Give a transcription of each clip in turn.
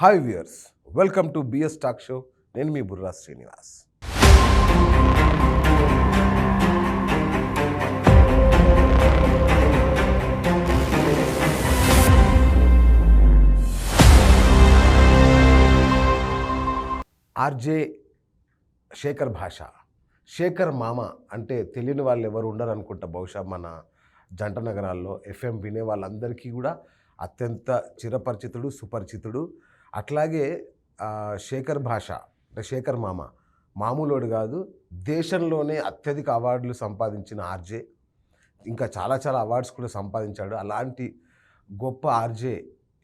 Hi viewers, welcome to BS talk show. నేను మీ Burra Srinivas. RJ Shekhar Basha, Shekhar మామ అంటే తెలియని వాళ్ళు ఎవరు ఉండరు అనుకుంటా. బహుశా మన జంట నగరాల్లో ఎఫ్ఎం వినే వాళ్ళందరికీ కూడా అత్యంత చిరపరిచితుడు, సుపరిచితుడు. అట్లాగే శేఖర్ భాష అంటే శేఖర్ మామ మామూలోడు కాదు, దేశంలోనే అత్యధిక అవార్డులు సంపాదించిన ఆర్జే. ఇంకా చాలా చాలా అవార్డ్స్ కూడా సంపాదించాడు. అలాంటి గొప్ప ఆర్జే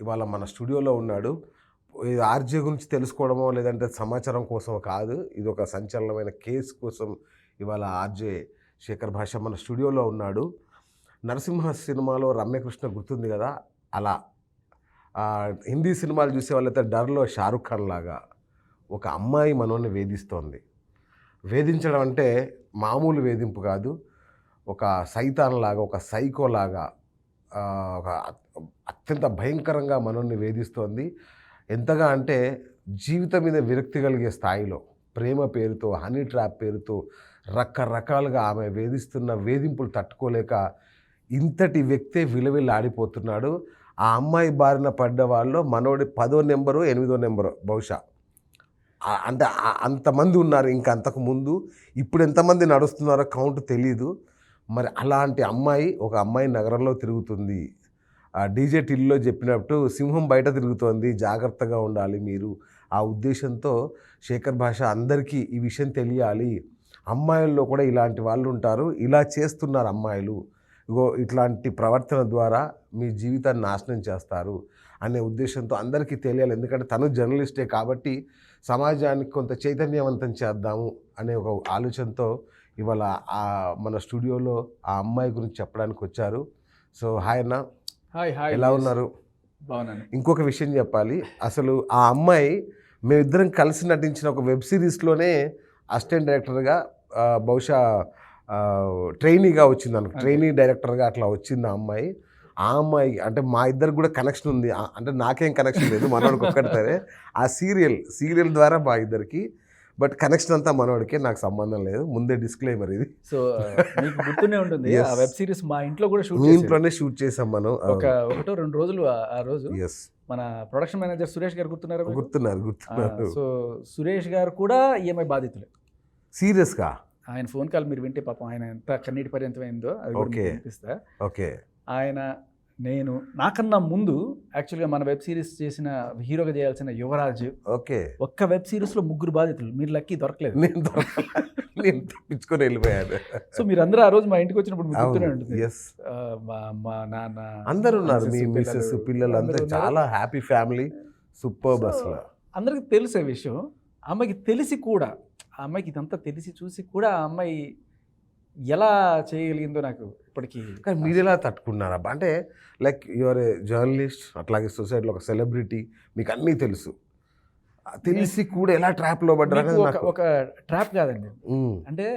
ఇవాళ మన స్టూడియోలో ఉన్నాడు. ఇది ఆర్జే గురించి తెలుసుకోవడమో లేదంటే సమాచారం కోసమో కాదు, ఇది ఒక సంచలనమైన కేసు కోసం ఇవాళ ఆర్జే శేఖర్ భాష మన స్టూడియోలో ఉన్నాడు. నరసింహ సినిమాలో రమ్యకృష్ణ గుర్తుంది కదా, అలా హిందీ సినిమాలు చూసే వాళ్ళైతే డర్లో షారుఖ్ ఖాన్ లాగా ఒక అమ్మాయి మనల్ని వేధిస్తోంది. వేధించడం అంటే మామూలు వేధింపు కాదు, ఒక సైతాన్ లాగా, ఒక సైకో లాగా, ఒక అత్యంత భయంకరంగా మనల్ని వేధిస్తోంది. ఎంతగా అంటే జీవితం మీద విరక్తి కలిగే స్థాయిలో ప్రేమ పేరుతో, హనీ ట్రాప్ పేరుతో రకరకాలుగా ఆమె వేధిస్తున్న వేధింపులు తట్టుకోలేక ఇంతటి వ్యక్తే విలువిల్లాడిపోతున్నాడు. ఆ అమ్మాయి బారిన పడ్డ వాళ్ళు మనోడి 10వ నెంబరు 8వ నెంబరు బహుశా, అంటే అంతమంది ఉన్నారు. ఇంకా అంతకు ముందు ఇప్పుడు ఎంతమంది నడుస్తున్నారో కౌంట్ తెలీదు. మరి అలాంటి అమ్మాయి, ఒక అమ్మాయి నగరంలో తిరుగుతుంది. డీజే టిల్లులో చెప్పినట్టు సింహం బయట తిరుగుతోంది, జాగ్రత్తగా ఉండాలి మీరు. ఆ ఉద్దేశంతో శేఖర్ భాష అందరికీ ఈ విషయం తెలియాలి. అమ్మాయిల్లో కూడా ఇలాంటి వాళ్ళు ఉంటారు, ఇలా చేస్తున్నారు అమ్మాయిలు, ఇగో ఇట్లాంటి ప్రవర్తన ద్వారా మీ జీవితాన్ని నాశనం చేస్తారు అనే ఉద్దేశంతో అందరికీ తెలియాలి. ఎందుకంటే తను జర్నలిస్టే కాబట్టి సమాజానికి కొంత చైతన్యవంతం చేద్దాము అనే ఒక ఆలోచనతో ఇవాళ మన స్టూడియోలో ఆ అమ్మాయి గురించి చెప్పడానికి వచ్చారు. సో హాయ్ అన్న. హాయ్ హాయ్, ఎలా ఉన్నారు? బాగున్నాను. ఇంకొక విషయం చెప్పాలి, అసలు ఆ అమ్మాయి మేమిద్దరం కలిసి నటించిన ఒక వెబ్ సిరీస్లోనే అసిస్టెంట్ డైరెక్టర్గా, బహుశా ట్రైనీగా వచ్చింది అనుకో, ట్రైనీ డైరెక్టర్గా అట్లా వచ్చింది ఆ అమ్మాయి. ఆ అమ్మాయి అంటే మా ఇద్దరికి కూడా కనెక్షన్ ఉంది. అంటే నాకేం కనెక్షన్ లేదు, మనోడికి ఒక్కడితేనే. ఆ సీరియల్ ద్వారా మా ఇద్దరికి, బట్ కనెక్షన్ అంతా మనోడికే, నాకు సంబంధం లేదు. ముందే డిస్క్లైమర్ ఇది. సో మీకు గుర్తునే ఉంటుంది, ఆ వెబ్ సిరీస్ మా ఇంట్లో కూడా షూట్ ఇంట్లోనే షూట్ చేసాం మనం. ఒకటో 2 రోజులు ఆ రోజు ఎస్, మన ప్రొడక్షన్ మేనేజర్ సురేష్ గారు గుర్తున్నారు. గుర్తున్నారు. సో సురేష్ గారు కూడా ఈఎంఐ బాధితులే. సీరియస్గా ఆయన ఫోన్ కాల్ మీరు వింటే పాపం ఆయన ఎంత కన్నీటి పర్యంతమైందో అది కూడా మీకు వినిపిస్తా. ఓకే. ఆయన, నేను నాకన్నా ముందు యాక్చువల్గా మన వెబ్ సిరీస్ చేసిన హీరోగా చేయాల్సిన యువరాజ్, ఓకే, ఒక్క వెబ్ సిరీస్లో 3 బాధితులు. మీరు లక్కీ దొరకలేదు, నేను తప్పించుకొని వెళ్ళిపోయాను. సో మీరు అందరూ ఆ రోజు మా ఇంటికి వచ్చినప్పుడు మీకు గుర్తునే ఉంటుంది. మా నాన్న అందరూ ఉన్నారు, మీ మిస్సెస్, పిల్లలు అందరూ చాలా హ్యాపీ ఫ్యామిలీ, సూపర్. అసలు అందరికి తెలిసే విషయం. అమ్మాయికి తెలిసి కూడా, ఆ అమ్మాయికి ఇదంతా తెలిసి చూసి కూడా ఆ అమ్మాయి ఎలా చేయగలిగిందో నాకు ఇప్పటికీ. కానీ మీరు ఎలా తట్టుకున్నారా? అంటే లైక్ యువర్ ఏ జర్నలిస్ట్, అట్లాగే సొసైటీలో ఒక సెలబ్రిటీ, మీకు అన్నీ తెలుసు, తెలిసి కూడా ఎలా ట్రాప్లో పడ్డారు? ఒక ట్రాప్ కాదండి, అంటే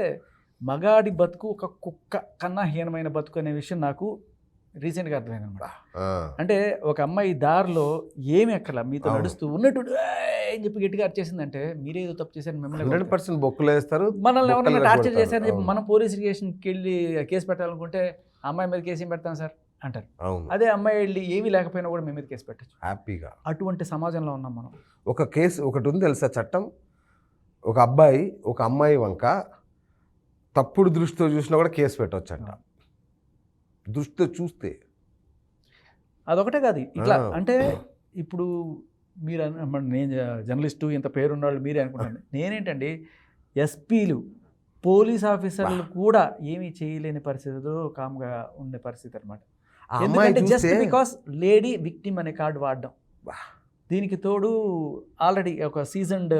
మగాడి బతుకు ఒక కుక్క కన్నా హీనమైన బతుకు అనే విషయం నాకు రీసెంట్గా అర్థమైంది అనమాట. అంటే ఒక అమ్మాయి దారిలో ఏమి ఎక్కల మీతో నడుస్తూ ఉన్నట్టు అని చెప్పి గట్టిగా అరిచేసిందంటే మీరేదో తప్పు చేశారు, మిమ్మల్ని 100% బొక్కులు వేస్తారు, మనల్ని ఎవరైనా టార్చర్ చేశారని చెప్పి మనం పోలీస్ స్టేషన్కి వెళ్ళి కేసు పెట్టాలనుకుంటే అమ్మాయి మీద కేసు ఏం పెడతాం సార్ అంటారు. అదే అమ్మాయి వెళ్ళి ఏమీ లేకపోయినా కూడా మేము మీద కేసు పెట్టచ్చు హ్యాపీగా. అటువంటి సమాజంలో ఉన్నాం మనం. ఒక కేసు ఒకటి ఉంది తెలుసా, చట్టం. ఒక అబ్బాయి ఒక అమ్మాయి వంక తప్పుడు దృష్టితో చూసినా కూడా కేసు పెట్టవచ్చు అంట, దృష్టితో చూస్తే. అదొకటే కాదు ఇట్లా. అంటే ఇప్పుడు మీరు నేను జర్నలిస్టు, ఇంత పేరున్నాళ్ళు మీరే అనుకుంటాను. నేనేంటండి, ఎస్పీలు, పోలీస్ ఆఫీసర్లు కూడా ఏమీ చేయలేని పరిస్థితిలో కామ్గా ఉండే పరిస్థితి అనమాట. ఎందుకంటే జస్ట్ బికాస్ లేడీ విక్టిమ్ అనే కార్డు వాడడం. దీనికి తోడు ఆల్రెడీ ఒక సీజన్డ్,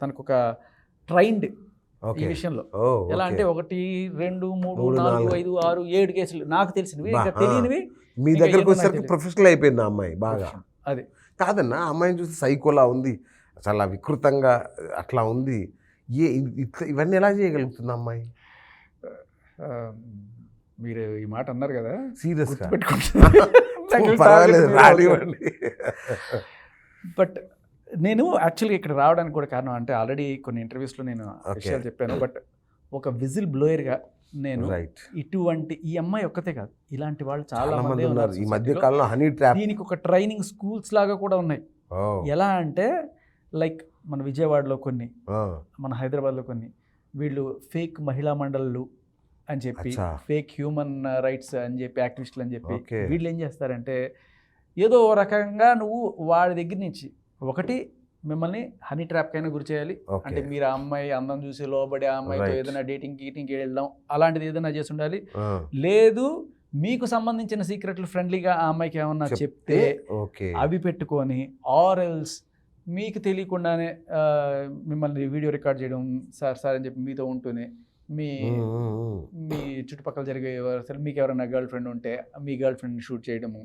తనకు ఒక ట్రైన్డ్ ఈ విషయంలో. ఎలా అంటే 1, 2, 3, 4, 5, 6, 7 కేసులు నాకు తెలిసినవి, ఇంకా తెలియనివి మీ దగ్గరకు వచ్చేసరికి ప్రొఫెషనల్ అయిపోయింది ఆ అమ్మాయి బాగా. అది కాదన్న, అమ్మాయిని చూసి సైకోలా ఉంది, చాలా వికృతంగా అట్లా ఉంది. ఇవన్నీ ఎలా చేయగలుగుతుంది అమ్మాయి? మీరు ఈ మాట అన్నారు కదా, సీరియస్గా పెట్టుకుంటున్నారు. పర్వాలేదు, రానివ్వండి. బట్ నేను యాక్చువల్గా ఇక్కడ రావడానికి కూడా కారణం అంటే ఆల్రెడీ కొన్ని ఇంటర్వ్యూస్లో నేను ఆ విషయాలు చెప్పాను. బట్ ఒక విజిల్ బ్లోయర్గా నేను రైట్, ఇటువంటి ఈ అమ్మాయి ఒక్కతే కాదు, ఇలాంటి వాళ్ళు చాలా మంది మంది ఉన్నారు ఈ మధ్య society లో. కాలంలో. Honey trap. దీనికి ఒక ట్రైనింగ్ స్కూల్స్ లాగా కూడా ఉన్నాయి. ఎలా అంటే లైక్ మన విజయవాడలో కొన్ని, మన హైదరాబాద్లో కొన్ని, వీళ్ళు ఫేక్ మహిళా మండళ్ళు అని చెప్పి, అచ్చా. ఫేక్ హ్యూమన్ రైట్స్ అని చెప్పి, యాక్టివిస్టులు అని చెప్పి Okay. వీళ్ళు ఏం చేస్తారంటే ఏదో ఓ రకంగా నువ్వు వాడి దగ్గర నుంచి ఒకటి మిమ్మల్ని హనీ ట్రాప్కైనా గురి చేయాలి. అంటే మీరు ఆ అమ్మాయి అందం చూసి లోబడి ఆ అమ్మాయితో Right. ఏదైనా డేటింగ్కి వెళ్దాం అలాంటిది ఏదైనా చేసి ఉండాలి. లేదు మీకు సంబంధించిన సీక్రెట్లు ఫ్రెండ్లీగా ఆ అమ్మాయికి ఏమన్నా చెప్తే అవి పెట్టుకొని, ఆర్ ఎల్స్ మీకు తెలియకుండానే మిమ్మల్ని వీడియో రికార్డ్ చేయడం, సార్ అని చెప్పి మీతో ఉంటూనే మీ చుట్టుపక్కల జరిగే అసలు మీకు ఎవరైనా గర్ల్ ఫ్రెండ్ ఉంటే మీ గర్ల్ ఫ్రెండ్ని షూట్ చేయడము,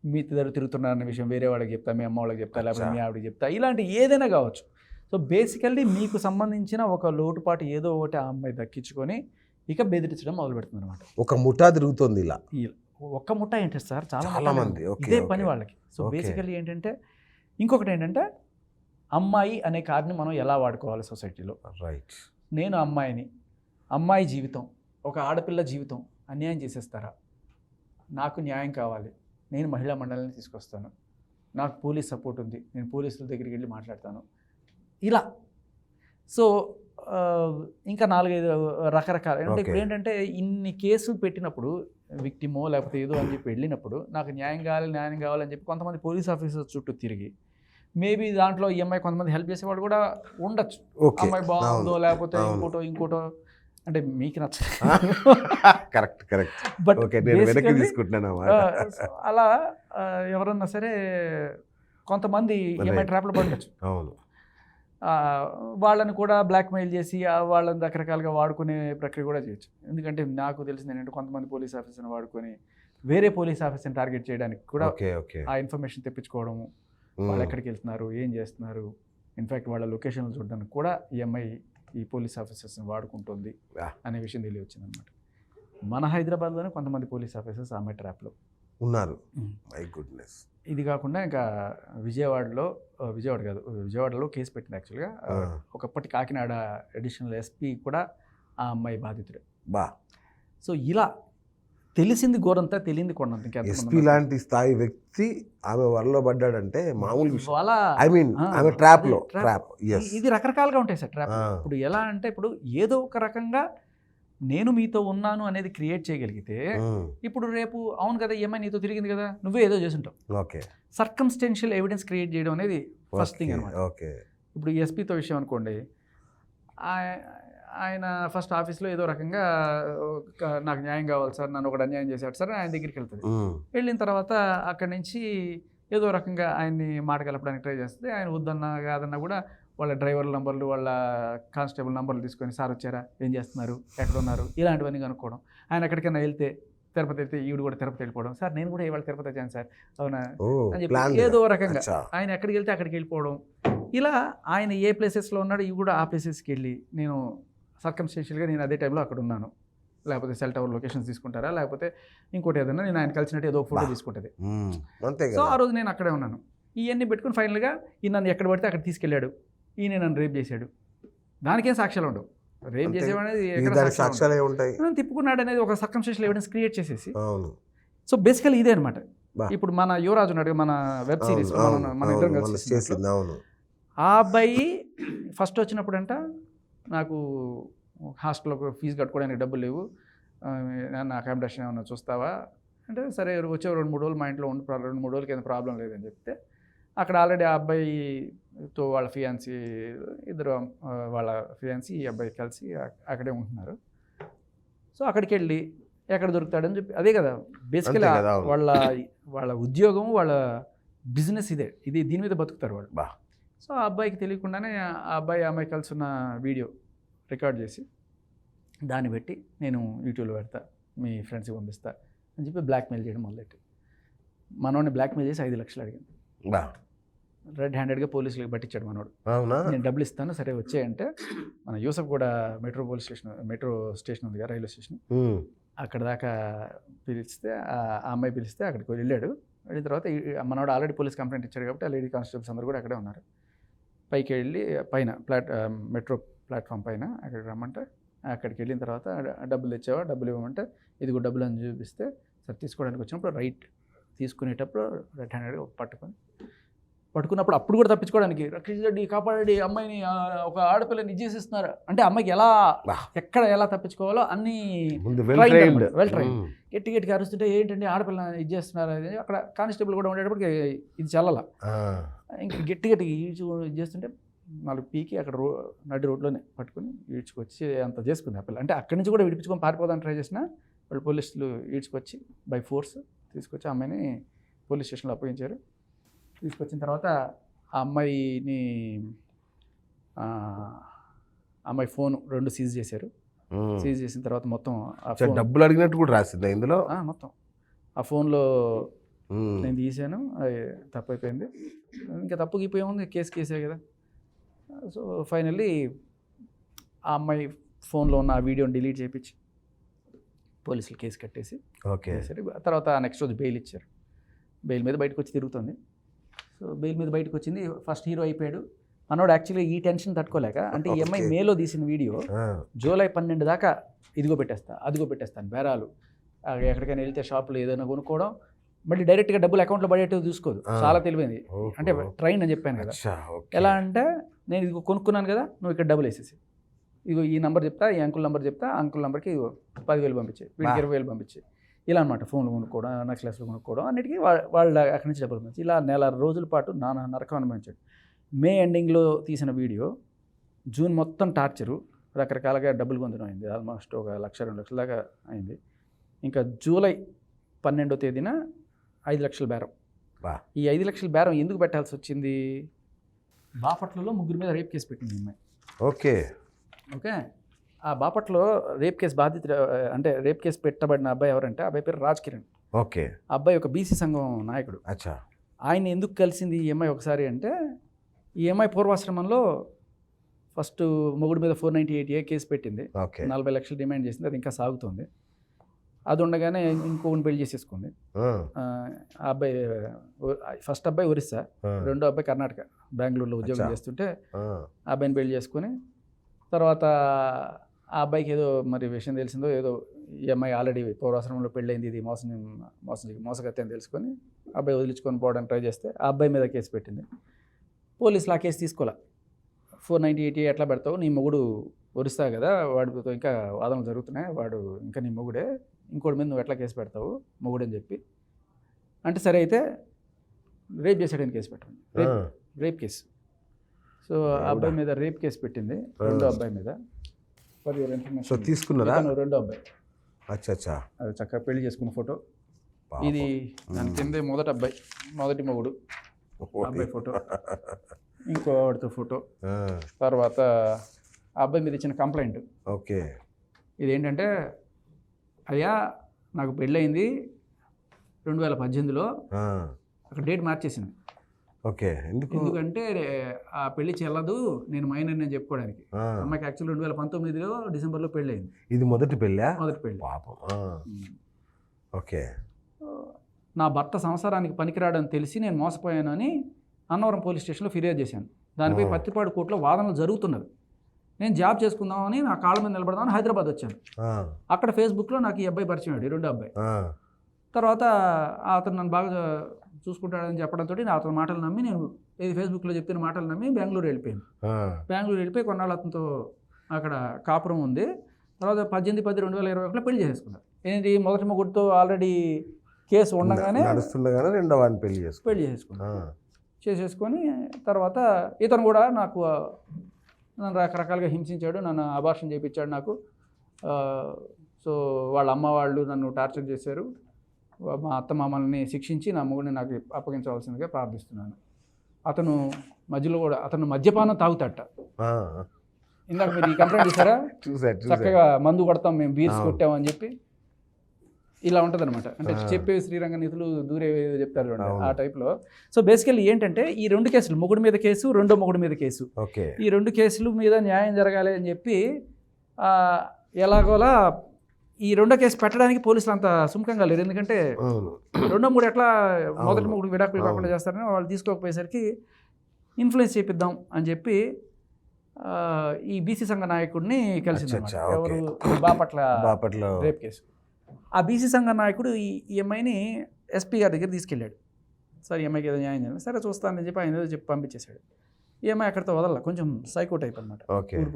మీ ఇద్దరు తిరుగుతున్నారన్న విషయం వేరే వాళ్ళకి చెప్తా, మీ అమ్మ వాళ్ళకి చెప్తా, లేకపోతే మీ ఆవిడకి చెప్తా, ఇలాంటి ఏదైనా కావచ్చు. సో బేసికల్లీ మీకు సంబంధించిన ఒక లోటుపాటు ఏదో ఒకటి ఆ అమ్మాయి దక్కించుకొని ఇక బెదిరించడం మొదలు పెడుతుంది అనమాట. ఒక ముఠా తిరుగుతుంది ఇలా. ఒక్క ముఠా ఏంటి సార్, చాలా మంది ఇదే పని వాళ్ళకి. సో బేసికల్లీ ఏంటంటే ఇంకొకటి ఏంటంటే అమ్మాయి అనే కార్డ్ని మనం ఎలా వాడుకోవాలి సొసైటీలో. రైట్. నేను అమ్మాయిని, అమ్మాయి జీవితం, ఒక ఆడపిల్ల జీవితం అన్యాయం చేసేస్తారా? నాకు న్యాయం కావాలి, నేను మహిళా మండలిని తీసుకొస్తాను, నాకు పోలీస్ సపోర్ట్ ఉంది, నేను పోలీసుల దగ్గరికి వెళ్ళి మాట్లాడతాను, ఇలా. సో ఇంకా 4-5 రకరకాల అంటే ఇప్పుడు ఏంటంటే ఇన్ని కేసులు పెట్టినప్పుడు విక్టిమో లేకపోతే ఏదో అని చెప్పి వెళ్ళినప్పుడు నాకు న్యాయం కావాలని చెప్పి కొంతమంది పోలీస్ ఆఫీసర్స్ చుట్టూ తిరిగి మేబీ దాంట్లో ఈ అమ్మాయి కొంతమంది హెల్ప్ చేసేవాడు కూడా ఉండొచ్చు. అమ్మాయి బాగుందో లేకపోతే ఇంకోటో అంటే మీకు నచ్చదు. కరెక్ట్. బట్ అలా ఎవరన్నా సరే కొంతమంది ఏమైనా ట్రాప్లో పడవచ్చు. అవును. వాళ్ళని కూడా బ్లాక్మెయిల్ చేసి వాళ్ళని రకరకాలుగా వాడుకునే ప్రక్రియ కూడా చేయొచ్చు. ఎందుకంటే నాకు తెలిసింది ఏంటంటే కొంతమంది పోలీస్ ఆఫీసర్ని వాడుకొని వేరే పోలీస్ ఆఫీసర్ని టార్గెట్ చేయడానికి కూడా ఆ ఇన్ఫర్మేషన్ తెప్పించుకోవడము, వాళ్ళు ఎక్కడికి వెళ్తున్నారు, ఏం చేస్తున్నారు, ఇన్ఫ్యాక్ట్ వాళ్ళ లొకేషన్లు చూడడానికి కూడా ఈ పోలీస్ ఆఫీసర్స్ని వాడుకుంటుంది అనే విషయం తెలియవచ్చింది అనమాట. మన హైదరాబాద్లోనే కొంతమంది పోలీస్ ఆఫీసర్స్ ఆమె ట్రాప్లో ఉన్నారు. My goodness. ఇది కాకుండా ఇంకా విజయవాడలో కేసు పెట్టింది యాక్చువల్గా. ఒకప్పటి కాకినాడ అడిషనల్ ఎస్పీ కూడా ఆ అమ్మాయి బాధితుడే. సో ఇలా తెలిసింది గోరంతా, తెలియంది కొండంత. ఎస్పీ లాంటి స్థాయి వ్యక్తి ఆమె వరలో పడ్డాడంటే మామూలు విషయం. ఆమె ట్రాప్. ఇది రకరకాలుగా ఉంటాయి సార్ ట్రాప్. ఇప్పుడు ఎలా అంటే ఇప్పుడు ఏదో ఒక రకంగా నేను మీతో ఉన్నాను అనేది క్రియేట్ చేయగలిగితే ఇప్పుడు రేపు అవును కదా ఏమైనా నీతో తిరిగింది కదా నువ్వే ఏదో చేసుంటావు. సర్కమ్స్టెన్షియల్ ఎవిడెన్స్ క్రియేట్ చేయడం అనేది ఫస్ట్ థింగ్ అనమాట. ఇప్పుడు ఎస్పీతో విషయం అనుకోండి, ఆయన ఫస్ట్ ఆఫీస్లో ఏదో రకంగా నాకు న్యాయం కావాలి సార్, నన్ను ఒకటి అన్యాయం చేశాడు సార్, ఆయన దగ్గరికి వెళ్తుంది. వెళ్ళిన తర్వాత అక్కడి నుంచి ఏదో రకంగా ఆయన్ని మాట కలపడానికి ట్రై చేస్తుంది. ఆయన వద్దన్నా కాదన్నా కూడా వాళ్ళ డ్రైవర్ల నంబర్లు, వాళ్ళ కానిస్టేబుల్ నంబర్లు తీసుకొని సార్ వచ్చారా, ఏం చేస్తున్నారు, ఎక్కడ ఉన్నారు, ఇలాంటివన్నీ కనుక్కోవడం. ఆయన ఎక్కడికైనా వెళ్తే తిరుపతి వెళ్తే ఈవిడ కూడా తిరుపతి వెళ్ళిపోవడం, సార్ నేను కూడా ఇవాళ తిరుపతి వచ్చాను సార్, అవునా అని చెప్పి ఏదో రకంగా ఆయన ఎక్కడికి వెళ్తే అక్కడికి వెళ్ళిపోవడం. ఇలా ఆయన ఏ ప్లేసెస్లో ఉన్నాడో ఇవి కూడా ఆ ప్లేసెస్కి వెళ్ళి నేను సర్కమ్స్టెన్షియల్గా నేను అదే టైంలో అక్కడ ఉన్నాను, లేకపోతే సెల్ టవర్ లొకేషన్స్ తీసుకుంటారా, లేకపోతే ఇంకోటి ఏదైనా నేను ఆయన కలిసినట్టు ఏదో ఫోటో తీసుకుంటుంది. సో ఆ రోజు నేను అక్కడే ఉన్నాను. ఇవన్నీ పెట్టుకుని ఫైనల్గా ఈ నన్ను ఎక్కడ పడితే అక్కడ తీసుకెళ్ళాడు, ఈయన నన్ను రేప్ చేశాడు, దానికేం సాక్ష్యాలు ఉండవు. రేప్ చేసేవాడనేది తిప్పుకున్నాడు అనేది ఒక సర్కమ్స్టెన్షియల్ ఎవిడెన్స్ క్రియేట్ చేసేసి. సో బేసికల్ ఇదే అనమాట. ఇప్పుడు మన యువరాజు ఉన్నాడు, మన వెబ్ సిరీస్ మన ఇద్దరం కలిసి ఆ అబ్బాయి ఫస్ట్ వచ్చినప్పుడంట నాకు హాస్టల్లో ఫీజు కట్టుకోవడానికి డబ్బులు లేవు, నా అకామిడేషన్ ఏమన్నా చూస్తావా అంటే, సరే వచ్చే 2-3 రోజులు మా ఇంట్లో ఉండి 2-3 రోజులకి ఏదైనా ప్రాబ్లం లేదని చెప్తే అక్కడ ఆల్రెడీ ఆ అబ్బాయితో వాళ్ళ ఫియాన్సీ ఇద్దరు, వాళ్ళ ఫియాన్సీ ఈ అబ్బాయి కలిసి అక్కడే ఉంటున్నారు. సో అక్కడికి వెళ్ళి ఎక్కడ దొరుకుతాడని చెప్పి అదే కదా బేసికలీ వాళ్ళ ఉద్యోగం, వాళ్ళ బిజినెస్ ఇది దీని మీద బతుకుతారు వాళ్ళు. సో ఆ అబ్బాయికి తెలియకుండానే ఆ అమ్మాయి కలిసి ఉన్న వీడియో రికార్డ్ చేసి దాన్ని పెట్టి నేను యూట్యూబ్లో పెడతా, మీ ఫ్రెండ్స్కి పంపిస్తా అని చెప్పి బ్లాక్మెయిల్ చేయడం మొదలెట్టి మనోడిని బ్లాక్మెయిల్ చేసి 5 లక్షలు అడిగింది. రెడ్ హ్యాండెడ్గా పోలీసులకు పట్టించాడు మనోడు. నేను డబ్బులు ఇస్తాను సరే వచ్చేయంటే, మన యూసఫ్ కూడా మెట్రో స్టేషన్ ఉంది కదా, రైల్వే స్టేషన్, అక్కడ దాకా పిలిస్తే ఆ అమ్మాయి పిలిస్తే అక్కడికి వెళ్ళాడు. వెళ్ళిన తర్వాత మనవాడు ఆల్రెడీ పోలీస్ కంప్లైంట్ ఇచ్చాడు కాబట్టి ఆ లేడీ కానిస్టేబుల్స్ అందరూ కూడా అక్కడే ఉన్నారు. పైకి వెళ్ళి పైన మెట్రో ప్లాట్ఫామ్ పైన అక్కడికి రమ్మంటే అక్కడికి వెళ్ళిన తర్వాత డబ్బులు తెచ్చావా, డబ్బులు ఇవ్వమంటే ఇదిగో డబ్బులు అని చూపిస్తే సరే తీసుకోవడానికి వచ్చినప్పుడు రైట్ తీసుకునేటప్పుడు రైట్ హ్యాండెడ్గా పట్టుకున్నప్పుడు అప్పుడు కూడా తప్పించుకోవడానికి రక్షించండి రెడ్డి కాపాడండి అమ్మాయిని ఒక ఆడపిల్లని ఇచ్చేసిస్తున్నారు అంటే అమ్మాయికి ఎలా తప్పించుకోవాలో అన్నీ వెల్ ట్రైన్. గట్టిగా అరుస్తుంటే ఏంటంటే ఆడపిల్లని ఇచ్చేస్తున్నారు అది అక్కడ కానిస్టేబుల్ కూడా ఉండేటప్పటికి ఇది చల్లలా ఇంకా గట్టి ఇది చేస్తుంటే 4 పీకి అక్కడ నడి రోడ్లోనే పట్టుకుని ఈడ్చుకొచ్చి అంత చేసుకుంది ఆ పిల్ల. అంటే అక్కడి నుంచి కూడా విడిపించుకొని పారిపోదాన్ని ట్రై చేసినా వాళ్ళు పోలీసులు ఈడ్చుకొచ్చి బై ఫోర్స్ తీసుకొచ్చి ఆ అమ్మాయిని పోలీస్ స్టేషన్లో అప్పగించారు. తీసుకొచ్చిన తర్వాత ఆ అమ్మాయి ఫోన్ 2 సీజ్ చేశారు. సీజ్ చేసిన తర్వాత మొత్తం డబ్బులు అడిగినట్టు కూడా రాసింది ఇందులో. మొత్తం ఆ ఫోన్లో నేను తీసాను, అది తప్పైపోయింది. ఇంకా తప్పు గీపోయి ఉంది, కేసే కదా. సో ఫైనల్లీ ఆ అమ్మాయి ఫోన్లో ఉన్న ఆ వీడియోని డిలీట్ చేయించి పోలీసులు కేసు కట్టేసి తర్వాత నెక్స్ట్ రోజు బెయిల్ ఇచ్చారు. బెయిల్ మీద బయటకు వచ్చి తిరుగుతుంది. సో బెయిల్ మీద బయటకు వచ్చింది, ఫస్ట్ హీరో అయిపోయాడు. మనోడు యాక్చువల్గా ఈ టెన్షన్ తట్టుకోలేక అంటే ఈ అమ్మాయి మేలో తీసిన వీడియో జూలై 12 దాకా అదిగో పెట్టేస్తాను బేరాలు, ఎక్కడికైనా వెళ్తే షాపులో ఏదైనా కొనుక్కోవడం, మళ్ళీ డైరెక్ట్గా డబ్బులు అకౌంట్లో పడేట్టు చూసుకోదు. చాలా తెలివైంది అంటే ట్రైన్ అని చెప్పాను కదా. ఎలా అంటే నేను ఇది కొనుక్కున్నాను కదా, నువ్వు ఇక్కడ డబ్బులు వేసేసి ఇదిగో ఈ నెంబర్ చెప్తా, ఈ అంకుల్ నెంబర్ చెప్తా, అంకుల్ నెంబర్కి 10,000 పంపించే, వీడికి 20,000 పంపించే, ఇలా అనమాట. ఫోన్లు కొనుక్కోవడం, నెక్లెస్లు కొనుక్కోవడం, అన్నిటికీ వాళ్ళు అక్కడి నుంచి డబ్బులు పంపించి ఇలా నెల రోజుల పాటు నానా నరకం అనుభవించాడు. మే ఎండింగ్లో తీసిన వీడియో జూన్ మొత్తం టార్చరు, రకరకాలుగా డబ్బులు పొందడం అయింది. ఆల్మోస్ట్ ఒక 1,00,000-2 లక్షల దాకా అయింది. ఇంకా జూలై 12వ తేదీన 5 లక్షల బేరం. ఈ 5 లక్షల బేరం ఎందుకు పెట్టాల్సి వచ్చింది? బాపట్లలో 3 మీద రేప్ కేసు పెట్టింది అమ్మాయి. ఓకే. ఆ బాపట్లో రేప్ కేసు బాధితుడు అంటే రేప్ కేసు పెట్టబడిన అబ్బాయి ఎవరంటే అబ్బాయి పేరు రాజ్ కిరణ్. ఓకే. అబ్బాయి ఒక బీసీ సంఘం నాయకుడు. ఆయన ఎందుకు కలిసింది ఈ అమ్మాయి ఒకసారి అంటే, ఈ అమ్మాయి పూర్వాశ్రమంలో ఫస్ట్ మొగుడు మీద 498A కేసు పెట్టింది. 40 లక్షలు డిమాండ్ చేసింది, అది ఇంకా సాగుతుంది. అది ఉండగానే ఇంకొకటి పెళ్లి చేసేసుకుంది. ఆ అబ్బాయి ఫస్ట్ అబ్బాయి ఒరిస్సా, రెండో అబ్బాయి కర్ణాటక, బెంగళూరులో ఉద్యోగం చేస్తుంటే ఆ అబ్బాయిని పెళ్లి చేసుకుని తర్వాత ఆ అబ్బాయికి ఏదో మరి విషయం తెలిసిందో ఏదో, ఈ అమ్మాయి ఆల్రెడీ పూర్వాశ్రమంలో పెళ్ళైంది, ఇది మోసగత్తి అని తెలుసుకొని అబ్బాయి వదిలించుకొని పోవడానికి ట్రై చేస్తే ఆ అబ్బాయి మీద కేసు పెట్టింది. పోలీసులు ఆ కేసు తీసుకోలే. 498 ఎట్లా పెడతావు, నీ మొగుడు ఒరిస్సా కదా, వాడితో ఇంకా వాదనలు జరుగుతున్నాయి, వాడు ఇంకా నీ మొగుడే, ఇంకోటి మీద నువ్వు ఎట్లా కేసు పెడతావు మొగుడని చెప్పి అంటే, సరే అయితే రేప్ చేసాడని కేసు పెట్టండి, రేప్ కేసు. సో ఆ అబ్బాయి మీద రేప్ కేసు పెట్టింది, రెండో అబ్బాయి మీద. సో తీసుకున్నారా? రెండో అబ్బాయి అది చక్కగా పెళ్లి చేసుకున్న ఫోటో ఇది. దాని కిందే మొదటి మొగుడు అబ్బాయి ఫోటో, ఇంకో వాడితో ఫోటో. తర్వాత ఆ అబ్బాయి మీద ఇచ్చిన కంప్లైంట్. ఓకే. ఇదేంటంటే, అయ్యా నాకు పెళ్ళయింది 2018లో, అక్కడ డేట్ మార్చేసింది. ఓకే. ఎందుకంటే ఆ పెళ్లి చెల్లదు, నేను మైనర్ నేను చెప్పుకోవడానికి. అమ్మాయికి యాక్చువల్లీ 2019లో డిసెంబర్లో పెళ్ళి అయింది. ఇది మొదటి పెళ్ళి. ఓకే. నా భర్త సంసారానికి పనికిరాడని తెలిసి నేను మోసపోయానని అన్నవరం పోలీస్ స్టేషన్లో ఫిర్యాదు చేశాను. దానిపై పత్తిపాడు కోర్టులో వాదనలు జరుగుతున్నది. నేను జాబ్ చేసుకుందామని నా కాళ్ళ మీద నిలబడదామని హైదరాబాద్ వచ్చాను. అక్కడ ఫేస్బుక్లో నాకు ఈ అబ్బాయి పరిచయం అయ్యాడు, రెండో అబ్బాయి. తర్వాత అతను నన్ను బాగా చూసుకుంటాడని చెప్పడంతో నేను అతని మాటలు నమ్మి, నేను ఫేస్బుక్లో చెప్తున్న మాటలు నమ్మి బెంగళూరు వెళ్ళిపోయాను. బెంగళూరు వెళ్ళిపోయి కొన్నాళ్ళు అతనితో అక్కడ కాపురం ఉంది. తర్వాత 18/10/2021లో పెళ్లి చేసుకున్నాను. ఏంటి, మొదటి మొగుడితో ఆల్రెడీ కేసు ఉండగానే రెండో వాడిని పెళ్లి చేసుకున్నాను. చేసేసుకొని తర్వాత ఇతను కూడా నన్ను రకరకాలుగా హింసించాడు, నన్ను అబార్షన్ చేయించాడు నాకు. సో వాళ్ళ అమ్మ వాళ్ళు నన్ను టార్చర్ చేశారు. మా అత్త మామల్ని శిక్షించి నా మొగుడిని నాకు అప్పగించవలసిందిగా ప్రార్థిస్తున్నాను. అతను మద్యపానం తాగుతాట. ఇందాక మీరు ఈ కంప్లైంట్ చేశారా? చక్కగా మందు కొడతాం మేము, బీర్స్ కొట్టామని చెప్పి ఇలా ఉంటుంది అనమాట. అంటే చెప్పే శ్రీరంగ నిధులు దూరే చెప్తారు ఆ టైప్లో. సో బేసికల్లీ ఏంటంటే, ఈ 2 కేసులు, మొగుడు మీద కేసు, రెండో మొగుడు మీద కేసు, ఈ 2 కేసుల మీద న్యాయం జరగాలి అని చెప్పి ఎలాగోలా ఈ రెండో కేసు పెట్టడానికి పోలీసులు అంత సుముఖంగా లేరు. ఎందుకంటే అవును. రెండో మూడు ఎట్లా మొదటి మూడు విడాకులు కాకుండా చేస్తారని వాళ్ళు తీసుకోకపోయేసరికి ఇన్ఫ్లుయెన్స్ చేపిద్దాం అని చెప్పి ఈ బీసీ సంఘ నాయకుడిని కలిసింది. అచ్చా, ఎవరు? ఓకే. Bapatla rape case. ఆ బీసీ సంఘ నాయకుడు ఈ అమ్మాయిని ఎస్పీ గారి దగ్గర తీసుకెళ్ళాడు. సార్ ఈ అమ్మాయికి ఏదో న్యాయం చేయాలి. సరే చూస్తానని చెప్పి ఆయన ఏదో చెప్పి పంపించేశాడు. ఈ అమ్మాయి అక్కడితో వదల, కొంచెం సైకో టైప్ అనమాట.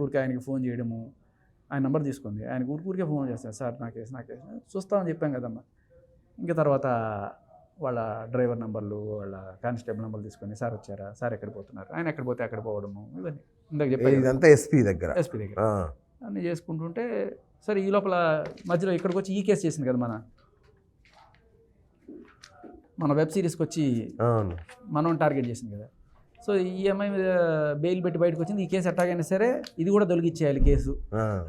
ఊరికి ఆయనకి ఫోన్ చేయడము, ఆయన నెంబర్ తీసుకుంది, ఆయనకు ఊరికే ఫోన్ చేస్తారు, సార్ నా కేసు చూస్తామని చెప్పాం కదమ్మా. ఇంకా తర్వాత వాళ్ళ డ్రైవర్ నెంబర్లు, వాళ్ళ కానిస్టేబుల్ నెంబర్లు తీసుకొని, సార్ వచ్చారా, సార్ ఎక్కడ పోతున్నారు, ఆయన ఎక్కడ పోతే అక్కడ పోవడము, ఇవన్నీ ఇందాక చెప్పాను. ఇదంతా ఎస్పీ దగ్గర అన్నీ చేసుకుంటుంటే సరే ఈ లోపల మధ్యలో ఇక్కడికి వచ్చి ఈ కేసు చేసింది కదా మన వెబ్ సిరీస్కి వచ్చి మనం టార్గెట్ చేసింది కదా. సో ఈ అమ్మాయి మీద బెయిల్ పెట్టి బయటకు వచ్చింది. ఈ కేసు ఎట్టాగైనా సరే ఇది కూడా తొలగిచ్చేయాలి కేసు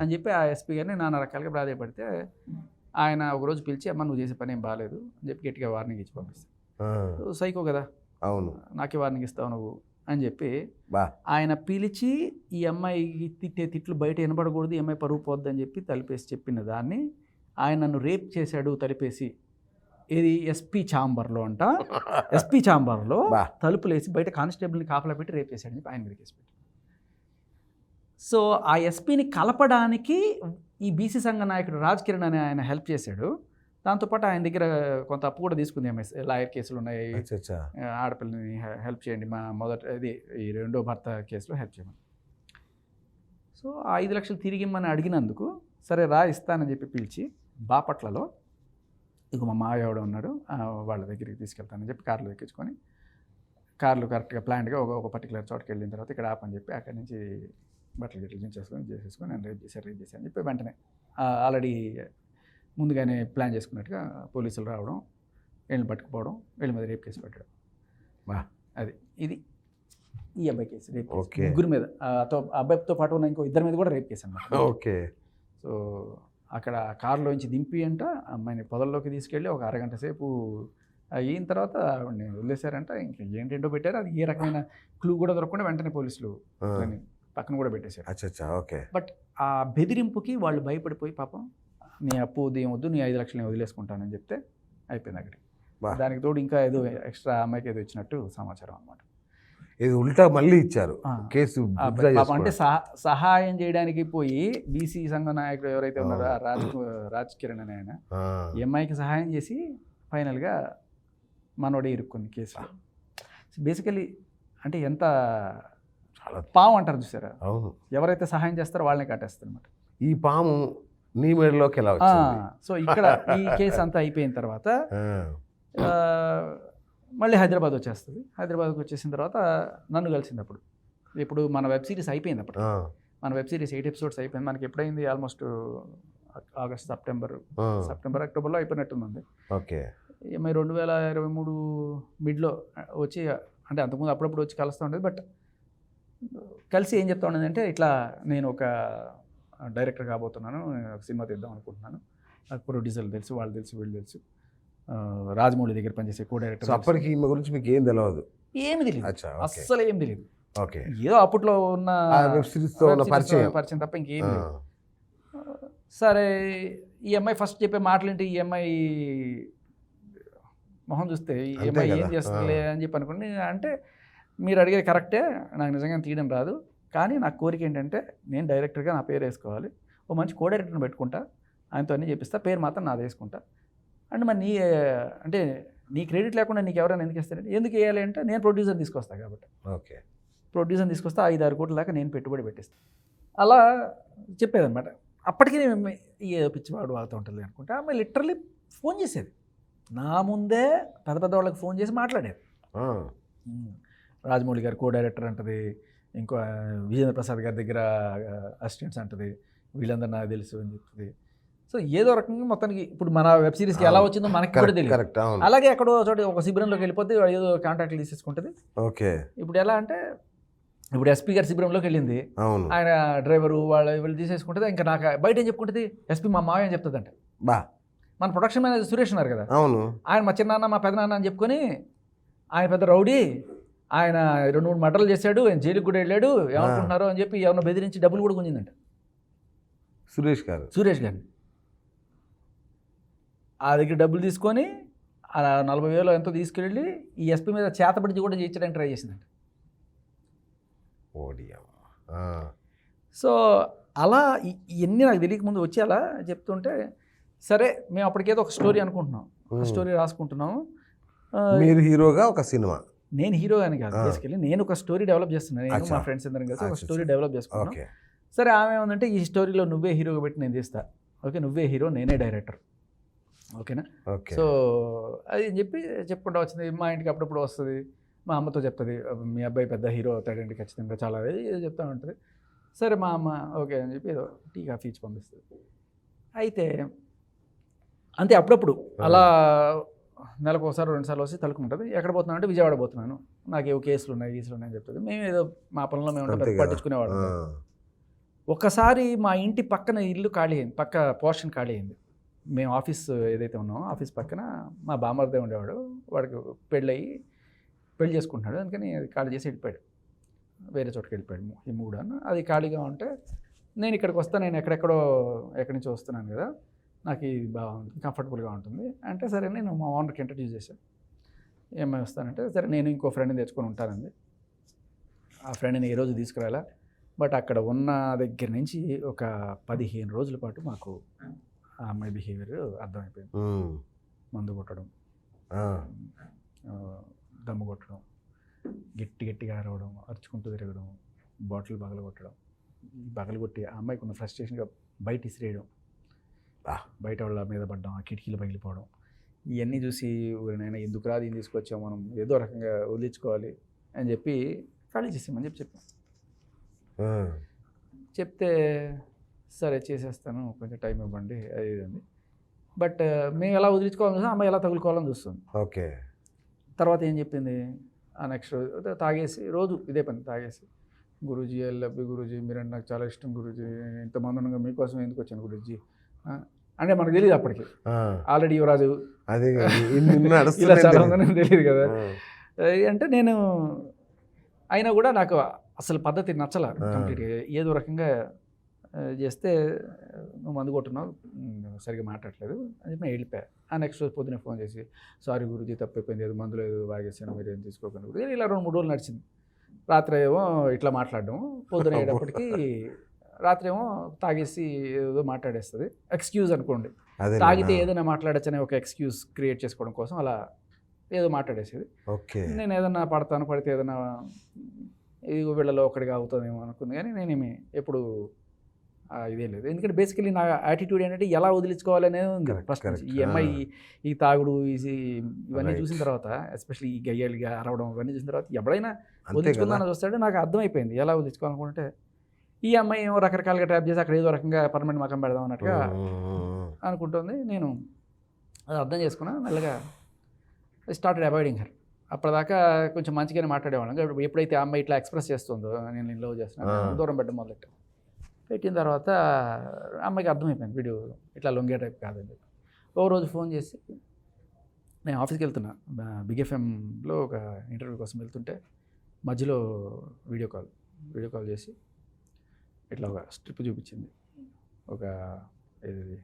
అని చెప్పి ఆ ఎస్పీ గారిని నానా రకాలుగా ప్రాధాయపడితే ఆయన ఒకరోజు పిలిచి, అమ్మ నువ్వు చేసే పని ఏం బాగాలేదు అని చెప్పి గట్టిగా వార్నింగ్ ఇచ్చి పంపిస్తాను. సైకో కదా, అవును, నాకే వార్నింగ్ ఇస్తావు నువ్వు అని చెప్పి ఆయన పిలిచి ఈ అమ్మాయికి తిట్టే తిట్లు బయట వినబడకూడదు, ఈ అమ్మాయి పరుగు పోద్ది అని చెప్పి తలిపేసి చెప్పిన దాన్ని ఆయన నన్ను రేప్ చేశాడు తలిపేసి. ఇది ఎస్పీ ఛాంబర్లో అంట. ఎస్పీ ఛాంబర్లో తలుపులేసి బయట కానిస్టేబుల్ని కాపలా పెట్టి రేప్ చేశాడని చెప్పి ఆయన మీద కేసు పెట్టి. సో ఆ ఎస్పీని కలపడానికి ఈ బీసీ సంఘ నాయకుడు రాజ్ కిరణ్ అనే ఆయన హెల్ప్ చేశాడు. దాంతోపాటు ఆయన దగ్గర కొంత అప్పు కూడా తీసుకుంది. లాయర్ కేసులు ఉన్నాయి, ఆడపిల్లని హెల్ప్ చేయండి, మా ఇది ఈ రెండో భర్త కేసులో హెల్ప్ చేయమని. సో ఆ 5 లక్షలు తిరిగిమ్మని అడిగినందుకు సరే రా ఇస్తానని చెప్పి పిలిచి బాపట్లలో ఇక మా మావయ్య ఉన్నాడు, వాళ్ళ దగ్గరికి తీసుకెళ్తానని చెప్పి కార్లు ఎక్కించుకొని, కార్లు కరెక్ట్గా ప్లాన్డ్గా ఒక పర్టికులర్ చోటుకి వెళ్ళిన తర్వాత ఇక్కడ ఆపని చెప్పి అక్కడి నుంచి బట్టలు గిట్లు చేసేసుకొని నేను రేప్ చేశాను అని చెప్పి వెంటనే ఆల్రెడీ ముందుగానే ప్లాన్ చేసుకున్నట్టుగా పోలీసులు రావడం, వీళ్ళని పట్టుకుపోవడం, వీళ్ళ మీద రేప్ కేసు పెట్టడం. అది ఇది ఈ అబ్బాయి కేసు, రేప్ ముగ్గురు మీద. అబ్బాయితో పాటు ఉన్న ఇంకో 2 మీద కూడా రేప్ కేసు అన్నమాట. ఓకే. సో అక్కడ కారులోంచి దింపి అంట అమ్మాయిని పొదల్లోకి తీసుకెళ్ళి ఒక అరగంట సేపు అయిన తర్వాత ఆవిడని వదిలేశారంట. ఇంక ఏంటేంటో పెట్టారు, అది ఏ రకమైన క్లూ కూడా దొరకకుండా వెంటనే పోలీసులు పక్కన కూడా పెట్టేశారు. ఓకే. బట్ ఆ బెదిరింపుకి వాళ్ళు భయపడిపోయి పాపం నీ అప్పు ఉదయం వద్దు, నీ 5 లక్షలు నేను వదిలేసుకుంటానని చెప్తే అయిపోయింది అక్కడికి. దానికి తోడు ఇంకా ఏదో ఎక్స్ట్రా అమ్మాయికి ఏదో ఇచ్చినట్టు సమాచారం అనమాట. ఇది ఉల్టా మళ్ళీ ఇచ్చారు కేసు. అంటే సహాయం చేయడానికి పోయి బీసీ సంఘ నాయకుడు ఎవరైతే ఉన్నారో రాజ్ కిరణ్ అనే ఆయన ఈ అమ్మాయికి సహాయం చేసి ఫైనల్గా మనోడే ఇరుక్కుంది కేసు. బేసికలీ అంటే ఎంత పాము అంటారు చూసారా, అవును, ఎవరైతే సహాయం చేస్తారో వాళ్ళని కట్టేస్తారు అనమాట. ఈ పాము నీ మెడలోకి ఎలా వచ్చింది? సో ఇక్కడ ఈ కేసు అంతా అయిపోయిన తర్వాత మళ్ళీ హైదరాబాద్ వచ్చేస్తుంది. హైదరాబాద్కి వచ్చేసిన తర్వాత నన్ను కలిసింది. ఇప్పుడు మన వెబ్ సిరీస్ అయిపోయింది. మన వెబ్ సిరీస్ 8 ఎపిసోడ్స్ అయిపోయింది. మనకి ఎప్పుడైంది ఆల్మోస్ట్ ఆగస్ట్ సెప్టెంబర్ అక్టోబర్లో అయిపోయినట్టుంది. ఓకే. మరి 2023 మిడ్లో వచ్చి, అంటే అంతకుముందు అప్పుడప్పుడు వచ్చి కలుస్తూ ఉండేది. బట్ కలిసి ఏం చెప్తా ఉండేది అంటే, ఇట్లా నేను ఒక డైరెక్టర్ కాబోతున్నాను, ఒక సినిమా తీద్దాం అనుకుంటున్నాను, నాకు ప్రొడ్యూసర్లు తెలుసు, వాళ్ళు తెలుసు, వీళ్ళు తెలుసు, రాజమౌళి దగ్గర పనిచేసే కో డైరెక్టర్. అప్పటికి ఈమె గురించి మీకు ఏం తెలియదు? ఏమి తెలియదు, అస్సలు ఏం తెలియదు. ఓకే. ఏదో అప్పట్లో ఉన్న వెబ్ సిరీస్తో పరిచయం తప్ప ఇంకేం లేదు. సరే ఈ అమ్మాయి ఫస్ట్ చెప్పే మాటలేంటి, ఈ అమ్మాయి మొహం చూస్తే ఈ అమ్మాయి ఏం చేస్తుంది అని చెప్పి అనుకోండి. అంటే మీరు అడిగేది కరెక్టే, నాకు నిజంగా తీయడం రాదు, కానీ నాకు కోరిక ఏంటంటే నేను డైరెక్టర్గా నా పేరు వేసుకోవాలి, ఓ మంచి కో డైరెక్టర్ని పెట్టుకుంటా, ఆయనతో అన్నీ చెప్పిస్తా, పేరు మాత్రం నాది వేసుకుంటా. అంటే మరి అంటే నీ క్రెడిట్ లేకుండా నీకు ఎవరైనా ఎందుకు ఇస్తారంటే, ఎందుకు వేయాలి అంటే నేను ప్రొడ్యూసర్ తీసుకొస్తాను కాబట్టి. ఓకే. ప్రొడ్యూసర్ తీసుకొస్తా, 5-6 కోట్ల దాకా నేను పెట్టుబడి పెట్టిస్తాను అలా చెప్పేదన్నమాట. అప్పటికీ నేను ఏ పిచ్చివాడు వాడుతూ ఉంటుంది అనుకుంటా. ఆమె లిటరల్లీ ఫోన్ చేసేది నా ముందే, పెద్ద పెద్ద వాళ్ళకి ఫోన్ చేసి మాట్లాడేది. రాజమౌళి గారు కో డైరెక్టర్ అంటది, ఇంకో విజేంద్ర ప్రసాద్ గారి దగ్గర అసిస్టెంట్స్ అంటది, వీళ్ళందరూ నాకు తెలుసు అని చెప్తుంది. సో ఏదో రకంగా మొత్తానికి ఇప్పుడు మన వెబ్ సిరీస్కి ఎలా వచ్చిందో మనకి కూడా తెలియదు. అలాగే ఎక్కడో చోట ఒక శిబిరంలోకి వెళ్ళిపోతే ఏదో కాంటాక్ట్లు తీసేసుకుంటుంది. ఓకే. ఇప్పుడు ఎలా అంటే, ఇప్పుడు ఎస్పీ గారి శిబిరంలోకి వెళ్ళింది, ఆయన డ్రైవరు వీళ్ళు తీసేసుకుంటుంది. ఇంకా నాకు బయట ఏం చెప్పుకుంటుంది, ఎస్పీ మా మావయ్య అని చెప్తుందంట. మన ప్రొడక్షన్ మేనేజర్ సురేష్ ఉన్నారు కదా, అవును, ఆయన మా చిన్నాన్న మా పెదనాన్న అని చెప్పుకొని, ఆయన పెద్ద రౌడీ, ఆయన 2-3 మర్డర్లు చేశాడు, ఆయన జైలుకి కూడా వెళ్ళాడు, ఏమనుకుంటున్నారు అని చెప్పి ఎవరినో బెదిరించి డబ్బులు కూడా గుంజిందంట సురేష్ గారిని. ఆ దగ్గర డబ్బులు తీసుకొని ఆ 40,000 ఎంతో తీసుకెళ్ళి ఈ ఎస్పీ మీద చేతబడి కూడా చేయించడానికి ట్రై చేసిందండి. ఓడియం. సో అలా ఇవన్నీ నాకు తెలియక ముందు వచ్చి అలా చెప్తుంటే సరే మేము అప్పటికేదో ఒక స్టోరీ అనుకుంటున్నాం, ఒక స్టోరీ రాసుకుంటున్నాము. మీరు హీరోగా ఒక సినిమా. నేను హీరో అని కాదు, బేసికలీ నేను ఒక స్టోరీ డెవలప్ చేస్తున్నాను. నేను మా ఫ్రెండ్స్ అందరం కలిసి ఒక స్టోరీ డెవలప్ చేసుకున్నాను. సరే ఆమె ఏమందంటే ఈ స్టోరీలో నువ్వే హీరోగా పెట్టి నేను తీస్తా. ఓకే, నువ్వే హీరో నేనే డైరెక్టర్, ఓకేనా? సో అది అని చెప్పి చెప్పుకుంటూ వచ్చింది. మా ఇంటికి అప్పుడప్పుడు వస్తుంది, మా అమ్మతో చెప్తుంది మీ అబ్బాయి పెద్ద హీరో అవుతాడండి ఖచ్చితంగా, చాలా చెప్తా ఉంటుంది. సరే మా అమ్మ ఓకే అని చెప్పి ఏదో టీ కాఫీ ఇచ్చి పంపిస్తుంది. అయితే అంతే అప్పుడప్పుడు అలా నెలకు ఒకసారి 2 సార్లు వస్తే తలుకుంటుంది. ఎక్కడ పోతున్నాను అంటే విజయవాడ పోతున్నాను, నాకు ఏవో కేసులు ఉన్నాయి అని చెప్తుంది. మేము ఏదో మా పనుల్లో మేము పట్టించుకునేవాళ్ళం. ఒక్కసారి మా ఇంటి పక్కన ఇల్లు ఖాళీ అయింది, పక్క పోర్షన్ ఖాళీ అయింది. మేము ఆఫీస్ ఏదైతే ఉన్నామో ఆఫీస్ పక్కన మా బామర్దే ఉండేవాడు, వాడికి పెళ్ళి చేసుకుంటున్నాడు, అందుకని అది ఖాళీ చేసి వెళ్ళిపోయాడు, వేరే చోటుకి వెళ్ళిపోయాడు. ఈ 3 అన్న అది ఖాళీగా ఉంటే నేను ఇక్కడికి వస్తాను, నేను ఎక్కడి నుంచి వస్తున్నాను కదా, నాకు ఇది బాగుంటుంది, కంఫర్టబుల్గా ఉంటుంది అంటే సరే నేను మా ఓనర్కి ఇంట్రడ్యూస్ చేశాను. ఏమై వస్తానంటే సరే నేను ఇంకో ఫ్రెండ్ని తెచ్చుకొని ఉంటానండి. ఆ ఫ్రెండ్ని ఏ రోజు తీసుకురాలా, బట్ అక్కడ ఉన్న దగ్గర నుంచి ఒక 15 రోజుల పాటు మాకు ఆ అమ్మాయి బిహేవియర్ అర్థమైపోయింది. మందు కొట్టడం, దమ్ము కొట్టడం, గట్టిగా అరవడం, అరుచుకుంటూ తిరగడం, బాటిల్ బగలు కొట్టి ఆ అమ్మాయికి ఉన్న ఫ్రస్ట్రేషన్గా బయట ఇసిరేయడం, బయట వాళ్ళ మీద పడ్డం, ఆ కిటికీలు పగిలిపోవడం, ఇవన్నీ చూసి నేను ఎందుకు రాదు ఏం తీసుకొచ్చాం, మనం ఏదో రకంగా వదిలించుకోవాలి అని చెప్పి ఖాళీ చేసామని చెప్పాం. చెప్తే సరే చేసేస్తాను, కొంచెం టైం ఇవ్వండి అది ఇదండి. బట్ మేము ఎలా వదిలించుకోవాలని చూస్తాం, అమ్మాయి ఎలా తగులుకోవాలని చూస్తుంది. ఓకే. తర్వాత ఏం చెప్పింది, ఆ నెక్స్ట్ రోజు తాగేసి రోజు ఇదే పని తాగేసి, Guruji I love you Guruji, మీరంటే నాకు చాలా ఇష్టం గురూజీ, ఇంతమంది ఉండగా మీకోసం ఎందుకు వచ్చాను గురూజీ అంటే మనకు తెలియదు అప్పటికి, ఆల్రెడీ యువరాజు ఇలా చాలా ఉందని తెలియదు కదా. అంటే నేను అయినా కూడా నాకు అసలు పద్ధతి నచ్చల కంప్లీట్గా. ఏదో రకంగా చేస్తే నువ్వు మందు కొట్టున్నావు, సరిగ్గా మాట్లాడలేదు అని చెప్పి నేను వెళ్ళిపోయా. ఆ నెక్స్ట్ రోజు పొద్దున్నే ఫోన్ చేసి సారీ గురూజీ తప్పైపోయింది, ఏదో మందులు ఏదో వాగేసాను, మీరు ఏం తీసుకోకండి గురూజీ. ఇలా 2-3 రోజులు నడిచింది. రాత్రి ఏమో ఇట్లా మాట్లాడడం, పొద్దున అయ్యేటప్పటికి రాత్రి ఏమో తాగేసి ఏదో మాట్లాడేస్తుంది. ఎక్స్క్యూజ్ అనుకోండి, తాగితే ఏదైనా మాట్లాడచ్చనే ఒక ఎక్స్క్యూజ్ క్రియేట్ చేసుకోవడం కోసం అలా ఏదో మాట్లాడేసేది. నేను ఏదన్నా పడితే ఏదైనా ఇది వీళ్ళలో ఒకటిగా అవుతుందేమో అనుకుంది, కానీ నేనేమి ఎప్పుడు ఇదేం లేదు. ఎందుకంటే బేసికలీ నా యాటిట్యూడ్ ఏంటంటే ఎలా వదిలించుకోవాలనేది ఉంది ఫస్ట్ నుంచి. ఈ అమ్మాయి ఈ తాగుడు ఇవన్నీ చూసిన తర్వాత, ఎస్పెషల్లీ ఈ గయ్యాలిగా అరవడం ఇవన్నీ చూసిన తర్వాత ఎవడైనా వదిలించుకుందామని చూస్తాడు. నాకు అర్థమైపోయింది ఎలా వదిలించుకోవాలనుకుంటే ఈ అమ్మాయి ఏమో రకరకాలుగా ట్రాప్ చేసి అక్కడ ఏదో రకంగా పర్మనెంట్ మకం పెడదాం అన్నట్టుగా అనుకుంటుంది. నేను అది అర్థం చేసుకున్నా, మెల్లగా స్టార్టెడ్ అవాయిడింగ్ హర్. అప్పటిదాకా కొంచెం మంచిగానే మాట్లాడేవాళ్ళం. ఎప్పుడైతే ఆ అమ్మాయి ఇట్లా ఎక్స్ప్రెస్ చేస్తుందో నేను లవ్ చేస్తున్నాను, దూరం పెట్టడం పెట్టిన తర్వాత అమ్మాయికి అర్థమైపోయింది వీడియో ఇట్లా లొంగే టైప్ కాదని చెప్పి. ఓ రోజు ఫోన్ చేసి నేను ఆఫీస్కి వెళ్తున్నా, బిగ్ ఎఫ్ఎంలో ఒక ఇంటర్వ్యూ కోసం వెళ్తుంటే మధ్యలో వీడియో కాల్ చేసి ఇట్లా ఒక స్ట్రిప్ చూపించింది, ఒక ఇది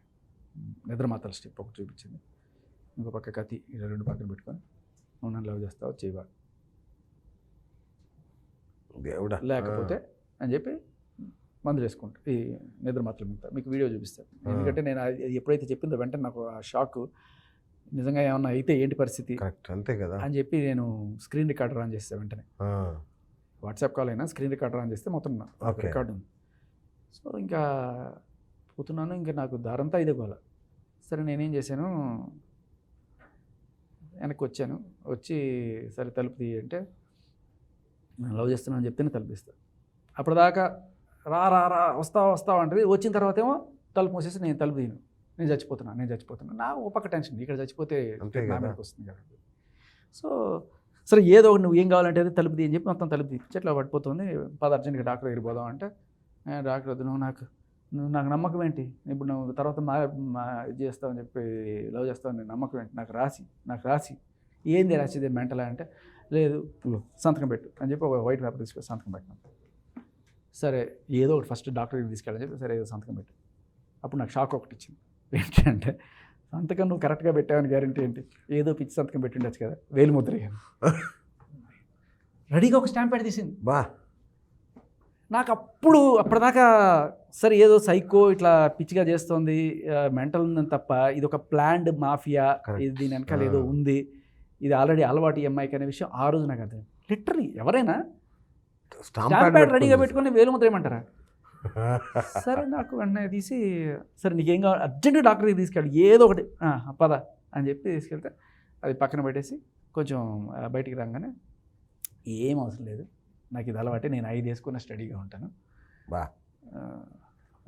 నిద్రమాతల స్ట్రిప్ ఒకటి చూపించింది. ఇంకో పక్క కత్తి ఇలా 2 పక్కన పెట్టుకొని నువ్వు నన్ను లవ్ చేస్తావు చేయవా దేవుడా లేకపోతే అని చెప్పి మందులు వేసుకుంటా ఈ నిద్రమాతల మీద మీకు వీడియో చూపిస్తాను. ఎందుకంటే నేను ఎప్పుడైతే చెప్పిందో వెంటనే నాకు ఆ షాక్, నిజంగా ఏమన్నా అయితే ఏంటి పరిస్థితి అంతే కదా అని చెప్పి నేను స్క్రీన్ రికార్డర్ ఆన్ చేస్తాను. వెంటనే వాట్సాప్ కాల్ అయినా స్క్రీన్ రికార్డర్ ఆన్ చేస్తే మొత్తం రికార్డు ఉంది. సో ఇంకా పోతున్నాను, ఇంకా నాకు దారంతా ఇదే గోల. సరే నేనేం చేశాను, వెనక్కి వచ్చి సరే తలుపు తీయంటే నేను లవ్ చేస్తున్నాను అని చెప్తేనే తలుపు తీస్తాను. అప్పటిదాకా రా వస్తావా అంటది. వచ్చిన తర్వాత ఏమో తలుపు మూసేసి నేను తలుపు తీయను, నేను చచ్చిపోతున్నాను. నా ఒక పక్క టెన్షన్, ఇక్కడ చచ్చిపోతే నా మీదకి వస్తుంది కదా. సో సరే ఏదో ఒకటి నువ్వు ఏం కావాలంటే అది తలుపు తీయని చెప్పి మొత్తం తలుపు తీసి ఇట్లా పడిపోతుంది. 10 అర్జెంట్గా డాక్టర్ దగ్గరికి పోదాం అంటే డాక్టర్ వద్దు, నువ్వు నాకు నమ్మకం ఏంటి, ఇప్పుడు నువ్వు తర్వాత ఇది చేస్తావని చెప్పి లవ్ చేస్తావు, నేను నమ్మకం ఏంటి, నాకు రాసి ఏంది రాసిదే మెంటలా అంటే లేదు సంతకం పెట్టు అని చెప్పి ఒక వైట్ పేపర్ తీసుకొని సంతకం పెట్టినాను. సరే ఏదో ఒకటి ఫస్ట్ డాక్టర్ దగ్గరికి తీసుకెళ్ళని చెప్పి సరే ఏదో సంతకం పెట్టు. అప్పుడు నాకు షాక్ ఒకటి ఇచ్చింది ఏంటంటే సంతకం నువ్వు కరెక్ట్గా పెట్టావని గ్యారంటీ ఏంటి? ఏదో పిచ్చి సంతకం పెట్టిండొచ్చు కదా, వేలు ముద్ర రెడీగా ఒక స్టాంప్ ప్యాడ్ తీసింది. బా నాకు అప్పటిదాకా సరే ఏదో సైకో ఇట్లా పిచ్చిగా చేస్తోంది, మెంటల్ ఉందని తప్ప ఇది ఒక ప్లాన్డ్ మాఫియా, ఇది దీని వెనకాల ఏదో ఉంది, ఇది ఆల్రెడీ అలవాటు ఈ అమ్మాయికి అనే విషయం ఆ రోజు నాకు అర్థం. లిటరలీ ఎవరైనా స్టాంప్ ప్యాడ్ రెడీగా పెట్టుకుని వేలు ముద్ర ఏమంటారా? సరే నాకు వెంటనే తీసి, సరే నీకేం కావాలి అర్జెంటుగా డాక్టర్కి తీసుకెళ్ళి ఏదో ఒకటి పద అని చెప్పి తీసుకెళ్తే అది పక్కన పెట్టేసి కొంచెం బయటికి రాగానే ఏం అవసరం లేదు, నాకు ఇది అలవాటే, నేను 5 వేసుకున్న స్టడీగా ఉంటాను, బా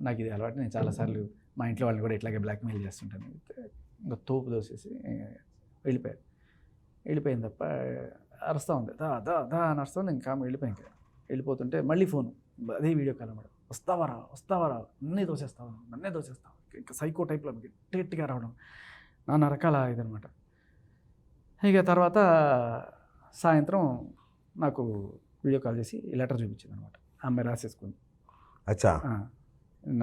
నాకు ఇది అలవాటు, నేను చాలాసార్లు మా ఇంట్లో వాళ్ళని కూడా ఇట్లాగే బ్లాక్మెయిల్ చేస్తుంటాను. ఇంకా తోపు దోసేసి వెళ్ళిపోయింది తప్ప అరుస్తూ ఉంది, దా దా దా అని అరుస్తుంది. ఇంకా వెళ్ళిపోతుంటే మళ్ళీ ఫోను, అదే వీడియో కాల్ అన్నమాట, వస్తావరా నన్నే దోసేస్తావు ఇంకా సైకో టైప్లో గట్టిగా రావడం, నానా రకాల ఇదనమాట. ఇక తర్వాత సాయంత్రం నాకు వీడియో కాల్ చేసి లెటర్ చూపించింది అనమాట. అమ్మాయి రాసేసుకుంది, అచ్చా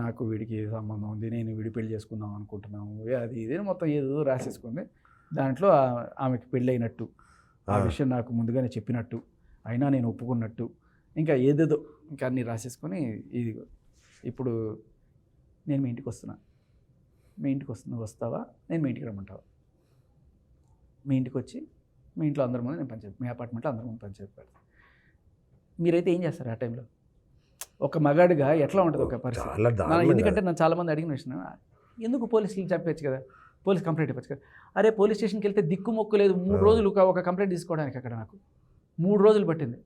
నాకు వీడికి సంబంధం ఉంది, నేను వీడి పెళ్లి చేసుకుందాం అనుకుంటున్నాము, అది ఇది మొత్తం ఏదో రాసేసుకుంది. దాంట్లో ఆమెకి పెళ్ళి అయినట్టు, ఆ విషయం నాకు ముందుగానే చెప్పినట్టు, అయినా నేను ఒప్పుకున్నట్టు, ఇంకా ఏదేదో ఇంకా అన్నీ రాసేసుకొని, ఇది ఇప్పుడు నేను మీ ఇంటికి వస్తున్నా, వస్తావా, నేను మీ ఇంటికి రమ్మంటావా, మీ ఇంటికి వచ్చి మీ ఇంట్లో అందరి ముందు నేను పంచాయతీ, మీ అపార్ట్మెంట్లో అందరి ముందు పంచాయతీ పెడతాను. మీరైతే ఏం చేస్తారు ఆ టైంలో? ఒక మగాడిగా ఎట్లా ఉంటుంది ఒక పరిస్థితి? ఎందుకంటే నన్ను చాలామంది అడిగిన విషయం, ఎందుకు పోలీసులు చెప్పచ్చు కదా, పోలీస్ కంప్లైంట్ ఇవ్వచ్చు కదా. అరే పోలీస్ స్టేషన్కి వెళ్తే దిక్కు మొక్కు లేదు, 3 రోజులు ఒక కంప్లైంట్ తీసుకోవడానికి అక్కడ నాకు 3 రోజులు పట్టింది.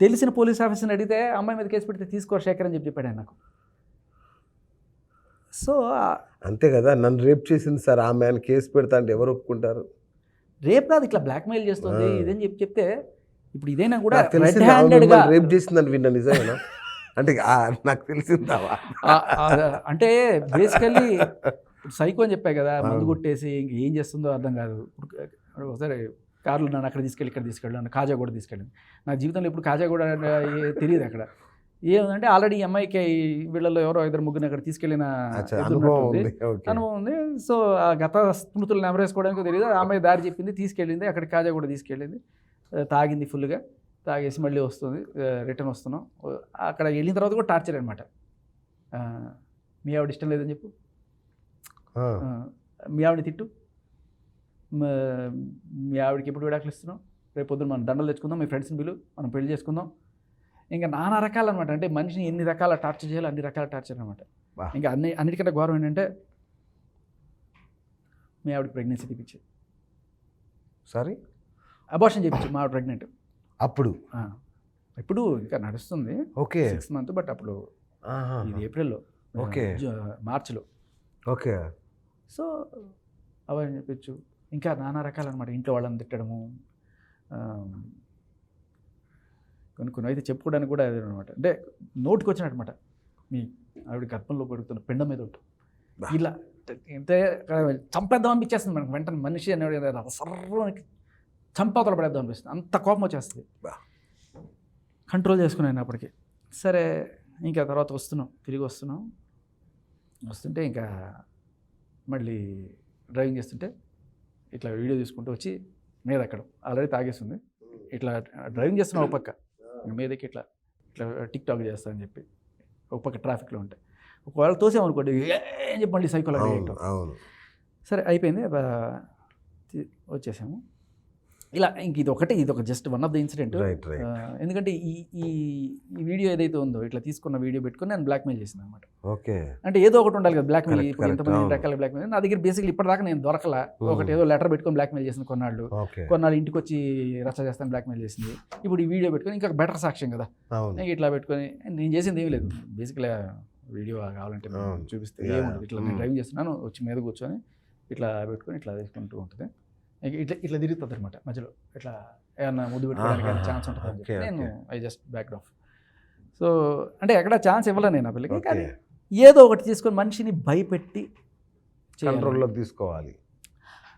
తెలిసిన పోలీస్ ఆఫీసర్ని అడిగితే అమ్మాయి మీద కేసు పెడితే తీసుకో శేఖర్ అని చెప్పాడు ఆయన నాకు. సో అంతే కదా, నన్ను రేప్ చేసింది సార్ ఆమె అని కేసు పెడతా అంటే ఎవరు ఒప్పుకుంటారు? రేప్ కాదు, ఇట్లా బ్లాక్మెయిల్ చేస్తుంది ఇదని చెప్తే, ఇప్పుడు ఇదైనా కూడా రేప్ చేసిందని విన్నా, నిజమేనా? అంటే నాకు తెలిసిందా? అంటే బేసికల్లీ సైకో అని చెప్పా కదా, మందు కొట్టేసి ఇంక ఏం చేస్తుందో అర్థం కాదు. ఇప్పుడు ఒకసారి కార్లు నన్ను అక్కడ తీసుకెళ్ళి ఇక్కడ తీసుకెళ్ళాను, కాజాగూడ తీసుకెళ్ళాను. నా జీవితంలో ఇప్పుడు కాజాగూడ తెలియదు అక్కడ ఏమంటే, ఆల్రెడీ అమ్మాయికి వీళ్ళలో ఎవరో 2-3 అక్కడ తీసుకెళ్ళిన అనుభవం ఉంది. సో ఆ గత స్మృతులు నెమరేసుకోవడానికి తెలియదు, ఆ అమ్మాయి దారి చెప్పింది, తీసుకెళ్ళింది, అక్కడ కాజాగూడ తీసుకెళ్ళింది, తాగింది ఫుల్గా, తాగేసి మళ్ళీ వస్తుంది, రిటర్న్ వస్తున్నాం. అక్కడ వెళ్ళిన తర్వాత కూడా టార్చర్ అనమాట. మీ ఆవిడ ఇష్టం లేదని చెప్పు, మీ ఆవిడని తిట్టు, మీ ఆవిడకి ఎప్పుడు విడాకులు ఇస్తున్నాం, రేపు పొద్దున్న మనం దండలు తెచ్చుకుందాం, మీ ఫ్రెండ్స్ని పిలు, మనం పెళ్లి చేసుకుందాం. ఇంకా నానా రకాలు అనమాట. అంటే మనిషిని ఎన్ని రకాల టార్చర్ చేయాలో అన్ని రకాల టార్చర్ అనమాట. ఇంకా అన్నిటికంటే గౌరవం ఏంటంటే మీ ఆవిడకి ప్రెగ్నెన్సీ తీపిచ్చి, సారీ అబార్షన్ చేయించు, మా ఆవిడ ప్రెగ్నెంట్ అప్పుడు. ఇప్పుడు ఇంకా నడుస్తుంది, ఓకే 6 months, బట్ అప్పుడు ఇది ఏప్రిల్లో, ఓకే మార్చిలో, ఓకే. సో అవన్నీ చెప్పించు, ఇంకా నానా రకాలన్నమాట. ఇంట్లో వాళ్ళని తిట్టడము, కొన్ని అయితే చెప్పుకోవడానికి కూడా అదే అనమాట. అంటే నోటికి వచ్చినట్టమాట, మీ ఆవిడ గర్భంలో పెరుగుతున్న పిండ మీద ఉంటుంది, ఇలా ఎంత చంపేద్దాం అనిపించేస్తుంది మనకు. వెంటనే మనిషి అనేవాడు సర్వానికి చంపాతలు పడేద్దాం అనిపిస్తుంది, అంత కోపం వచ్చేస్తుంది. కంట్రోల్ చేసుకున్నాను అప్పటికి. సరే ఇంకా తర్వాత తిరిగి వస్తుంటే ఇంకా మళ్ళీ డ్రైవింగ్ చేస్తుంటే ఇట్లా వీడియో తీసుకుంటూ వచ్చి మీద ఎక్కడం, ఆల్రెడీ తాగేస్తుంది, ఇట్లా డ్రైవింగ్ చేస్తున్నా ఒక పక్క, మీదకి ఇట్లా టిక్ టాక్ చేస్తా అని చెప్పి ఒక పక్క ట్రాఫిక్లో ఉంటాయి. ఒకవేళ తోసామనుకోండి ఏం చెప్పి మళ్ళీ సైకోలో సరే అయిపోయింది, వచ్చేసాము. ఇలా ఇంక ఇది ఒక just one of the incident. ఎందుకంటే ఈ వీడియో ఏదైతే ఉందో ఇట్లా తీసుకున్న వీడియో పెట్టుకుని నేను బ్లాక్మెయిల్ చేసింది అనమాట. ఓకే, అంటే ఏదో ఒకటి ఉండాలి కదా బ్లాక్మెయిల్. ఇప్పుడు ఎంతమంది రకాల బ్లాక్మెయిల్ నా దగ్గర బేసిక్లీ ఇప్పటిదాకా నేను దొరకలా. ఒకటి ఏదో లెటర్ పెట్టుకొని బ్లాక్మెయిల్ చేసింది కొన్నాళ్ళు ఇంటికి వచ్చి రచ్చ చేస్తాను బ్లాక్మెయిల్ చేసింది. ఇప్పుడు ఈ వీడియో పెట్టుకొని ఇంకా బెటర్ సాక్ష్యం కదా, ఇట్లా పెట్టుకొని నేను చేసింది ఏమీ లేదు. బేసిక్లీ వీడియో కావాలంటే చూపిస్తే ఏముండదు, ఇట్లా నేను డ్రైవింగ్ చేస్తున్నాను, వచ్చి మీద కూర్చొని ఇట్లా పెట్టుకొని ఇట్లా వేసుకుంటూ ఉంటుంది, ఇట్లా తిరుగుతుంది అనమాట. మధ్యలో ఇట్లా ఏమన్నా ముద్దు పెట్టుకోవడానికి ఛాన్స్ ఉంటుంది అని చెప్పి నేను I just back of. So అంటే ఎక్కడ ఛాన్స్ ఇవ్వలే నేను ఆ పిల్లకి, కానీ ఏదో ఒకటి తీసుకొని మనిషిని భయపెట్టి కంట్రోల్లో తీసుకోవాలి.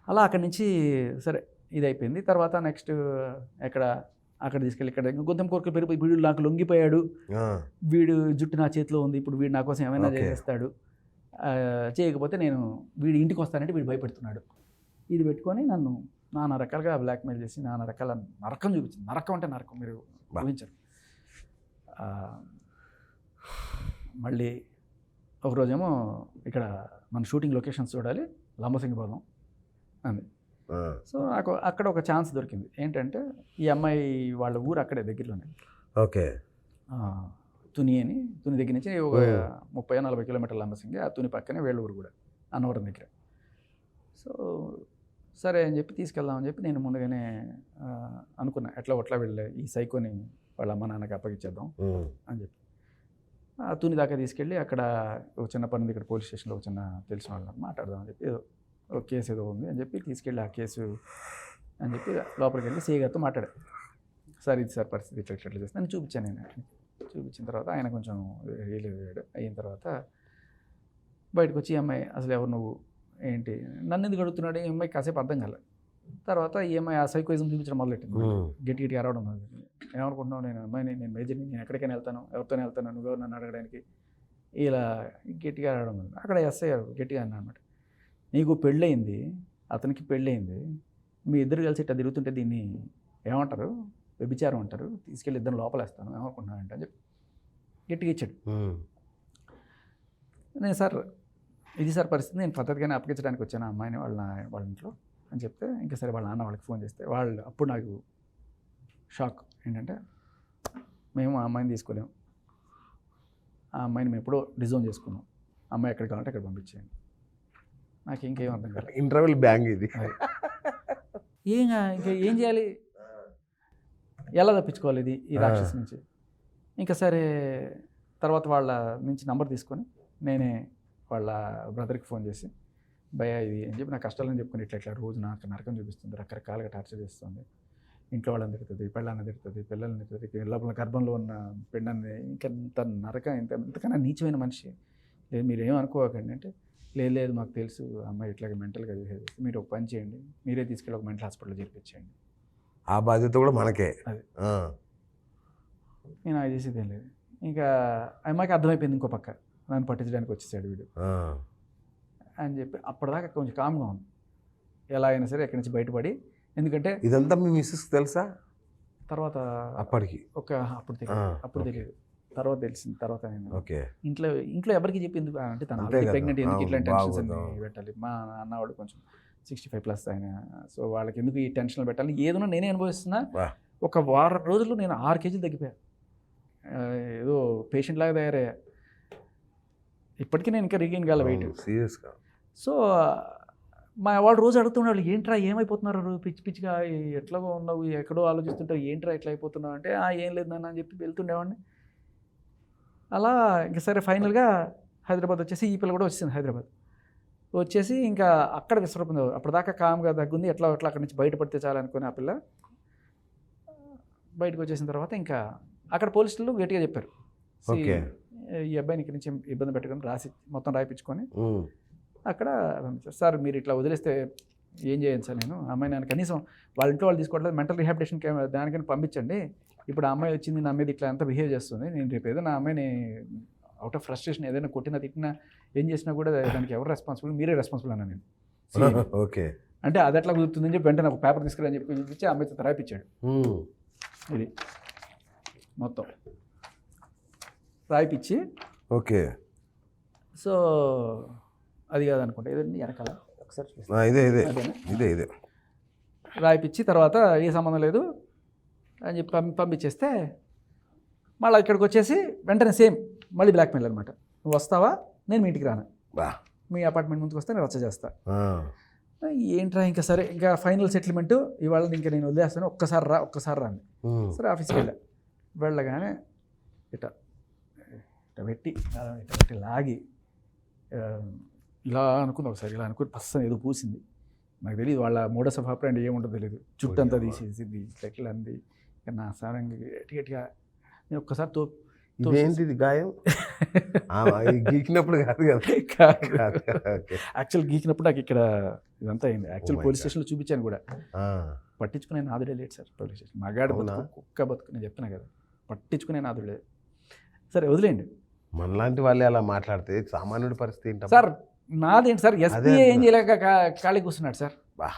అలా అక్కడి నుంచి సరే ఇది అయిపోయింది. తర్వాత నెక్స్ట్ అక్కడ తీసుకెళ్ళి ఇక్కడ గొంతం కోరికలు పెరిగిపోయి, వీడు నాకు లొంగిపోయాడు, వీడు జుట్టు నా చేతిలో ఉంది, ఇప్పుడు వీడు నా కోసం ఏమైనా చేస్తాడు చేయకపోతే నేను వీడి ఇంటికి వస్తానంటే వీడు భయపెడుతున్నాడు. ఇది పెట్టుకొని నన్ను నానా రకాలుగా బ్లాక్మెయిల్ చేసి నానా రకాల నరకం చూపించింది. నరకం అంటే నరకం మీరు ఊహించరు. మళ్ళీ ఒకరోజేమో ఇక్కడ మన షూటింగ్ లొకేషన్స్ చూడాలి, లంబసింగిపోదాం అంది. సో నాకు అక్కడ ఒక ఛాన్స్ దొరికింది. ఏంటంటే ఈ అమ్మాయి వాళ్ళ ఊరు అక్కడే దగ్గరలోనే. ఓకే. తుని అని, తుని దగ్గర నుంచి ఒక 30-40 కిలోమీటర్ల లంబసింగి. ఆ తుని పక్కనే వీళ్ళ ఊరు కూడా, అన్నవరం దగ్గర. సో సరే అని చెప్పి తీసుకెళ్దామని చెప్పి నేను ముందుగానే అనుకున్నా, ఎట్లా వెళ్ళే ఈ సైకోని వాళ్ళ అమ్మ నాన్నకి అప్పగిచ్చేద్దాం అని చెప్పి ఆ తుని దాకా తీసుకెళ్ళి అక్కడ ఒక చిన్న పని ఇక్కడ పోలీస్ స్టేషన్లో ఒక చిన్న తెలిసిన వాళ్ళని మాట్లాడదాం అని చెప్పి ఏదో ఒక కేసు ఏదో ఉంది అని చెప్పి తీసుకెళ్ళి ఆ కేసు అని చెప్పి లోపలికి వెళ్ళి సీఏ గారితో మాట్లాడాను. సార్ ఇది సార్ పరిస్థితి ఇట్లా చేస్తే నేను చూపించాను. నేను చూపించిన తర్వాత ఆయన కొంచెం రియలైజ్ అయిన తర్వాత బయటకు వచ్చి ఈ అమ్మాయి అసలు ఎవరు నువ్వు ఏంటి నన్ను ఎందుకు అడుగుతున్నాడు, ఈ అమ్మాయి కాసేపు అర్థం కాలేదు. తర్వాత ఈ అమ్మాయి ఆ సైకోయిజం చూపించడం మొదలెట్టింది. గట్టి అరవడం మొదలెట్టింది. ఏమనుకుంటున్నావు, నేను అమ్మాయిని, నేను మేజర్ని, నేను ఎక్కడికైనా వెళ్తాను, ఎవరితోనే వెళ్తాను, నువ్వెవరు నన్ను అడగడానికి, ఇలా గట్టిగా అడగడం మొదలు. అక్కడ ఎస్ఐ గట్టిగా అన్నమాట, నీకు పెళ్ళయింది, అతనికి పెళ్ళయింది, మీ ఇద్దరు కలిసి ఇట్లా తిరుగుతుంటే దీన్ని ఏమంటారు, వ్యభిచారం అంటారు, తీసుకెళ్ళి ఇద్దరు లోపలేస్తాను, ఏమనుకుంటున్నావు అంటే అని చెప్పి గట్టిగా ఇచ్చాడు. నేను సార్ ఇది సార్ పరిస్థితి, నేను పద్ధతిగానే అప్పగించడానికి వచ్చాను ఆ అమ్మాయిని వాళ్ళ ఇంట్లో అని చెప్తే, ఇంకా సరే వాళ్ళ నాన్న వాళ్ళకి ఫోన్ చేస్తే వాళ్ళు అప్పుడు నాకు షాక్ ఏంటంటే, మేము ఆ అమ్మాయిని తీసుకోలేము, ఆ అమ్మాయిని మేము ఎప్పుడో డిజోన్ చేసుకున్నాం, అమ్మాయి ఎక్కడికి కావాలంటే అక్కడ పంపించేయండి. నాకు ఇంకేం అర్థం కాలేదు. ఇంటర్వెల్ బ్యాంగ్ ఇది. ఇంకా ఏం చేయాలి, ఎలా తప్పించుకోవాలి ఇది ఈ రాక్షస్ నుంచి. ఇంకా సరే తర్వాత వాళ్ళ నుంచి నంబర్ తీసుకొని నేనే వాళ్ళ బ్రదర్కి ఫోన్ చేసి, భయ ఇది అని చెప్పి నా కష్టాలని చెప్పుకొని ఇట్లా రోజు నాకు నరకం చూపిస్తుంది, రకరకాలుగా టార్చర్ చేస్తుంది, ఇంట్లో వాళ్ళని తిరుగుతుంది, పెళ్ళాన్ని తిరుగుతుంది, పిల్లల్ని తిరుగుతుంది, లోపల గర్భంలో ఉన్న పిండాన్ని, ఇంకెంత నరకం, ఇంతకన్నా నీచమైన మనిషి లేదు, మీరు ఏం అనుకోకండి అంటే, లేదు మాకు తెలుసు అమ్మాయి ఇట్లాగే మెంటల్గా బిహేవ్ చేస్తే, మీరు ఒక పని చేయండి, మీరే తీసుకెళ్ళి ఒక మెంటల్ హాస్పిటల్లో చేర్పించేయండి, ఆ బాధ్యత కూడా మనకే. అది నేను అది చేసేది ఏం లేదు. ఇంకా అమ్మాయికి అర్థమైపోయింది, ఇంకో పక్క నన్ను పట్టించడానికి వచ్చేసాడు వీడు అని చెప్పి అప్పటిదాకా కొంచెం కామ్గా ఉంది. ఎలా అయినా సరే ఎక్కడి నుంచి బయటపడి, ఎందుకంటే ఇదంతా మీ మిస్సెస్కి తెలుసా తర్వాత? అప్పటికి అప్పుడు తెలియదు, తర్వాత తెలిసింది. తర్వాత నేను ఓకే ఇంట్లో ఎవరికి చెప్పి ఎందుకు అంటే, తను ప్రెగ్నెంట్, ఎందుకు ఇట్లా టెన్షన్స్ అన్ని పెట్టాలి, మా అన్నవాడు కొంచెం 65+ ఆయన, సో వాళ్ళకి ఎందుకు ఈ టెన్షన్లు పెట్టాలి, ఏదైనా నేనే అనుభవిస్తున్నా. ఒక వారం రోజులు నేను 6 కేజీలు తగ్గిపోయా, ఏదో పేషెంట్ లాగా తయారయ్యా. ఇప్పటికీ నేను ఇంకా రీగెయిన్ కాల వెయిట్ సీరియస్గా. సో మా వాళ్ళు రోజు అడుగుతున్నాడు, ఏంట్రా ఏమైపోతున్నారు పిచ్చి పిచ్చిగా, ఎట్లా ఉన్నావు, ఎక్కడో ఆలోచిస్తుంటావు, ఏంట్రా ఎట్లా అయిపోతున్నావు అంటే, ఏం లేదు నాన్న అని చెప్పి వెళ్తుండేవాడిని. అలా ఇంకా సరే ఫైనల్గా హైదరాబాద్ వచ్చేసి, ఈ పిల్ల కూడా వచ్చింది హైదరాబాద్ వచ్చేసి, ఇంకా అక్కడ విశ్వరూపం అప్పటిదాకా కామ్గా తగ్గుంది, ఎట్లా అక్కడి నుంచి బయటపడితే చాలనుకుని ఆ పిల్ల బయటకు వచ్చేసిన తర్వాత ఇంకా అక్కడ పోలీసులు గట్టిగా చెప్పారు, ఈ అబ్బాయిని ఇక్కడి నుంచి ఇబ్బంది పెట్టుకొని మొత్తం రాయిపించుకొని అక్కడ సార్ మీరు ఇట్లా వదిలేస్తే ఏం చేయను సార్, నేను అమ్మాయి నేను కనీసం వాళ్ళ ఇంట్లో వాళ్ళు తీసుకోవట్లేదు, మెంటల్ రిహాబిలిటేషన్ దానికైనా పంపించండి, ఇప్పుడు ఆ అమ్మాయి వచ్చింది నా మీద ఇట్లా ఎంత బిహేవ్ చేస్తుంది, నేను రేపు ఏదైనా అమ్మాయిని అవుట్ ఆఫ్ ఫ్రస్ట్రేషన్ ఏదైనా కొట్టినా తిట్టినా ఏం చేసినా కూడా దానికి ఎవరు రెస్పాన్సిబుల్, మీరే రెస్పాన్సిబుల్ అన్నా నేను. ఓకే అంటే అది ఎట్లా కుదురుతుందని చెప్పి వెంటనే ఒక పేపర్ తీసుకురని చెప్పి చూపించి ఆ అమ్మాయితో రాయిపించాడు. ఇది మొత్తం రాయిపించి ఓకే. సో అది కాదనుకుంటా, ఏదండి వెనకాల ఒకసారి ఇదే రాయిపించి తర్వాత ఏ సంబంధం లేదు అని చెప్పి పంపించేస్తే, మళ్ళీ ఇక్కడికి వచ్చేసి వెంటనే సేమ్ మళ్ళీ బ్లాక్మెయిల్ అనమాట, నువ్వు వస్తావా, నేను మీ ఇంటికి రాను, మీ అపార్ట్మెంట్ ముందుకు వస్తే నేను రచ్చ చేస్తా. ఏంట్రా ఇంకా సరే ఇంకా ఫైనల్ సెటిల్మెంట్ ఇవాళ ఇంకా నేను వదిలేస్తాను, ఒక్కసారి రాని. సరే ఆఫీస్కి వెళ్ళగానే ఇట్లా పెట్టి లాగి ఇలా అనుకుంది, ఒకసారి ఇలా అనుకుని పర్సన్ ఏదో పూసింది, నాకు తెలియదు వాళ్ళ మోడస్ ఆఫ్ ఆపరేండి ఏముంటుందో తెలియదు, చుట్టంతా తీసేసింది ఇట్లా అంది. ఇక నా సారంగా గట్టిగా నేను ఒక్కసారి ఏంటిది గాయం గీకినప్పుడు కాదు కదా, యాక్చువల్ గీకినప్పుడు నాకు ఇక్కడ ఇదంతా అయింది. యాక్చువల్ పోలీస్ స్టేషన్లో చూపించాను కూడా, పట్టించుకునే నాదుడే లేడు సార్ పోలీస్ స్టేషన్, మగాడు కుక్క బతుకు నేను చెప్తున్నా కదా, పట్టించుకునే నాదుడే. సరే వదిలేండి, మనలాంటి వాళ్ళే అలా మాట్లాడితే సామాన్యుడి పరిస్థితి ఏంటమ్మా? సార్ నాదేంటి సార్, ఎస్పీ అదే ఏం అంటున్నా. చేయలేక ఖాళీ కూర్చున్నాడు సార్. బా.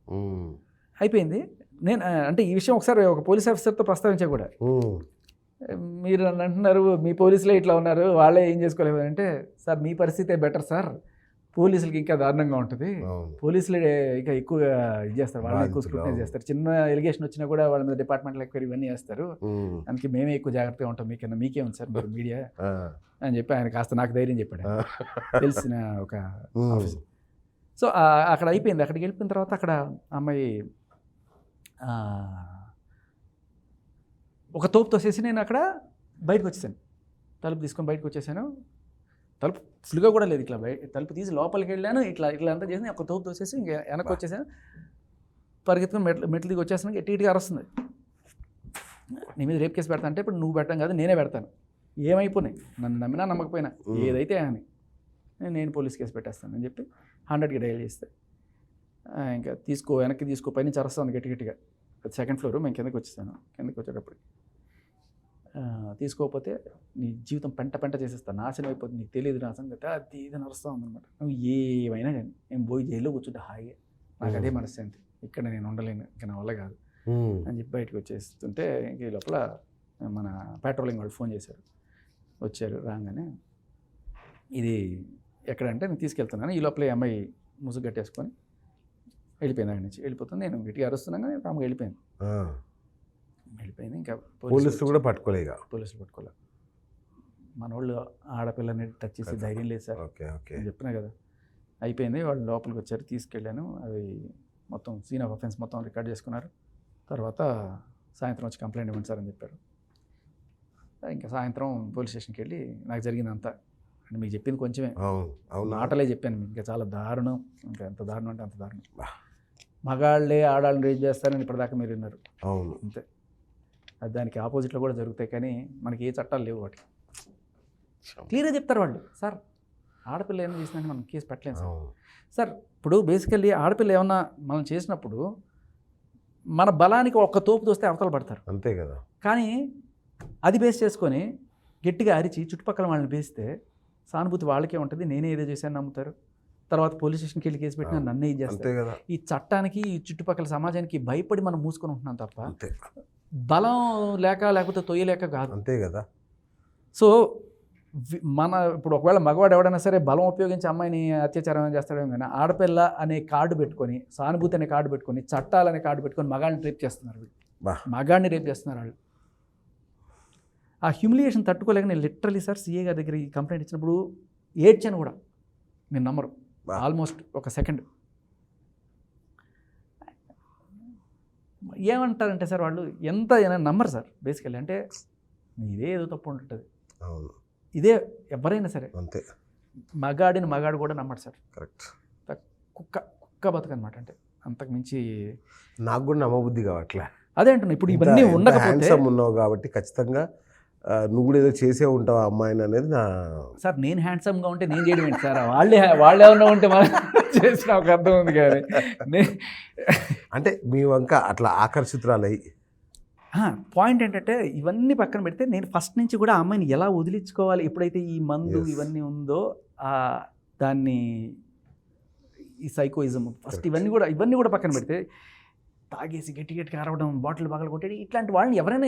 ఉమ్. అయిపోయింది. నేను అంటే ఈ విషయం ఒకసారి ఒక పోలీస్ ఆఫీసర్తో ప్రస్తావించా కూడా. ఉమ్. మీరు నన్ను అంటున్నారు మీ పోలీసులే ఇట్లా ఉన్నారు, వాళ్ళే ఏం చేసుకోలేదు అంటే, సార్ మీ పరిస్థితే బెటర్ సార్, పోలీసులకి ఇంకా దారుణంగా ఉంటుంది. అవును. పోలీసులే ఇంకా ఎక్కువగా ఇది చేస్తారు, వాళ్ళు ఎక్కువ బాధితులు, స్క్రూటనైజ్ అవును. చేస్తారు. చిన్న ఎలిగేషన్ వచ్చినా కూడా వాళ్ళ మీద డిపార్ట్మెంట్ లెక్క ఇవన్నీ చేస్తారు. ఉమ్. అందుకే మేమే ఎక్కువ జాగ్రత్తగా ఉంటాం మీకన్నా, మీకే ఉంది సార్ మీరు మీడియా ఆ. అని చెప్పి ఆయన కాస్త నాకు ధైర్యం చెప్పాడు. ఆ. తెలిసిన ఒక ఉమ్. ఆఫీసర్. సో అక్కడ అయిపోయింది. అక్కడికి వెళ్ళిపోయిన తర్వాత అక్కడ అమ్మాయి ఒక తోపు తోసేసి నేను అక్కడ బయటకు వచ్చేసాను. తలుపు తీసుకొని బయటకు వచ్చేసాను. తలుపు ఫుల్గా కూడా లేదు, ఇట్లా తలుపు తీసి లోపలికి వెళ్ళాను, ఇట్లా ఇట్లా అంతా చేసి ఒక తోపు తోసేసి ఇంకా వెనక్కి వచ్చేసాను. పరిగెత్తుకుని మెట్లు దిగి వచ్చేసాను. గట్టిగా అరుస్తుంది, నీ మీద రేప్ కేసు పెడతా అంటే, ఇప్పుడు నువ్వు పెట్టడం కాదు నేనే పెడతాను, ఏమైపోయినాయి నన్ను నమ్మినా నమ్మకపోయినా ఏదైతే అని నేను పోలీస్ కేసు పెట్టేస్తాను అని చెప్పి 100కి డయల్ చేస్తే, ఇంకా వెనక్కి తీసుకో పైనుంచి అరుస్తుంది గట్టిగా. సెకండ్ ఫ్లోర్, మేము కిందకి వచ్చేసాను. కిందకి వచ్చేటప్పుడు తీసుకోకపోతే నీ జీవితం పెంట చేసేస్తాను, నాశనం అయిపోతుంది, నీకు తెలియదు నా సంగతి, అది ఇది నడుస్తూ ఉందన్నమాట. నువ్వు ఏమైనా కానీ నేను పోయి జైల్లో కూర్చుంటే హాయిగా, నాకు అదే మనశ్శాంతి, ఇక్కడ నేను ఉండలేను, ఇంకా నా వల్ల కాదు అని చెప్పి బయటకు వచ్చేస్తుంటే, ఇంక ఈ లోపల మన పెట్రోలింగ్ వాళ్ళు ఫోన్ చేశారు. వచ్చారు, రాగానే ఇది ఎక్కడంటే నేను తీసుకెళ్తున్నాను. ఈ లోపల ఈ అమ్మాయి ముసుగు కట్టేసుకొని వెళ్ళిపోయింది. అక్కడి నుంచి వెళ్ళిపోతుంది. నేను గట్టిగా అరుస్తున్నాను, ఆమె వెళ్ళిపోయింది. ఇంకా పోలీసులు కూడా పట్టుకోలేక, పోలీసులు పట్టుకోలే. మన వాళ్ళు ఆడపిల్లని టచ్ చేసి ధైర్యం లేదు సార్, నేను చెప్పినా కదా. అయిపోయింది, వాళ్ళు లోపలికి వచ్చారు, తీసుకెళ్ళాను. అది మొత్తం సీన్ ఆఫ్ అఫెన్స్ మొత్తం రికార్డ్ చేసుకున్నారు. తర్వాత సాయంత్రం వచ్చి కంప్లైంట్ ఇవ్వండి సార్ అని చెప్పారు. ఇంకా సాయంత్రం పోలీస్ స్టేషన్కి వెళ్ళి నాకు జరిగిందంతా అంటే మీకు చెప్పింది కొంచెమే, మాటలే చెప్పాను మీకు, ఇంకా చాలా దారుణం, ఇంకా ఎంత దారుణం అంటే అంత దారుణం. మగాళ్ళే ఆడాళ్ళని రేజ్ చేస్తారని ఇప్పటిదాకా మీరు విన్నారు. అవును, అంతే. అది దానికి ఆపోజిట్లో కూడా జరుగుతాయి, కానీ మనకి ఏ చట్టాలు లేవు వాటికి. క్లియర్గా చెప్తారు వాళ్ళు, సార్ ఆడపిల్ల ఏమైనా చేసినట్టు మనం కేసు పెట్టలేము సార్. సార్ ఇప్పుడు బేసికల్లీ ఆడపిల్ల ఏమన్నా మనం చేసినప్పుడు మన బలానికి ఒక్క తోపు తోస్తే అవతల పడతారు, అంతే కదా. కానీ అది బేస్ చేసుకొని గట్టిగా అరిచి చుట్టుపక్కల వాళ్ళని బేస్తే సానుభూతి వాళ్ళకే ఉంటుంది, నేనే ఏదో చేశాను నమ్ముతారు. తర్వాత పోలీస్ స్టేషన్కి వెళ్ళి కేసు పెట్టినా నన్నే ఇది చేస్తారు. ఈ చట్టానికి ఈ చుట్టుపక్కల సమాజానికి భయపడి మనం మూసుకొని ఉంటున్నాం తప్ప బలం లేకపోతే తొయ్యలేక కాదు, అంతే కదా. సో మన ఇప్పుడు ఒకవేళ మగవాడు ఎవడైనా సరే బలం ఉపయోగించి అమ్మాయిని అత్యాచారం చేస్తాడేమో, కానీ ఆడపిల్ల అనే కార్డు పెట్టుకొని, సానుభూతి అనే కార్డు పెట్టుకొని, చట్టాలు అనే కార్డు పెట్టుకొని మగాడిని రేప్ చేస్తున్నారు వీళ్ళు, మగాడిని రేప్ చేస్తున్నారు వాళ్ళు. ఆ హ్యూమిలియేషన్ తట్టుకోలేక నేను లిటరలీ సార్ సిఏ గారి దగ్గర ఈ కంప్లైంట్ ఇచ్చినప్పుడు ఏడ్చాను కూడా, నేను నమ్మరు, ఆల్మోస్ట్ ఒక సెకండ్. ఏమంటారంటే సార్ వాళ్ళు ఎంత నమ్మరు సార్ బేసికల్లీ, అంటే ఇదే ఏదో తప్పు ఉంటుంది, ఇదే ఎవరైనా సరే అంతే. మగాడు కూడా నమ్మడు సార్, కరెక్ట్. కుక్క బతుకనమాట, అంటే అంతకు మించి నాకు కూడా నమ్మబుద్ధి కావట్లే. అదే అంటున్నా, ఇప్పుడు ఇవన్నీ ఉండకపోతే ఉన్నావు కాబట్టి ఖచ్చితంగా నువ్వు కూడా ఏదో చేసే ఉంటావు అమ్మాయిని అనేది నా. సార్ నేను హ్యాండ్సమ్గా ఉంటే నేను చేయడం ఏంటి సార్, వాళ్ళు ఏమన్నా ఉంటే మనం చేసిన ఒక అర్థం ఉంది కానీ అంటే మీ వంక అట్లా ఆకర్షితురాలయ్యి. పాయింట్ ఏంటంటే ఇవన్నీ పక్కన పెడితే నేను ఫస్ట్ నుంచి కూడా ఆ అమ్మాయిని ఎలా వదిలించుకోవాలి, ఎప్పుడైతే ఈ మందు ఇవన్నీ ఉందో దాన్ని ఈ సైకోయిజం ఫస్ట్ ఇవన్నీ కూడా పక్కన పెడితే తాగేసి గట్టిగా అరవడం, బాటిల్ పగల కొట్టేది, ఇట్లాంటి వాళ్ళని ఎవరైనా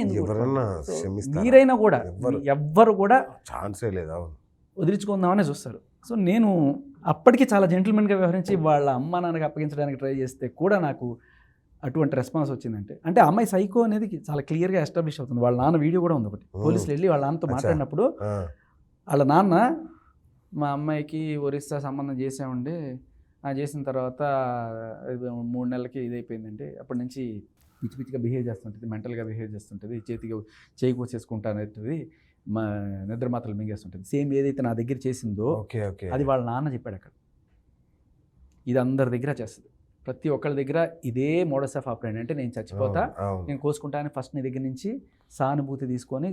మీరైనా కూడా ఎవ్వరు కూడా ఛాన్సే లేదా వదిలించుకుందామనే చూస్తారు. సో నేను అప్పటికి చాలా జెంటిల్మెన్గా వ్యవహరించి వాళ్ళ అమ్మ నాన్నకి అప్పగించడానికి ట్రై చేస్తే కూడా నాకు అటువంటి రెస్పాన్స్ వచ్చిందంటే, అంటే అమ్మాయి సైకో అనేది చాలా క్లియర్గా ఎస్టాబ్లిష్ అవుతుంది. వాళ్ళ నాన్న వీడియో కూడా ఉంది ఒకటి, పోలీసులు వెళ్ళి వాళ్ళ నాన్నతో మాట్లాడినప్పుడు వాళ్ళ నాన్న మా అమ్మాయికి ఒరిస్సా సంబంధం చేసామండి, చేసిన తర్వాత 3 నెలలకి ఇదైపోయిందండి, అప్పటి నుంచి పిచ్చిగా బిహేవ్ చేస్తుంటుంది, మెంటల్గా బిహేవ్ చేస్తుంటుంది, చేయి కోసేసుకుంటానంటుంది, మా నిద్ర మాత్రలు మింగేస్తుంటుంది, సేమ్ ఏదైతే నా దగ్గర చేసిందో అది వాళ్ళ నాన్న చెప్పాడు అక్కడ. ఇది అందరి దగ్గర చేస్తుంది, ప్రతి ఒక్కరి దగ్గర ఇదే మోడస్ ఆఫ్ ఆపరేండి. అంటే నేను చచ్చిపోతా, నేను కోసుకుంటాను, ఫస్ట్ నీ దగ్గర నుంచి సానుభూతి తీసుకొని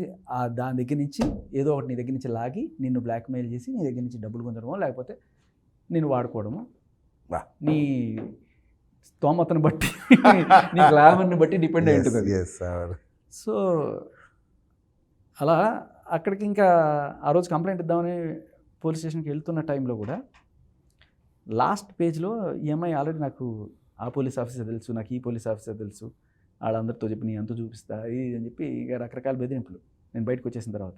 దాని దగ్గర నుంచి ఏదో ఒకటి నీ దగ్గర నుంచి లాగి నిన్ను బ్లాక్మెయిల్ చేసి నీ దగ్గర నుంచి డబ్బులు గుంజడమో లేకపోతే నేను వాడుకోవడము, నీ స్తోమతను బట్టి నీ గ్లామర్ని బట్టి డిపెండ్ అయి ఉంటుంది. సో అలా అక్కడికి ఇంకా ఆ రోజు కంప్లైంట్ ఇద్దామని పోలీస్ స్టేషన్కి వెళ్తున్న టైంలో కూడా లాస్ట్ పేజ్లో ఈ అమ్మాయి ఆల్రెడీ నాకు ఆ పోలీస్ ఆఫీసర్ తెలుసు, నాకు ఈ పోలీస్ ఆఫీసర్ తెలుసు, వాళ్ళందరితో చెప్పి నీ అంతా చూపిస్తా ఇది అని చెప్పి ఇక రకరకాల బెదిరింపులు. నేను బయటకు వచ్చేసిన తర్వాత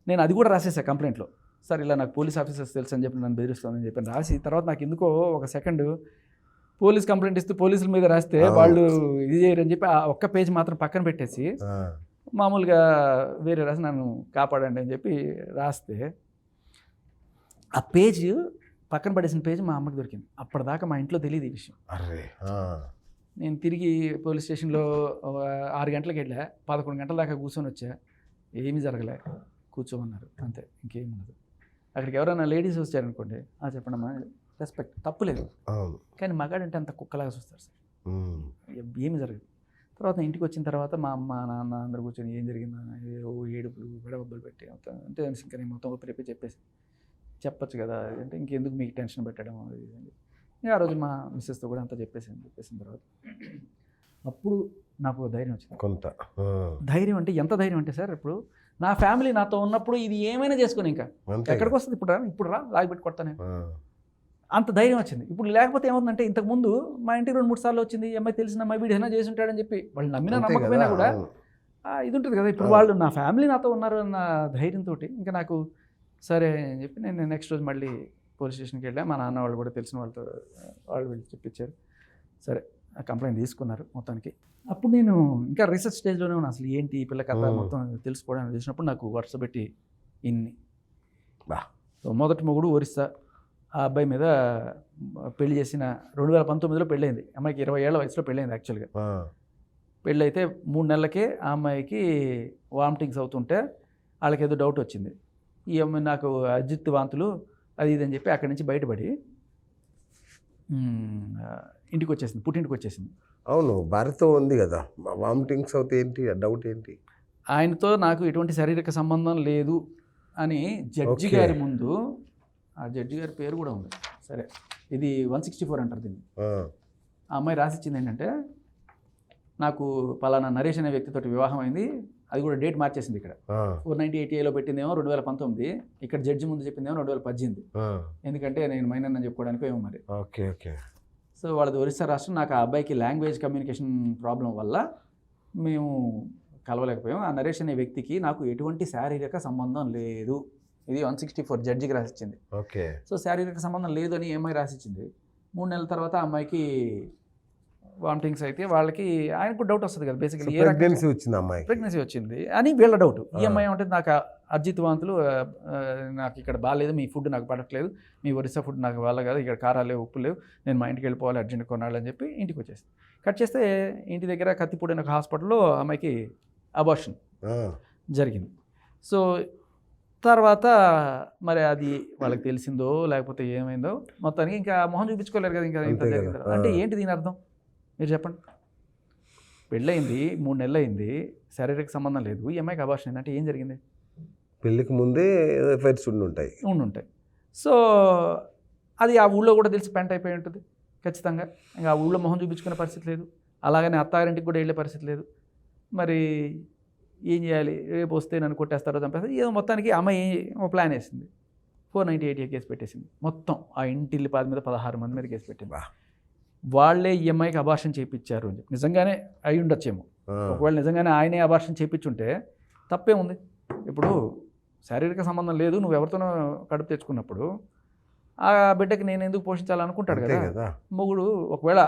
నేను అది కూడా రాసేసా కంప్లైంట్లో. సార్ ఇలా నాకు పోలీస్ ఆఫీసర్స్ తెలుసు అని చెప్పి నన్ను బెదిరిస్తానని చెప్పి రాసి, తర్వాత నాకు ఎందుకో ఒక సెకండ్ పోలీస్ కంప్లైంట్ ఇస్తూ పోలీసుల మీద రాస్తే వాళ్ళు ఇది చేయరని చెప్పి ఆ ఒక్క పేజ్ మాత్రం పక్కన పెట్టేసి మామూలుగా వేరే రాసి నన్ను కాపాడండి అని చెప్పి రాస్తే ఆ పేజ్ పక్కన పడేసిన పేజ్ మా అమ్మకి దొరికింది. అప్పటిదాకా మా ఇంట్లో తెలియదు ఈ విషయం. నేను తిరిగి పోలీస్ స్టేషన్లో 6 గంటలకు వెళ్ళా, 11 గంటల దాకా కూర్చొని వచ్చా. ఏమీ జరగలే, కూర్చోమన్నారు అంతే, ఇంకేం ఉండదు. అక్కడికి ఎవరైనా లేడీస్ వచ్చారనుకోండి, చెప్పండమ్మా, రెస్పెక్ట్ తప్పులేదు, కానీ మగాడంటే అంత కుక్కలాగా చూస్తారు సార్, ఏమి జరగదు. తర్వాత ఇంటికి వచ్చిన తర్వాత మా అమ్మ నాన్న అందరూ కూర్చొని ఏం జరిగిందని ఏడుపులు గడవబ్బలు పెట్టి అంటే ఇంకా నేను మొత్తం రేపే చెప్పేసి చెప్పచ్చు కదా అంటే ఇంకెందుకు మీకు టెన్షన్ పెట్టడం అది ఆ రోజు మా మిస్సెస్తో కూడా అంతా చెప్పేసిన తర్వాత అప్పుడు నాకు ధైర్యం వచ్చింది. కొంత ధైర్యం అంటే ఎంత ధైర్యం అంటే సార్, ఇప్పుడు నా ఫ్యామిలీ నాతో ఉన్నప్పుడు ఇది ఏమైనా చేసుకొని ఇంకా ఎక్కడికి వస్తుంది, ఇప్పుడు రా లాగిపెట్టి కొడతానే, అంత ధైర్యం వచ్చింది. ఇప్పుడు లేకపోతే ఏమవుతుందంటే, ఇంతకుముందు మా ఇంటికి 2-3 సార్లు వచ్చింది, ఈ అమ్మాయి తెలిసిన అమ్మాయి వీడు ఏదైనా చేసి ఉంటాడని చెప్పి వాళ్ళు నమ్మినా నమ్మకపోయినా కూడా ఇది ఉంటుంది కదా. ఇప్పుడు వాళ్ళు నా ఫ్యామిలీ నాతో ఉన్నారు అన్న ధైర్యంతో ఇంకా నాకు సరే అని చెప్పి నేను నెక్స్ట్ రోజు మళ్ళీ పోలీస్ స్టేషన్కి వెళ్ళా. మా నాన్న వాళ్ళు కూడా తెలిసిన వాళ్ళతో వాళ్ళు వీళ్ళు చెప్పించారు. సరే ఆ కంప్లైంట్ తీసుకున్నారు మొత్తానికి. అప్పుడు నేను ఇంకా రీసెర్చ్ స్టేజ్లోనే ఉన్నాను, అసలు ఏంటి ఈ పిల్ల కథ మొత్తం తెలుసుకోవడానికి చేసినప్పుడు నాకు వరుస పెట్టి ఇన్ని మొదటి మొగుడు ఒరిస్సా, ఆ అబ్బాయి మీద పెళ్లి చేసిన 2019లో పెళ్ళైంది. అమ్మాయికి 20 ఏళ్ల వయసులో పెళ్ళైంది. యాక్చువల్గా పెళ్ళి అయితే 3 నెలలకే ఆ అమ్మాయికి వామిటింగ్స్ అవుతుంటే వాళ్ళకి ఏదో డౌట్ వచ్చింది. ఈ అమ్మాయి నాకు అజిత్ వాంతులు అది ఇది అని చెప్పి అక్కడి నుంచి బయటపడి ఇంటికి వచ్చేసింది, పుట్టింటికి వచ్చేసింది. అవును, భార్యతో ఉంది కదా, వామిటింగ్స్ అవుతే ఏంటి డౌట్ ఏంటి? ఆయనతో నాకు ఎటువంటి శారీరక సంబంధం లేదు అని జడ్జి గారి ముందు, ఆ జడ్జి గారి పేరు కూడా ఉంది, సరే ఇది 164 అంటారు దీన్ని. ఆ అమ్మాయి రాసిచ్చింది ఏంటంటే, నాకు పలానా నరేష్ అనే వ్యక్తితోటి వివాహం అయింది, అది కూడా డేట్ మార్చేసింది. ఇక్కడ 498 పెట్టిందేమో 2019, ఇక్కడ జడ్జి ముందు చెప్పిందేమో 2018. ఎందుకంటే నేను మైనర్ అని చెప్పుకోవడానికి ఏమో మరి. Okay okay. సో వాళ్ళది ఒరిస్సా రాష్ట్రం. నాకు ఆ అబ్బాయికి లాంగ్వేజ్ కమ్యూనికేషన్ ప్రాబ్లం వల్ల మేము కలవలేకపోయాం. ఆ నరేష్ అనే వ్యక్తికి నాకు ఎటువంటి శారీరక సంబంధం లేదు. ఇది 164 జడ్జికి రాసిచ్చింది. ఓకే. సో శారీరక సంబంధం లేదు అని అమ్మాయి రాసిచ్చింది. 3 నెలల తర్వాత ఆ అమ్మాయికి వామిటింగ్స్ అయితే వాళ్ళకి ఆయనకు డౌట్ వస్తుంది కదా, బేసికలీ ప్రెగ్నెన్సీ వచ్చింది, అమ్మాయి ప్రెగ్నెన్సీ వచ్చింది అని వీళ్ళ డౌట్. ఈ అమ్మాయి అంటే నాకు అర్జిత్ వాంతులు, నాకు ఇక్కడ బాగాలేదు, మీ ఫుడ్ నాకు పడట్లేదు, మీ ఒరిస్సా ఫుడ్ నాకు వాళ్ళ కాదు, ఇక్కడ కారాలు లేవు, ఉప్పు లేవు, నేను మా ఇంటికి వెళ్ళిపోవాలి అర్జెంట్ కొనాలని చెప్పి ఇంటికి వచ్చేసి కట్ చేస్తే ఇంటి దగ్గర కత్తిపూడి ఒక హాస్పిటల్లో అమ్మాయికి అబార్షన్ జరిగింది. సో తర్వాత మరి అది వాళ్ళకి తెలిసిందో లేకపోతే ఏమైందో మొత్తానికి ఇంకా మొహం చూపించుకోలేరు కదా, ఇంకా ఇంత జరిగింది. అంటే ఏంటి దీని అర్థం మీరు చెప్పండి? పెళ్ళయింది, 3 నెలలు అయింది, శారీరక సంబంధం లేదు, ఈ అమ్మాయికి అబార్షన్ అయింది, అంటే ఏం జరిగింది? పెళ్ళికి ముందే ఎఫైర్స్ ఉండుంటాయి. సో అది ఆ ఊళ్ళో కూడా తెలిసి పెంట్ అయిపోయి ఉంటుంది ఖచ్చితంగా. ఇంకా ఆ ఊళ్ళో మొహం చూపించుకునే పరిస్థితి లేదు, అలాగనే అత్తారింటికి కూడా వెళ్ళే పరిస్థితి లేదు. మరి ఏం చేయాలి? రేపు వస్తే నన్ను కొట్టేస్తారో చంపేస్తారు, ఏదో మొత్తానికి అమ్మాయి ఒక ప్లాన్ వేసింది. 498 కేసు పెట్టేసింది. మొత్తం ఆ ఇంటిల్లి పాది మీద 16 మంది మీద కేసు పెట్టింది. వాళ్ళే ఈ అమ్మాయికి అబార్షన్ చేయించారు అని చెప్పి. నిజంగానే అయి ఉండొచ్చేమో. ఒకవేళ నిజంగానే ఆయనే అబార్షన్ చేయించుంటే తప్పే ఉంది. ఇప్పుడు శారీరక సంబంధం లేదు, నువ్వు ఎవరితోనో కడుపు తెచ్చుకున్నప్పుడు ఆ బిడ్డకి నేను ఎందుకు పోషించాలనుకుంటాడు కదా మొగుడు. ఒకవేళ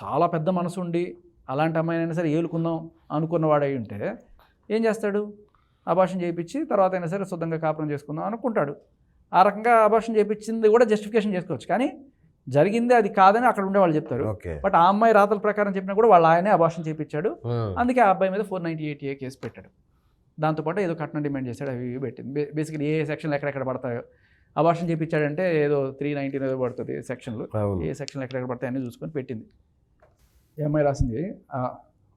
చాలా పెద్ద మనసు ఉండి అలాంటి అమ్మాయినైనా సరే ఏలుకుందాం అనుకున్నవాడు అయి ఉంటే ఏం చేస్తాడు? అబార్షన్ చేయించి తర్వాత అయినా సరే శుద్ధంగా కాపురం చేసుకుందాం అనుకుంటాడు. ఆ రకంగా అబార్షన్ చేయించింది కూడా జస్టిఫికేషన్ చేసుకోవచ్చు, కానీ జరిగింది అది కాదని అక్కడ ఉండే వాళ్ళు చెప్తారు. బట్ ఆ అమ్మాయి రాతల ప్రకారం చెప్పినా కూడా వాళ్ళ ఆయనే అబార్షన్ చేయించాడు, అందుకే ఆ అబ్బాయి మీద 498 కేసు పెట్టాడు. దాంతోపాటు ఏదో కట్నం డిమాండ్ చేశాడు, అవి పెట్టింది. బేసికలీ ఏ సెక్షన్లు ఎక్కడెక్కడ పడతాయో, అబార్షన్ చేయించాడంటే ఏదో 319 ఏదో పడుతుంది సెక్షన్లు, ఏ సెక్షన్లు ఎక్కడెక్కడ పడతాయి అన్నీ చూసుకొని పెట్టింది. ఈ అమ్మాయి రాసింది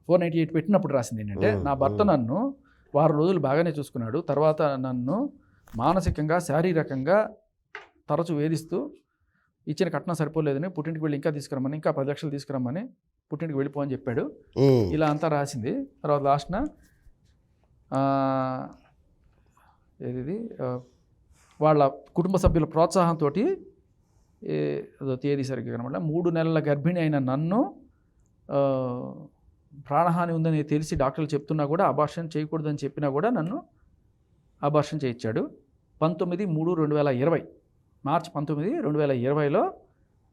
498 పెట్టినప్పుడు రాసింది ఏంటంటే, నా భర్త నన్ను 6 రోజులు బాగానే చూసుకున్నాడు, తర్వాత నన్ను మానసికంగా శారీరకంగా తరచు వేధిస్తూ ఇచ్చిన కట్నం సరిపోలేదని పుట్టింటికి వెళ్ళి ఇంకా తీసుకురమ్మని, ఇంకా 10 లక్షలు తీసుకురమ్మని పుట్టింటికి వెళ్ళిపో అని చెప్పాడు. ఇలా అంతా రాసింది. తర్వాత లాస్ట్న ఏది వాళ్ళ కుటుంబ సభ్యుల ప్రోత్సాహంతో ఏదో తేదీ సరిగ్గా కనబడ 3 నెలల గర్భిణి అయిన నన్ను ప్రాణహాని ఉందని తెలిసి డాక్టర్లు చెప్తున్నా కూడా అబార్షన్ చేయకూడదని చెప్పినా కూడా నన్ను అబార్షన్ చేయించాడు. 19/3/2020 మార్చి 19, 2020లో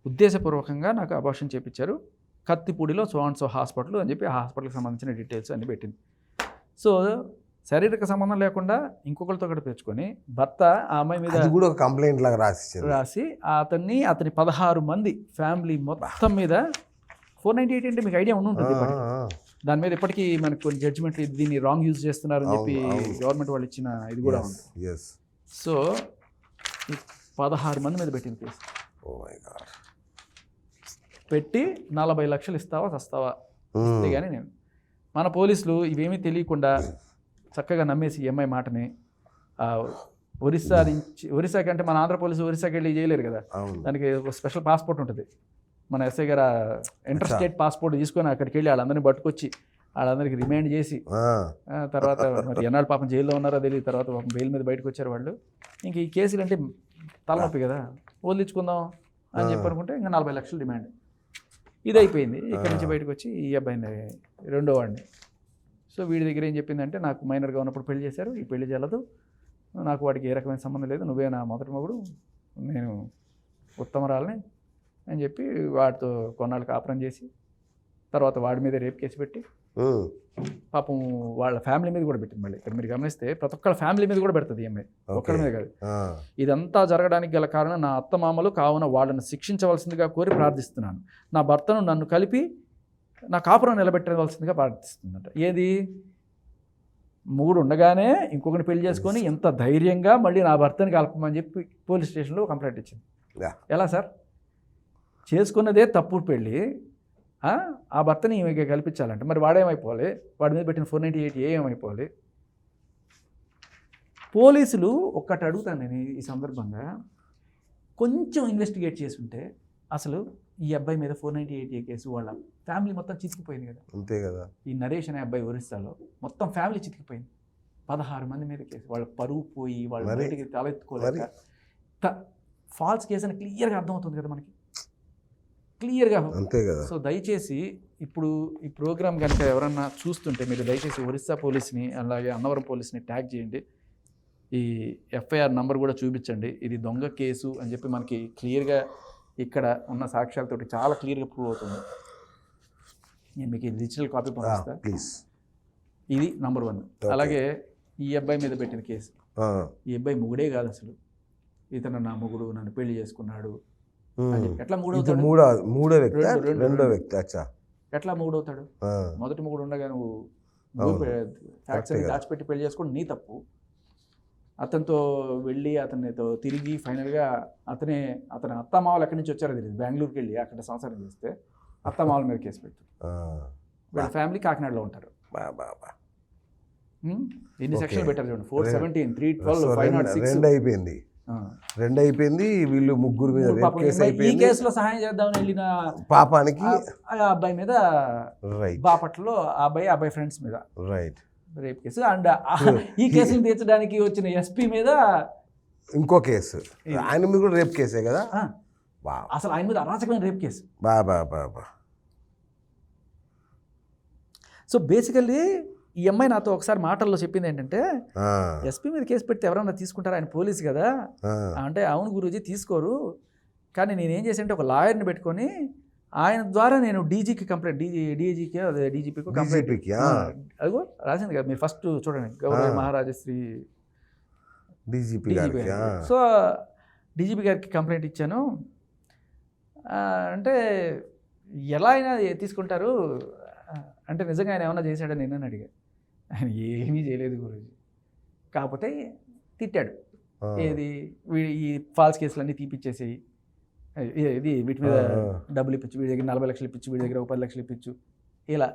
ఉద్దేశపూర్వకంగా నాకు అబార్షన్ చేయించారు. కత్తిపూడిలో సో హాస్పిటల్ అని చెప్పి ఆ హాస్పిటల్కి సంబంధించిన డీటెయిల్స్ అన్నీ పెట్టింది. సో శారీరక సంబంధం లేకుండా ఇంకొకరితో కూడా తెచ్చుకొని భర్త ఆ అమ్మాయి మీద కూడా ఒక కంప్లైంట్ లాగా రాసి అతని 16 మంది ఫ్యామిలీ మొత్తం మీద 498 అంటే మీకు ఐడియా ఉంటుంది. దాని మీద ఇప్పటికీ మనకు కొన్ని జడ్జిమెంట్లు దీన్ని రాంగ్ యూజ్ చేస్తున్నారు అని చెప్పి గవర్నమెంట్ వాళ్ళు ఇచ్చిన ఇది కూడా ఉంది. సో 16 మంది మీద పెట్టింది కేసు. పెట్టి 40 లక్షలు ఇస్తావా చస్తావా అంతే. కానీ నేను మన పోలీసులు ఇవేమీ తెలియకుండా చక్కగా నమ్మేసి ఈ అమ్మాయి మాటని ఒరిస్సాకి అంటే మన ఆంధ్ర పోలీసు ఒరిస్సాకి వెళ్ళి చేయలేరు కదా, దానికి ఒక స్పెషల్ పాస్పోర్ట్ ఉంటుంది. మన ఎస్ఐ గారు ఇంటర్ స్టేట్ పాస్పోర్ట్ తీసుకొని అక్కడికి వెళ్ళి వాళ్ళందరినీ పట్టుకొచ్చి వాళ్ళందరికీ రిమైండ్ చేసి తర్వాత మరి ఎన్నాళ్ళు పాపం జైల్లో ఉన్నారో తెలియదు. తర్వాత పాపం బెయిల్ మీద బయటకు వచ్చారు వాళ్ళు. ఇంక ఈ కేసులు అంటే తలనొప్పి కదా, వదిలించుకుందాం అని చెప్పి అనుకుంటే ఇంకా 40 లక్షలు డిమాండ్. ఇది అయిపోయింది. ఇక్కడి నుంచి బయటకు వచ్చి ఈ అబ్బాయిని రెండో వాడిని. సో వీడి దగ్గర ఏం చెప్పిందంటే నాకు మైనర్గా ఉన్నప్పుడు పెళ్లి చేశారు, ఈ పెళ్లి చేయలేదు, నాకు వాడికి ఏ రకమైన సంబంధం లేదు, నువ్వే నా మొదటి మొగుడు, నేను ఉత్తమరాలని అని చెప్పి వాడితో కొన్నాళ్ళు కాపురం చేసి తర్వాత వాడి మీద రేప్ కేసు పెట్టి పాపం వాళ్ళ ఫ్యామిలీ మీద కూడా పెట్టింది. మళ్ళీ ఇక్కడ మీరు గమనిస్తే ప్రతి ఒక్కళ్ళ ఫ్యామిలీ మీద కూడా పెడుతుంది ఈ అమ్మాయి, ఒక్కడి మీద కాదు. ఇదంతా జరగడానికి గల కారణం నా అత్తమామలు, కావున వాళ్ళని శిక్షించవలసిందిగా కోరి ప్రార్థిస్తున్నాను. నా భర్తను నన్ను కలిపి నా కాపురం నిలబెట్టవలసిందిగా ప్రార్థిస్తుందంట. ఏది మూడు ఉండగానే ఇంకొకరిని పెళ్లి చేసుకొని ఎంత ధైర్యంగా మళ్ళీ నా భర్తని కలపమని చెప్పి పోలీస్ స్టేషన్లో కంప్లైంట్ ఇచ్చింది. ఎలా సార్, చేసుకున్నదే తప్పుడు పెళ్ళి, ఆ భర్తని ఈమె కల్పించాలంటే మరి వాడేమైపోవాలి, వాడి మీద పెట్టిన 498 ఏమైపోవాలి. పోలీసులు ఒక్కటి అడుగుతాను నేను ఈ సందర్భంగా, కొంచెం ఇన్వెస్టిగేట్ చేసి ఉంటే అసలు ఈ అబ్బాయి మీద 498 కేసు వాళ్ళ ఫ్యామిలీ మొత్తం చితికిపోయింది కదా. అంతే కదా. ఈ నరేష్ అనే అబ్బాయి ఒరిస్సాలో మొత్తం ఫ్యామిలీ చితికిపోయింది. 16 మంది మీద కేసు, వాళ్ళ పరువు పోయి వాళ్ళ బయటికి తలెత్తుకోలేక ఫాల్స్ కేసు అని క్లియర్గా అర్థమవుతుంది కదా మనకి, క్లియర్గా. అంతే కదా. సో దయచేసి ఇప్పుడు ఈ ప్రోగ్రామ్ కనుక ఎవరన్నా చూస్తుంటే మీరు దయచేసి ఒరిస్సా పోలీస్ని అలాగే అన్నవరం పోలీస్ని ట్యాగ్ చేయండి. ఈ ఎఫ్ఐఆర్ నంబర్ కూడా చూపించండి. ఇది దొంగ కేసు అని చెప్పి మనకి క్లియర్గా ఇక్కడ ఉన్న సాక్ష్యాలతోటి చాలా క్లియర్గా ప్రూవ్ అవుతుంది. నేను మీకు డిజిటల్ కాపీ పంపిస్తా ప్లీజ్. ఇది నంబర్ 1. అలాగే ఈ అబ్బాయి మీద పెట్టిన కేసు, ఈ అబ్బాయి మొగుడే కాదు అసలు, ఇతను నా మొగుడు, నన్ను పెళ్లి చేసుకున్నాడు. ఎట్లా మూడో వ్యక్తి ఎట్లా మూడవుతాడు? మొదటి మొగుడు ఉండగా నువ్వు ఫ్యాక్ట్స్ అని దాచిపెట్టి పెళ్లి చేసుకోండి, నీ తప్పు. అతనితో వెళ్ళి అతనితో తిరిగి ఫైనల్గా అతని అత్తమామలు ఎక్కడి నుంచి వచ్చారో తెలియదు, బెంగళూరుకి వెళ్ళి అక్కడ సంసారం చేస్తే అత్తమామల మీద కేసు పెట్టు. వీళ్ళ ఫ్యామిలీ కాకినాడలో ఉంటారు. ఎన్ని సెక్షన్లు పెట్టారు చూడండి, 417, 312, 506 అయిపోయింది. 2 అయిపోయింది. వీళ్ళు ముగ్గురు మీద ఈ కేసులో సహాయం చేద్దామని వెళ్ళిన పాపానికి ఆ అబ్బాయి మీద బాపట్లో ఆ అబ్బాయి ఫ్రెండ్స్ మీద రేప్ కేసు. అండ్ ఈ కేసుని తీర్చడానికి వచ్చిన ఎస్పీ మీద ఇంకో కేసు, ఆయన మీద కూడా రేప్ కేసే కదా. అసలు ఆయన మీద అరాచకమైన రేప్ కేసు. సో బేసికల్లీ ఈ అమ్మాయి నాతో ఒకసారి మాటల్లో చెప్పింది ఏంటంటే, ఎస్పీ మీద కేసు పెడితే ఎవరన్నా తీసుకుంటారు, ఆయన పోలీసు కదా అంటే. అవును గురూజీ తీసుకోరు, కానీ నేనేం చేశానంటే ఒక లాయర్ని పెట్టుకొని ఆయన ద్వారా నేను డీజీకి కంప్లైంట్, డీజీకి అదే డీజీపీకి కంప్లైంట్, అదిగో రాసింది కదా మీరు ఫస్ట్ చూడండి, గౌరవ మహారాజశ్రీ డీజీపీ. సో డీజీపీ గారికి కంప్లైంట్ ఇచ్చాను. అంటే ఎలా అయినా తీసుకుంటారు అంటే, నిజంగా ఆయన ఏమన్నా చేశాడని నేను అడిగా. ఆయన ఏమీ చేయలేదు గురూజీ, కాకపోతే తిట్టాడు. ఏది ఈ ఫాల్స్ కేసులన్నీ తీపిచ్చేసి ఇది వీటి మీద డబ్బులు ఇప్పించు, వీడి దగ్గర 40 లక్షలు ఇప్పించు, వీడి దగ్గర 10 లక్షలు ఇప్పించు, ఇలా.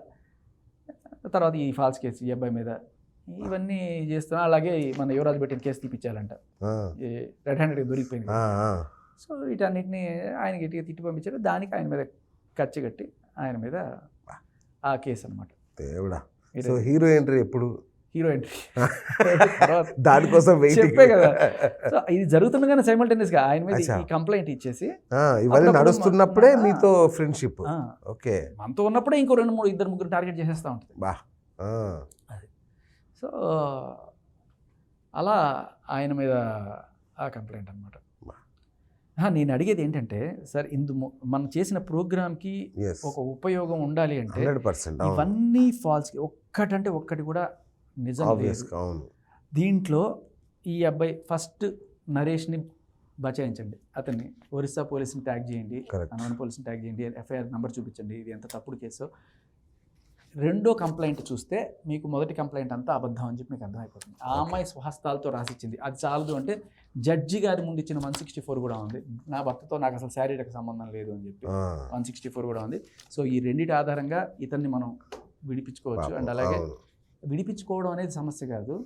తర్వాత ఈ ఫాల్స్ కేసు ఈ అబ్బాయి మీద ఇవన్నీ చేస్తున్నా. అలాగే మన యువరాజు పెట్టిన కేసు తీపిచ్చాలంట, రెడ్ హ్యాండెడ్గా దొరికిపోయింది. సో వీటన్నిటిని ఆయన గట్టిగా తిట్టి పంపించారు. దానికి ఆయన మీద ఖర్చు కట్టి ఆయన మీద ఆ కేసు అనమాట. దేవుడా. సో హీరో ఎంట్రీ ఎప్పుడు? Hero entry. తర్వాత దానికోసం వెయిటింగ్. చెప్పే కదా. సో ఇది జరుగుతుండగానే సైమల్టేనియస్గా ఆయన మీద అచ్చా. ఈ కంప్లైంట్ ఇచ్చేసి ఇవన్నీ అప్పుడప్పుడు నడుస్తున్నప్పుడే ఆ. మీతో ఫ్రెండ్షిప్. ఆ, ఓకే. మనతో ఉన్నప్పుడే ఇంకో 2, 3, 2, 3 టార్గెట్ చేసేస్తూ ఉంటుంది. బా. సో అలా ఆయన మీద ఆ కంప్లైంట్ అనమాట. నేను అడిగేది ఏంటంటే సార్, మనం చేసిన ప్రోగ్రామ్కి ఒక ఉపయోగం ఉండాలి అంటే 100%. ఇవన్నీ ఫాల్స్, ఒక్కటంటే ఒక్కటి కూడా నిజం లేదు. అవును. దీంట్లో ఈ అబ్బాయి ఫస్ట్ నరేష్ని బచాయించండి, అతన్ని ఒరిస్సా పోలీసుని ట్యాగ్ చేయండి, అనవన పోలీసుని ట్యాగ్ చేయండి, ఎఫ్ఐఆర్ నెంబర్ చూపించండి, ఇది ఎంత తప్పుడు కేసు. రెండో కంప్లైంట్ చూస్తే మీకు మొదటి కంప్లైంట్ అంతా అబద్ధం అని చెప్పి మీకు అర్థమైపోతుంది. ఆ అమ్మాయి స్వహస్తాలతో రాసిచ్చింది. అది చాలదు అంటే జడ్జి గారి ముందు ఇచ్చిన 164 కూడా ఉంది. నా భర్తతో నాకు అసలు శారీరక సంబంధం లేదు అని చెప్పి 164 కూడా ఉంది. సో ఈ రెండింటి ఆధారంగా ఇతన్ని మనం విడిపించుకోవచ్చు. అండ్ అలాగే విడిపించుకోవడం అనేది సమస్య కాదు,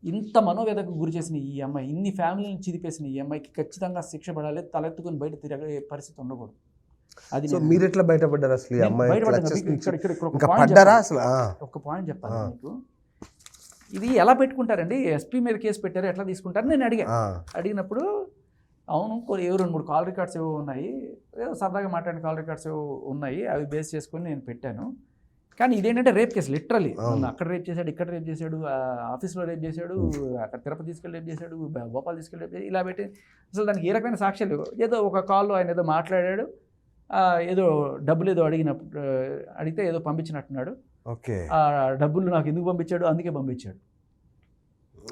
ఇంత మనోవేదకు గురి చేసిన ఈ అమ్మాయి, ఇన్ని ఫ్యామిలీని చిదిపేసిన ఈ అమ్మాయికి ఖచ్చితంగా శిక్ష పడాలి. తలెత్తుకుని బయట తిరిగే పరిస్థితి ఉండకూడదు. అది మీరు ఎట్లా బయటపడ్డారు అసలు? ఈ అమ్మాయి ఒక పాయింట్ చెప్పాలి మీకు. ఇది ఎలా పెట్టుకుంటారండి, ఎస్పీ మీద కేసు పెట్టారు, ఎట్లా తీసుకుంటారు నేను అడిగినప్పుడు అవును ఏవో 2-3 కాల్ రికార్డ్స్ ఏవో ఉన్నాయి, ఏదో సరదాగా మాట్లాడిన కాల్ రికార్డ్స్ ఏవో ఉన్నాయి, అవి బేస్ చేసుకొని నేను పెట్టాను. కానీ ఇదేంటంటే రేప్ కేసు, లిటరలీ అక్కడ రేప్ చేశాడు, ఇక్కడ రేప్ చేశాడు, ఆఫీస్లో రేప్ చేశాడు, అక్కడ తిరుపతి తీసుకెళ్ళి రేప్ చేశాడు, భోపాల్ తీసుకెళ్ళి రేప్ చేశాడు, ఇలా పెట్టి అసలు దానికి ఏ రకమైన సాక్ష్యాలు లేవు. ఏదో ఒక కాల్లో ఆయన ఏదో మాట్లాడాడు, ఏదో డబ్బులు ఏదో అడిగితే ఏదో పంపించినట్టున్నాడు. ఓకే. ఆ డబ్బులు నాకు ఎందుకు పంపించాడు, అందుకే పంపించాడు.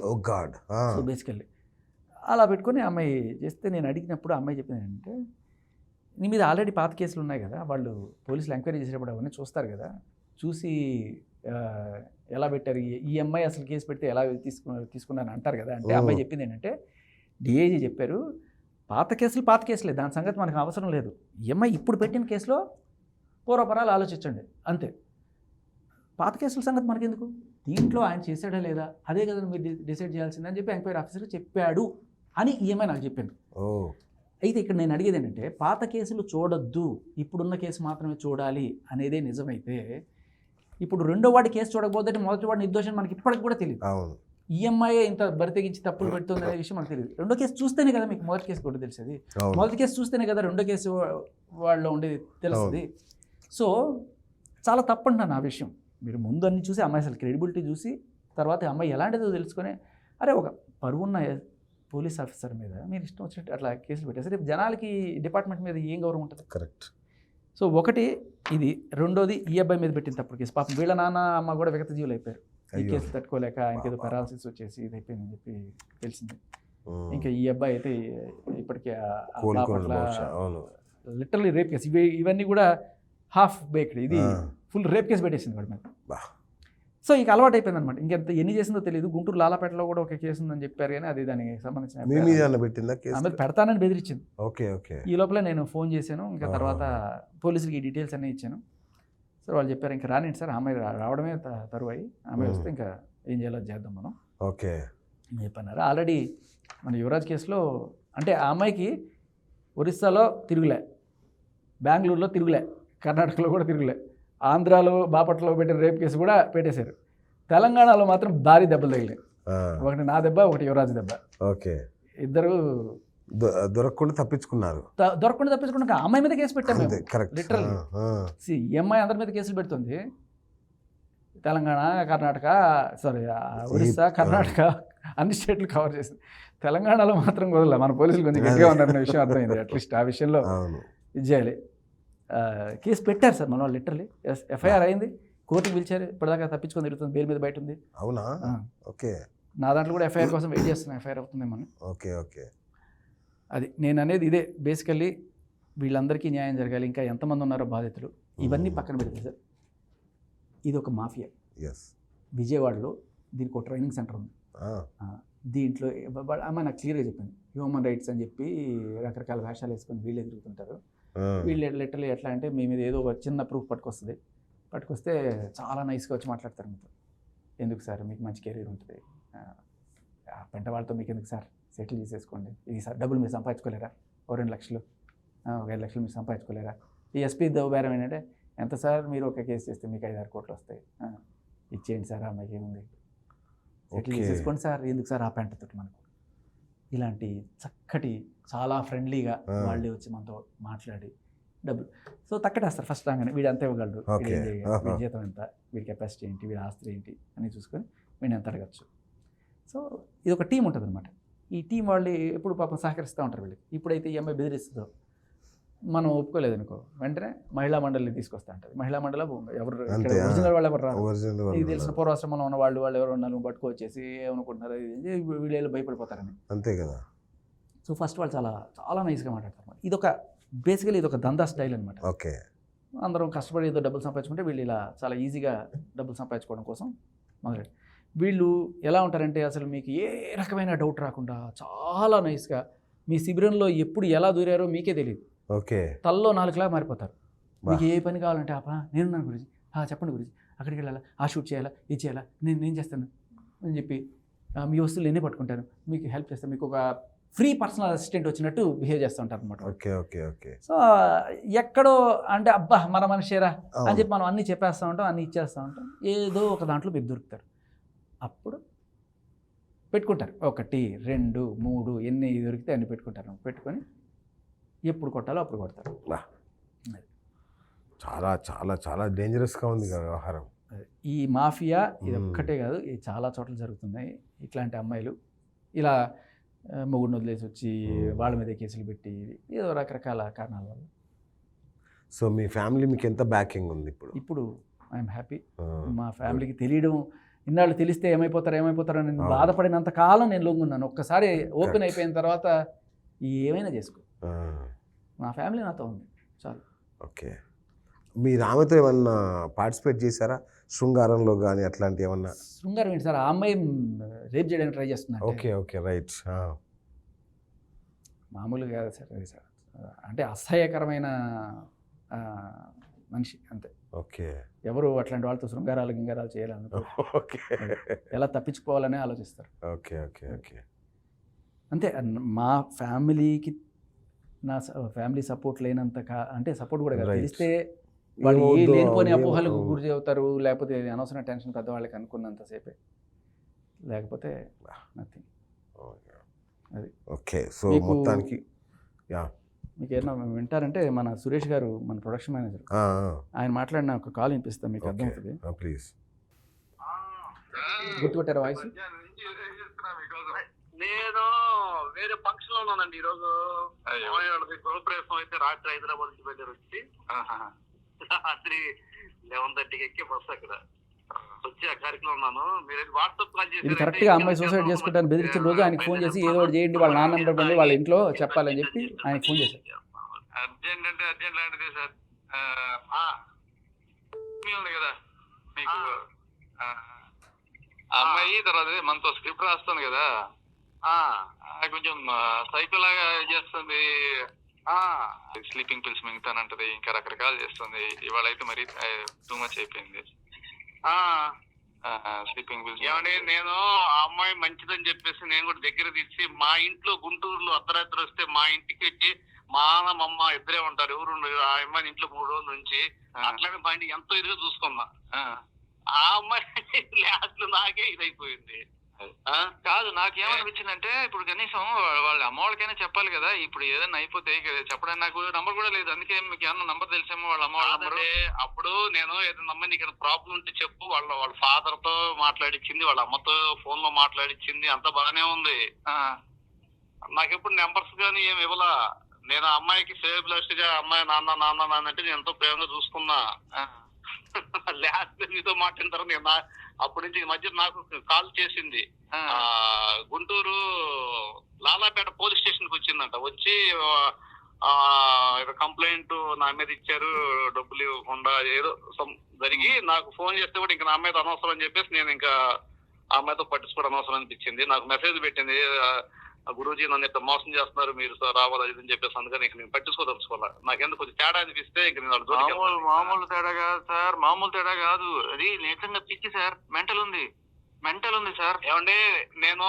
ఓ గాడ్. సో బేసికల్లీ అలా పెట్టుకొని అమ్మాయి చేస్తే, నేను అడిగినప్పుడు అమ్మాయి చెప్పింది ఏంటంటే, నీ మీద ఆల్రెడీ పాత కేసులు ఉన్నాయి కదా, వాళ్ళు పోలీసులు ఎంక్వైరీ చేసేటప్పుడు అవన్నీ చూస్తారు కదా, చూసి ఎలా పెట్టారు, ఈ అమ్మాయి అసలు కేసు పెడితే ఎలా తీసుకున్నాను అంటారు కదా. అంటే అమ్మాయి చెప్పింది ఏంటంటే, డిఐజీ చెప్పారు పాత కేసులే, దాని సంగతి మనకు అవసరం లేదు, ఈ అమ్మాయి ఇప్పుడు పెట్టిన కేసులో పూర్వపరాలు ఆలోచించండి అంతే, పాత కేసుల సంగతి మనకెందుకు, దీంట్లో ఆయన చేశాడా లేదా అదే కదా మీరు డిసైడ్ చేయాల్సిందని చెప్పి ఎంక్వైరీ ఆఫీసర్ చెప్పాడు అని ఈఎంఐ నాకు చెప్పింది. అయితే ఇక్కడ నేను అడిగేది ఏంటంటే, పాత కేసులు చూడొద్దు, ఇప్పుడున్న కేసు మాత్రమే చూడాలి అనేదే నిజమైతే, ఇప్పుడు రెండో వాడి కేసు చూడకపోతే మొదటి వాడి నిర్దోషం మనకి ఇప్పటికి కూడా తెలియదు. ఈఎంఐ ఇంత బరితెగించి తప్పులు పెడుతుంది అనే విషయం మనకు తెలియదు. రెండో కేసు చూస్తేనే కదా మీకు మొదటి కేసు కూడా తెలిసేది, మొదటి కేసు చూస్తేనే కదా రెండో కేసు వాళ్ళలో ఉండేది తెలుస్తుంది. సో చాలా తప్పంటున్నాను ఆ విషయం. మీరు ముందు అన్ని చూసి అమ్మాయి అసలు క్రెడిబిలిటీ చూసి తర్వాత అమ్మాయి ఎలాంటిదో తెలుసుకొని, అరే ఒక పరువున్న పోలీస్ ఆఫీసర్ మీద మీరు ఇష్టం వచ్చినట్టు అట్లా కేసులు పెట్టేసి రేపు జనాలకి డిపార్ట్మెంట్ మీద ఏం గౌరవం ఉంటుంది? కరెక్ట్. సో ఒకటి ఇది, రెండోది ఈ అబ్బాయి మీద పెట్టిన తప్పుడు కేసు. పాపం వీళ్ళ నాన్న అమ్మ కూడా విగత జీవులు అయిపోయారు ఈ కేసు తట్టుకోలేక. ఆయనకి ఏదో పెరాలసిస్ వచ్చేసి ఇది అయిపోయిందని చెప్పి తెలిసింది. ఇంకా ఈ అబ్బాయి అయితే ఇప్పటికీ లిటరలీ రేప్ కేసు, ఇవన్నీ కూడా హాఫ్ బేక్డ్, ఇది ఫుల్ రేప్ కేసు పెట్టేసింది వాడి మీద. సో ఇక అలవాటు అయిపోయింది అనమాట. ఇంకెంత ఎన్ని చేసిందో తెలియదు. గుంటూరు లాలాపేటలో కూడా ఒక కేసు ఉందని చెప్పారు, కానీ అది దానికి సంబంధించిన పెడతానని బెదిరించింది. ఈ లోపల నేను ఫోన్ చేశాను, ఇంకా తర్వాత పోలీసులకి ఈ డీటెయిల్స్ అన్నీ ఇచ్చాను. సో వాళ్ళు చెప్పారు ఇంకా రానిండి సార్, అమ్మాయి రావడమే తరువాయి, అమ్మాయి వస్తే ఇంకా ఏం చేయాలో చేద్దాం మనం చెప్పన్నారు. ఆల్రెడీ మన యువరాజ్ కేసులో అంటే ఆ అమ్మాయికి ఒరిస్సాలో తిరుగులే, బెంగళూరులో తిరుగులే, కర్ణాటకలో కూడా తిరుగులే, ఆంధ్రాలో బాపట్లలో పెట్టిన రేప్ కేసు కూడా పెట్టేశారు. తెలంగాణలో మాత్రం భారీ దెబ్బలు తగిలాయి. ఒకటి నా దెబ్బ, ఒకటి యువరాజ్ దెబ్బ. ఇద్దరు దొరకకుండా తప్పించుకున్నారు. అమ్మాయి మీద కేసు పెట్టాము లిటరల్లీ. ఈ అమ్మాయి అందరి మీద కేసులు పెడుతుంది. తెలంగాణ, కర్ణాటక, ఒరిస్సా, కర్ణాటక అన్ని స్టేట్లు కవర్ చేసింది. తెలంగాణలో మాత్రం కుదరలే. మన పోలీసులు కొంచెం గట్టిగా ఉన్నారన్న విషయం అర్థమైంది. అట్లీస్ట్ ఆ విషయంలో ఇది చేయాలి. కేసు పెట్టారు సార్ మన వాళ్ళు లిటరల్లీ. ఎఫ్ఐఆర్ అయింది, కోర్టుకు పిలిచారు, ఇప్పటిదాకా తప్పించుకొని తిరుగుతుంది, బెయిల్ మీద బయట ఉంది. అవునా? ఓకే. నా దాంట్లో కూడా ఎఫ్ఐఆర్ కోసం వెయిట్ చేస్తున్నాను, ఎఫ్ఐఆర్ అవుతుందేమో. అది నేను అనేది ఇదే బేసికల్లీ, వీళ్ళందరికీ న్యాయం జరగాలి. ఇంకా ఎంతమంది ఉన్నారో బాధితులు, ఇవన్నీ పక్కన పెడితే సార్, ఇది ఒక మాఫియా. విజయవాడలో దీనికి ఒక ట్రైనింగ్ సెంటర్ ఉంది. దీంట్లో అమ్మ నాకు క్లియర్గా చెప్పింది, హ్యూమన్ రైట్స్ అని చెప్పి రకరకాల వేషాలు వేసుకొని వీళ్ళే తిరుగుతుంటారు. వీళ్ళు లిటరల్లీ ఎట్లా అంటే మీ మీద ఏదో ఒక చిన్న ప్రూఫ్ పట్టుకొస్తే చాలా నైస్గా వచ్చి మాట్లాడతారు మీతో. ఎందుకు సార్, మీకు మంచి కెరీర్ ఉంటుంది, పెంట వాళ్ళతో మీకు ఎందుకు సార్, సెటిల్ చేసేసుకోండి, ఇది సార్ డబ్బులు మీరు సంపాదించుకోలేరా, 2 లక్షలు 5 లక్షలు మీరు సంపాదించుకోలేరా. ఈ ఎస్పీ బేరం ఏంటంటే, ఎంత సార్ మీరు ఒక కేసు చేస్తే మీకు 5-6 కోట్లు వస్తాయి, ఇచ్చేయండి సార్, అమ్మాయికి ఏముంది, సెటిల్ Okay. చేసేసుకోండి సార్, ఎందుకు సార్ ఆ పెంటతోటి మనకు. ఇలాంటి చక్కటి చాలా ఫ్రెండ్లీగా వాళ్ళే వచ్చి మనతో మాట్లాడి డబ్బులు సో తక్కటేస్తారు ఫస్ట్ రాగానే. వీడు ఎంత ఇవ్వగలరు, వీడు ఏం చేయగలరు, వీడి జీతం ఎంత, వీడి కెపాసిటీ ఏంటి, వీడి ఆస్తి ఏంటి అని చూసుకొని వీడిని ఎంత అడగచ్చు. సో ఇది ఒక టీం ఉంటుంది అనమాట. ఈ టీం వాళ్ళు ఎప్పుడు పాపం సహకరిస్తూ ఉంటారు వీళ్ళకి. ఇప్పుడైతే ఈ అమ్మాయి బెదిరిస్తుందో మనం ఒప్పుకోలేదు అనుకో, వెంటనే మహిళా మండలిని తీసుకొస్తా ఉంటుంది. మహిళా మండలి ఎవరు ఇక్కడ ఒరిజినల్ వాళ్ళు ఎవరు రారు, నీకు తెలిసిన పూర్వాశ్రమంలో ఉన్న వాళ్ళు ఎవరు ఉన్నారు పట్టుకొచ్చేసి ఏమనుకుంటున్నారు వీళ్ళు భయపడిపోతారని. అంతే కదా. సో ఫస్ట్ వాళ్ళు చాలా చాలా నైస్గా మాట్లాడతారు. ఇదొక బేసికలీ ఇది ఒక దందా స్టైల్ అనమాట. ఓకే. అందరం కష్టపడి ఏదో డబ్బులు సంపాదించుకుంటే వీళ్ళు ఇలా చాలా ఈజీగా డబ్బులు సంపాదించుకోవడం కోసం మొదలెట్టారు. వీళ్ళు ఎలా ఉంటారంటే అసలు మీకు ఏ రకమైన డౌట్ రాకుండా చాలా నైస్గా మీ శిబిరంలో ఎప్పుడు ఎలా దూరారో మీకే తెలియదు. ఓకే. తల్లో 4 మారిపోతారు. మీకు ఏ పని కావాలంటే నేనున్నాను గురించి, చెప్పండి గురించి, అక్కడికి వెళ్ళాలా, షూట్ చేయాలా, ఇది చేయాలా, నేను చేస్తాను అని చెప్పి మీ వస్తువులు నేనే పట్టుకుంటాను, మీకు హెల్ప్ చేస్తాను, మీకు ఒక ఫ్రీ పర్సనల్ అసిస్టెంట్ వచ్చినట్టు బిహేవ్ చేస్తూ ఉంటారు అనమాట. Okay okay okay. సో ఎక్కడో అంటే అబ్బా మన మనిషేరా అని చెప్పి మనం అన్నీ చెప్పేస్తూ ఉంటాం, అన్నీ ఇచ్చేస్తూ ఉంటాం. ఏదో ఒక దాంట్లో మీరు దొరుకుతారు. అప్పుడు పెట్టుకుంటారు 1, 2, 3 ఎన్ని దొరికితే అన్ని పెట్టుకుంటారు. పెట్టుకొని ఎప్పుడు కొట్టాలో అప్పుడు కొడతారు. చాలా చాలా చాలా డేంజరస్గా ఉంది కదా వ్యవహారం. ఈ మాఫియా ఇది ఒక్కటే కాదు, ఇది చాలా చోట్ల జరుగుతున్నాయి. ఇట్లాంటి అమ్మాయిలు ఇలా మొగుడిని వదిలేసి వచ్చి వాళ్ళ మీద కేసులు పెట్టి ఏదో రకరకాల కారణాల వల్ల. సో మీ ఫ్యామిలీ మీకు ఎంత బ్యాకింగ్ ఉంది ఇప్పుడు? ఇప్పుడు ఐఎమ్ హ్యాపీ. మా ఫ్యామిలీకి తెలియడం, ఇన్నాళ్ళు తెలిస్తే ఏమైపోతారో నేను బాధపడినంత కాలం నేను లొంగున్నాను. ఒక్కసారి ఓపెన్ అయిపోయిన తర్వాత ఏమైనా చేసుకో, నా ఫ్యామిలీ నాతో ఉంది చాలు. ఓకే. మీరు ఆమెతో ఏమన్నా పార్టిసిపేట్ చేశారా శృంగారంలో కానీ అట్లాంటి ఏమన్నా? శృంగారం ఏంటి సార్, ఆ అమ్మాయి రేప్ చేయడానికి ట్రై చేస్తున్నారు. Okay okay right. మామూలుగా కాదు సార్ అది సార్, అంటే అసహ్యకరమైన మనిషి అంతే. ఓకే. ఎవరు అట్లాంటి వాళ్ళతో గింగారాలు చేయాలనుకో, ఓకే, ఎలా తప్పించుకోవాలనే ఆలోచిస్తారు. Okay okay okay. అంతే. మా ఫ్యామిలీకి నా ఫ్యామిలీ సపోర్ట్ లేనంత అంటే సపోర్ట్ కూడా కాదు, తెలిస్తే వాళ్ళు లేనిపోని అపోహలకు గురి అవుతారు, లేకపోతే అనవసరం టెన్షన్ పెద్దవాళ్ళకి అనుకున్నంతసేపే, లేకపోతే నథింగ్. అది ఓకే. సో మొత్తానికి మీకు ఏదైనా వింటారంటే మన సురేష్ గారు, మన ప్రొడక్షన్ మేనేజర్, ఆయన మాట్లాడిన ఒక కాల్ వినిపిస్తాం, మీకు అర్థమవుతుంది ప్లీజ్. గుర్తుపెట్టారా వాయిస్? నేను వేరే ఫంక్షన్ లో ఉన్నానండి ఈరోజు. గృహప్రవేశం అయితే రాత్రి హైదరాబాద్ నుంచి బయలుదేరి వచ్చి రాత్రి 11:30కి ఎక్కి బస్సు అక్కడ వచ్చి ఆ కార్యక్రమం ఉన్నాను. మీరు వాట్సాప్ కాల్ చేసి ఇది కరెక్ట్గా అమ్మాయి సూసైడ్ చేసుకుంటాను బెదిరించిన రోజు ఆయనకు ఫోన్ చేసి ఏదో ఒకటి చేయండి, వాళ్ళ నాన్న బండి వాళ్ళ ఇంట్లో చెప్పాలని చెప్పి ఆయన ఫోన్ చేశారు. అర్జెంట్ అంటే అర్జెంట్ లాంటిదే సార్. ఉంది కదా మీకు అమ్మాయి, తర్వాత మనతో స్క్రిప్ట్ రాస్తుంది కదా, కొంచెం సైకో లాగా చేస్తుంది. స్లీపింగ్ పిల్స్ మింగుతానంటది, ఇంకా రకరకాలు చేస్తుంది. ఇవాళ అయితే మరి టూ మచ్ అయిపోయింది. స్లీపింగ్ పిల్స్ ఏమండి, నేను ఆ అమ్మాయి మంచిదని చెప్పేసి నేను కూడా దగ్గర తీసి మా ఇంట్లో గుంటూరులో అర్ధరాత్రి వస్తే మా ఇంటికి వచ్చి మా అమ్మ ఇద్దరే ఉంటారు, ఎవరు ఉండరు. ఆ అమ్మాయి ఇంట్లో 3 రోజుల నుంచి అట్లానే బండి ఎంతో ఇదిగా చూసుకున్నా. ఆ అమ్మాయి లాస్ట్ నాకే ఇదైపోయింది. కాదు, నాకేమనిపించిందంటే ఇప్పుడు కనీసం వాళ్ళ అమ్మ వాళ్ళకైనా చెప్పాలి కదా. ఇప్పుడు ఏదైనా అయిపోతే చెప్పడానికి నాకు నంబర్ కూడా లేదు. అందుకే మీకు ఏమన్నా నంబర్ తెలిసేమో వాళ్ళ అమ్మ వాళ్ళ నంబర్. అప్పుడు నేను ఏదైనా అమ్మాయి నీకు ప్రాబ్లం ఉంటే చెప్పు, వాళ్ళ ఫాదర్ తో మాట్లాడిచ్చింది, వాళ్ళ అమ్మతో ఫోన్ లో మాట్లాడిచ్చింది, అంతా బాగానే ఉంది. నాకు ఎప్పుడు నెంబర్స్ కానీ ఏమి ఇవ్వలా. నేను ఆ అమ్మాయికి సేవ్ లాస్ట్ గా అమ్మాయి నాన్న అంటే నేను ఎంతో ప్రేమగా చూసుకున్నా. లాస్ట్ మీతో మాట్లాడిన తర్వాత నేను అప్పటి నుంచి ఈ మధ్య నాకు కాల్ చేసింది. గుంటూరు లాలాపేట పోలీస్ స్టేషన్ కి వచ్చిందంట. వచ్చి కంప్లైంట్ నా మీద ఇచ్చారు, డబ్బులు ఇవ్వకుండా ఏదో జరిగి నాకు ఫోన్ చేస్తే కూడా ఇంకా నా మీద అనవసరం అని చెప్పేసి నేను ఇంకా ఆ అమ్మాయితో పట్టించుకోవడం అనవసరం అనిపించింది. నాకు మెసేజ్ పెట్టింది, గురూజీ నన్ను ఇంత మోసం చేస్తున్నారు, మీరు రావాలి అని చెప్పేసి. అందుకని నేను పట్టించుకోదలుచుకోవాలి. నాకెందుకు కొంచెం తేడా అనిపిస్తే ఇంక నేను మామూలు తేడా కాదు సార్, మామూలు తేడా కాదు, అది నిజంగా పిచ్చి సార్, మెంటల్ ఉంది. మెంటల్ ఉంది సార్. ఏమండి నేను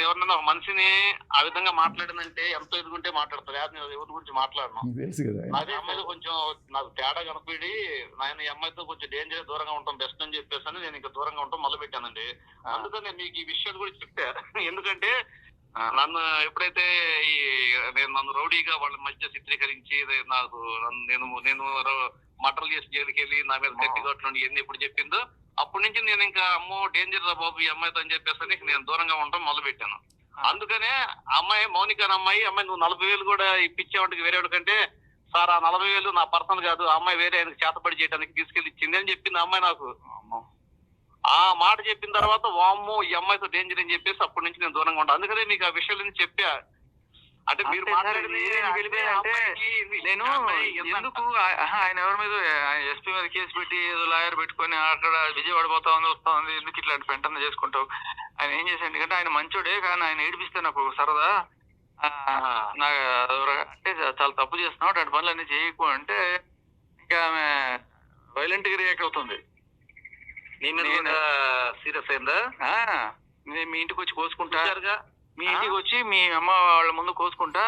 ఎవరినైనా ఒక మనిషిని ఆ విధంగా మాట్లాడినంటే ఎంతో ఎదుగుంటే మాట్లాడతాను. లేదా నేను ఎవరి గురించి మాట్లాడను. తెలుసు కదా. నాది అమ్మాయితో కొంచెం నాకు తేడా కనపడి నాయన ఈ అమ్మాయితో కొంచెం డేంజర్ దూరంగా ఉంటాం బెస్ట్ అని చెప్పేసి నేను ఇంకా దూరంగా ఉంటాం మొదలు పెట్టానండి. అందుకని మీకు ఈ విషయాలు కూడా చెప్పా. ఎందుకంటే నన్ను ఎప్పుడైతే నన్ను రౌడీగా వాళ్ళ మధ్య చిత్రీకరించి నాకు నేను మటర్లు చేసి జైలుకి వెళ్ళి నా మీద గట్టిగట్లు ఇవన్నీ ఎప్పుడు చెప్పిందో అప్పటి నుంచి నేను ఇంకా అమ్మో డేంజర్ రా బాబు ఈ అమ్మాయితో అని చెప్పేసి నేను దూరంగా ఉండటం మొదలు పెట్టాను. అందుకనే అమ్మాయి మౌనిక అమ్మాయి నువ్వు 40,000 కూడా ఇప్పించేవాడికి వేరేవాడి కంటే సార్ ఆ 40,000 నా పర్సనల్ కాదు, ఆ అమ్మాయి వేరే ఆయనకి చేతపడి చేయడానికి తీసుకెళ్లి ఇచ్చింది అని చెప్పింది అమ్మాయి నాకు. ఆ మాట చెప్పిన తర్వాత వామ్మో ఈ అమ్మాయితో డేంజర్ అని చెప్పేసి అప్పటి నుంచి నేను దూరంగా ఉంటాను. అందుకనే మీకు ఆ విషయాలు చెప్పా. అంటే మీరు మాట్లాడింది నేను ఎందుకు ఆయన ఎవరి మీద ఎస్పీ మీద కేసు పెట్టి ఏదో లాయర్ పెట్టుకొని అక్కడ విజయవాడ పోతా వస్తుంది ఎందుకు ఇట్లాంటి వెంటనే చేసుకుంటావు? ఆయన ఏం చేశాడు ఎందుకంటే ఆయన మంచోడే, కానీ ఆయన ఏడిపిస్తే నాకు సరదా. నాకు అంటే చాలా తప్పు చేస్తున్నావు, అటు పనులు అన్ని చేయకు అంటే ఇంకా ఆమె వైలెంట్ గా రియాక్ట్ అవుతుంది. సీరియస్ అయిందా? నేను మీ ఇంటికి వచ్చి కోసుకుంటా, మీ ఇంటికి వచ్చి మీ అమ్మ వాళ్ళ ముందు కోసుకుంటా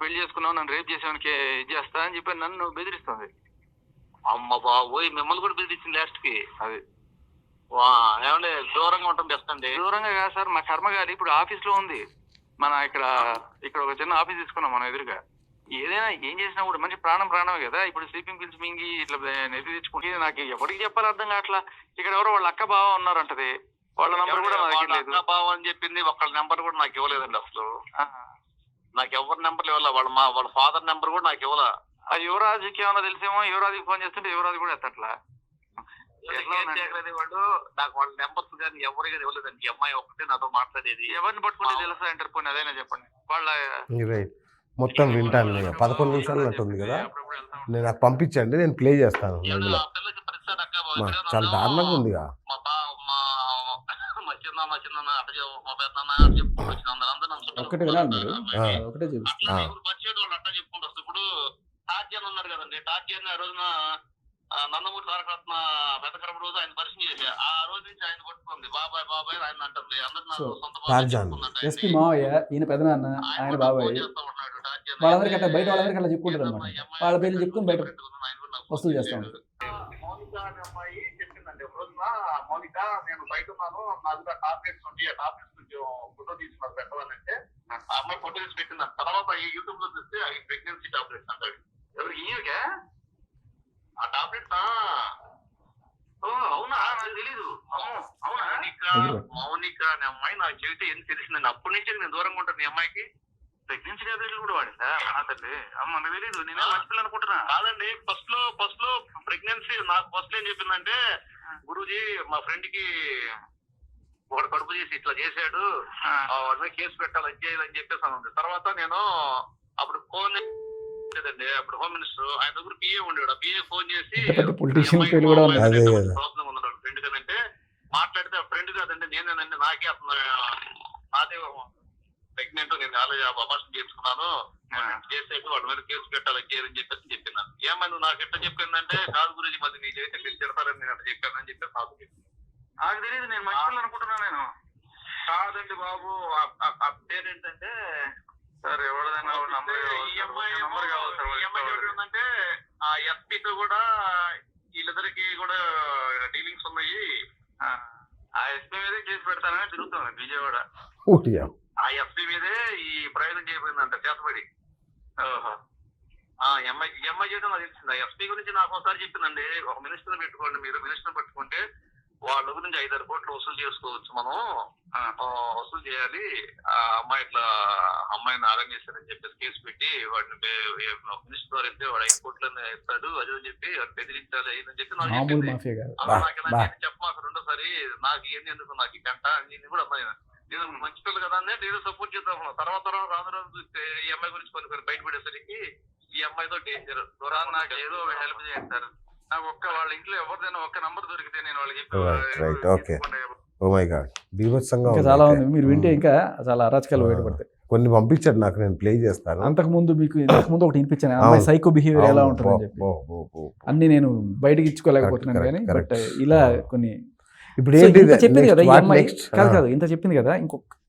పెళ్లి చేసుకున్నావు, నన్ను రేప్ చేసేవానికి ఇది చేస్తా అని చెప్పి నన్ను బెదిరిస్తుంది. అమ్మ బాబోయ్, మిమ్మల్ని కూడా బెదిరించింది లాస్ట్ కి. అది ఏమంటే దూరంగా ఉంటాం బెస్ట్ అండి. దూరంగా కాదు సార్, మా కర్మ కాదు. ఇప్పుడు ఆఫీస్ లో ఉంది మన ఇక్కడ ఒక చిన్న ఆఫీస్ తీసుకున్నాం మనం ఎదురుగా. ఏదైనా ఏం చేసినా కూడా మంచి ప్రాణమే కదా. ఇప్పుడు స్లీపింగ్ పిల్స్ మింగి ఇట్లా నెత్తి తెచ్చుకుంటే నాకు ఎవరికి చెప్పాలి అర్థం కావట్లా. ఇక్కడ ఎవరో వాళ్ళ అక్క బావ ఉన్నారంటది, వాళ్ళ నంబర్ కూడా అక్క బావ అని చెప్పింది, ఒకళ్ళ నెంబర్ కూడా నాకు ఇవ్వలేదండి అసలు. నాకు ఎవరి నెంబర్లు ఇవ్వాల, వాళ్ళ ఫాదర్ నెంబర్ కూడా నాకు ఇవ్వాల. అది యువరాజుకి ఏమన్నా తెలిసేమో, యువరాజుకి ఫోన్ చేస్తుంటే యువరాజు కూడా ఎత్తట్లా. వాడు నాకు వాళ్ళ నెంబర్స్ కానీ ఎవరి కానీ ఇవ్వలేదండి. ఈ అమ్మాయి ఒకటే నాతో మాట్లాడేది. ఎవరిని పట్టుకుంటే తెలుసా అంటారు, పోనీ అదైనా చెప్పండి. వాళ్ళ మొత్తం వింటాను నేను. 11 నిమిషాలు ఉన్నట్టుంది కదా, నేను నాకు పంపించండి, నేను ప్లే చేస్తాను. చాలా దారుణంగా ఉందిగా. ఒకటే వినాలి మీరు, ఒకటే చూపిస్తాను. ఇప్పుడు టార్జన్ ఉన్నారు కదండి, టార్జన్ ఆ రోజున నందమూరి తారకరత్న వెతకరం రోజు ఆయన పరిచయం చేశా. ఆ రోజు నుంచి ఆయన పట్టుకుంది బాబాయ్ ఆయన అంటుంది. అందరూ ఎస్పీ మావయ్య, ఈయన పెదనాన్న, ఆయన బాబాయ్, వాళ్ళందరికీ అట్లా బయట వాళ్ళందరికీ అట్లా చెప్పుకుంటారు అనమాట. వాళ్ళ పేర్లు చెప్పుకుని బయట వసూలు చేస్తా ఉంటారు. మౌనిక అనే అమ్మాయి చెప్పిందండి ఒక రోజున, మౌనిక నేను బయట ఉన్నాను, నా దగ్గర టాబ్లెట్స్ ఉంది, ఆ టాబ్లెట్స్ కొంచెం ఫోటో తీసుకున్నారు పెట్టాలంటే ఆ అమ్మాయి ఫోటో తీసి పెట్టింది. తర్వాత ఈ యూట్యూబ్ లో చూస్తే అవి ప్రెగ్నెన్సీ టాబ్లెట్స్ అంటాడు. ఎవరు ఈయనగా ఆ టాబ్లెట్స్? అవునా, నాకు తెలీదు. అవునా, మౌనిక అనే అమ్మాయి నాకు చెబితే ఎందుకు తెలిసిందండి. అప్పటి నుంచి నేను దూరంగా ఉంటాను. ఈ అమ్మాయికి ప్రెగ్నెన్సీ టాబ్లెట్లు కూడా వాడిందా? అమ్మ నాకు తెలీదు, నేనే మర్చిపోయి అనుకుంటున్నా. కాదండి, ఫస్ట్ లో ప్రెగ్నెన్సీ నాకు ఫస్ట్ ఏం చెప్పిందంటే, గురూజీ మా ఫ్రెండ్ కి ఒకటి కడుపు చేసి ఇట్లా చేశాడు, వాడి మీద కేసు పెట్టాలి అది చేయాలని చెప్పేసి అని ఉంది. తర్వాత నేను అప్పుడు ఫోన్ లేదండి, అప్పుడు హోమ్ మినిస్టర్ ఆయన దగ్గర పిఏ ఉండేవాడు. ఆ పిఏ ఫోన్ చేసి ప్రాబ్లం ఉన్నాడు ఫ్రెండ్ కదంటే, మాట్లాడితే ఆ ఫ్రెండ్ కాదండి నేనేనండి, నాకే అతను నాదే ప్రెగ్నెంట్, నేను ఆల్రెడీ అబార్షన్ చేసుకున్నాను, చేసేది వాళ్ళ మీద కేసు పెట్టాలి అని చెప్పేసి చెప్పినాను. ఏమని నువ్వు నాకు ఎట్లా చెప్పిందంటే, కాదు గురించి మళ్ళీ నీ చేస్తే మీరు తిడతారని నేను అట్లా చెప్పానని చెప్పేసి నాకు తెలియదు, నేను మర్చిపోయి అనుకుంటున్నా. నేను కాదండి బాబు, ఆ పేరేంటంటే సార్ ఎవరిదైనా నంబర్ కావాలంటే ఆ ఎస్పీతో కూడా వీళ్ళిద్దరికి కూడా డీలింగ్స్ ఉన్నాయి. ఆ ఎస్పీ మీదే కేసు పెడతానని తిరుగుతుంది విజయవాడ. ఆ ఎస్పీ మీదే ఈ ప్రయోగం చేయబోయిందంట చేతబడి. ఎంఐ చేయడం నాకు తెలిసింది. ఆ ఎస్పీ గురించి నాకు ఒకసారి చెప్పిందండి, ఒక మినిస్టర్ పెట్టుకోండి, మీరు మినిస్టర్ పెట్టుకుంటే వాళ్ళ గురించి 5-6 కోట్లు వసూలు చేసుకోవచ్చు, మనం వసూలు చేయాలి. ఆ అమ్మాయి ఇట్లా అమ్మాయిని ఆగం చేశారని చెప్పేసి కేసు పెట్టి వాడిని మినిస్టర్ ద్వారా వెళ్తే వాడు 5 కోట్లు ఇస్తాడు అది అని చెప్పి బెదిరించాలి అని చెప్పి నాకు చెప్పింది. నాకు చెప్పమాకు రెండోసారి, నాకు ఇవన్నీ ఎందుకు, నాకు ఈ గంట నేను కూడా అమ్మాయి నేను మంచి పిల్లలు కదా అని నేను సపోర్ట్ చేద్దాం. తర్వాత రాను చూస్తే ఈ అమ్మాయి గురించి కొన్ని బయటపడేసరికి ఈ అమ్మాయితో డేంజర్. నాకు ఏదో హెల్ప్ చేయండి సార్. నాకు వాళ్ళ ఇంట్లో ఎవరిదైనా ఒక్క నంబర్ దొరికితే నేను వాళ్ళకి చాలా ఉంది, మీరు వింటే ఇంకా చాలా అరాచకాలు బయటపడతాయి. కొన్ని పంపించాడు నాకు, నేను ప్లే చేస్తాను. అంతకుముందు ఒకటి వినిపించాను, అమ్మాయి సైకో బిహేవియర్ ఎలా ఉంటుందని చెప్పి. అన్ని నేను బయటకి ఇచ్చుకోలేకపోతున్నాను కానీ, బట్ ఇలా కొన్ని ఇప్పుడు సో ఏంటి ఇంత చెప్పింది కదా ఈ వాట్ అమ్మాయి, నెక్స్ట్? కాదు కాదు ఇంత చెప్పింది కదా,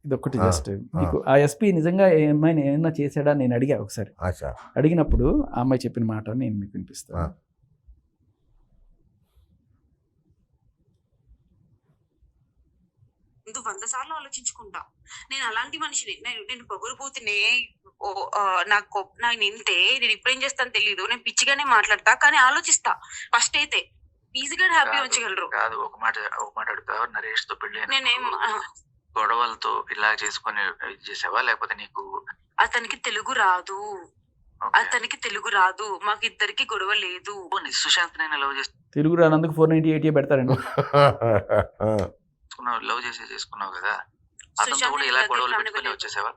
ఇదొక్కటి జస్ట్ మీకు ఆ ఎస్పీ నిజంగా ఈ అమ్మాయిని ఏమన్నా చేశాడా నేను అడిగా ఒకసారి. ఆశా అడిగినప్పుడు ఆ అమ్మాయి చెప్పిన మాట నేను మీకు వినిపిస్తాను. ముందు 100 సార్లు ఆలోచించుకుంటా. నేను అలాంటి మనిషిని. నేను పొగరుబోతునే నాకు ఇంతే. నేను ఇప్పుడేం చేస్తాను తెలీదు. నేను పిచ్చిగానే మాట్లాడతా, కానీ ఆలోచిస్తా. ఫస్ట్ అయితే ఈజీగా హ్యాపీ ఉంచగలరు. కాదు, ఒక మాట అడుగుతా. నరేష్ తో పెళ్లి నేనేం గొడవలతో ఇలా చేసుకొని ఇది చేసావా, లేకపోతే నీకు అతనికి తెలుగు రాదు. అతనికి తెలుగు రాదు. మాకిద్దరికి గొడవ లేదు. సుశాంత్ నేను లవ్ తెలుగు రానందుకు 498 పెడతారండి. లవ్ చేసుకున్నావు కదా, అతనితో కూడా ఇలా గొడవలు పెట్టుకుని వచ్చేసావా?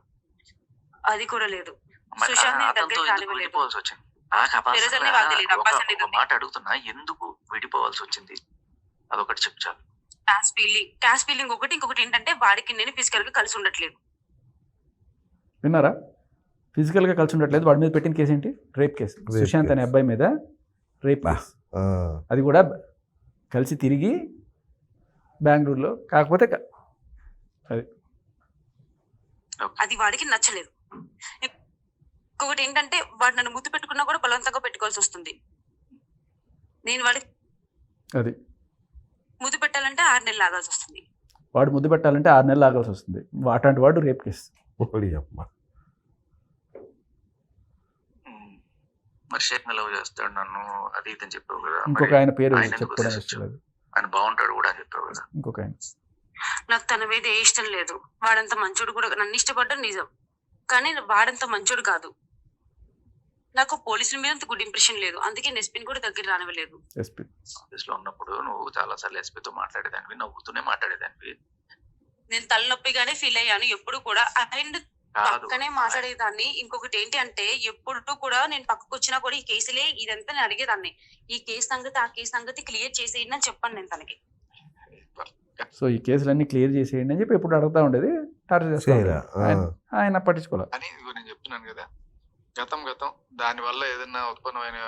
అది కూడా లేదు. మరి సుశాంత్ అతనితో ఎందుకు విడిపోవాల్సి వచ్చింది? ఒక మాట అడుగుతున్నా, ఎందుకు విడిపోవాల్సి వచ్చింది? అదొకటి చెప్పు చాలు. క్యాష్ ఫీలింగ్ ఒకటి. ఇంకొకటి ఏంటంటే వాడికి నేను ఫిజికల్ గా కలిసి ఉండట్లేదు. విన్నారా? ఫిజికల్గా కలిసి ఉండట్లేదు. వాడి మీద పెట్టిన కేసు ఏంటి? Rape case. సుశాంత్ అనే అబ్బాయి మీద రేప్ కేసు. అది కూడా కలిసి తిరిగి బెంగళూరులో. కాకపోతే అది వాడికి నచ్చలేదు. ఇంకొకటి ఏంటంటే వాడు నన్ను ముద్దు పెట్టుకున్నా కూడా బలవంతంగా పెట్టుకోవాల్సి వస్తుంది. నేను వాడికి అది ముద్దు పెట్టాలంటే 6 నెలలు ఆగాల్సి వస్తుంది. వాడు ముద్దు పెట్టాలంటే 6 నెలలు ఆగాల్సి వస్తుంది. అట్లాంటి వాడు రేప్ కేసు. మరి షేక్ లవ్ చేస్తాడు నన్ను, అది ఇదని చెప్పావు కదా. ఇంకొక ఆయన పేరు చెప్పుకోవడం ఇష్టం లేదు. ఆయన బాగుంటాడు కూడా అని చెప్పావు కదా. ఇంకొక ఆయన. నాకు తన మీద ఏ ఇష్టం లేదు. వాడంత మంచోడు కూడా. నన్ను ఇష్టపడ్డం నిజం, కానీ వాడంత మంచోడు కాదు. నాకు పోలీసుల మీద అంత గుడ్ ఇంప్రెషన్ లేదు. అందుకే ఎస్పీని కూడా దగ్గర రానివ్వలేదు. ఆఫీస్ లో ఉన్నప్పుడు నువ్వు చాలా సార్లు ఎస్పీతో మాట్లాడేదానివి, నవ్వుతూనే మాట్లాడేదానివి. నేను తలనొప్పిగానే ఫీల్ అయ్యాను ఎప్పుడు కూడా. అండ్ పక్కనే మాట్లాడేదాన్ని. ఇంకొకటి ఏంటి అంటే ఎప్పుడు కూడా నేను పక్కకు వచ్చినా కూడా ఈ కేసులే ఇదంతా నేను అడిగేదాన్ని. ఈ కేసు సంగతి ఆ కేసు సంగతి క్లియర్ చేసేయండి అని చెప్పాను నేను తనకి. సో ఈ కేసులన్నీ క్లియర్ చేసేయండి అని చెప్పి ఎప్పుడు అడుగుతా ఉండేది. టార్చర్ చేస్తా ఆయన పట్టించుకోవాలి. అని నేను చెప్తున్నాను కదా, గతం దానివల్ల ఏదైనా ఉత్పన్నమైన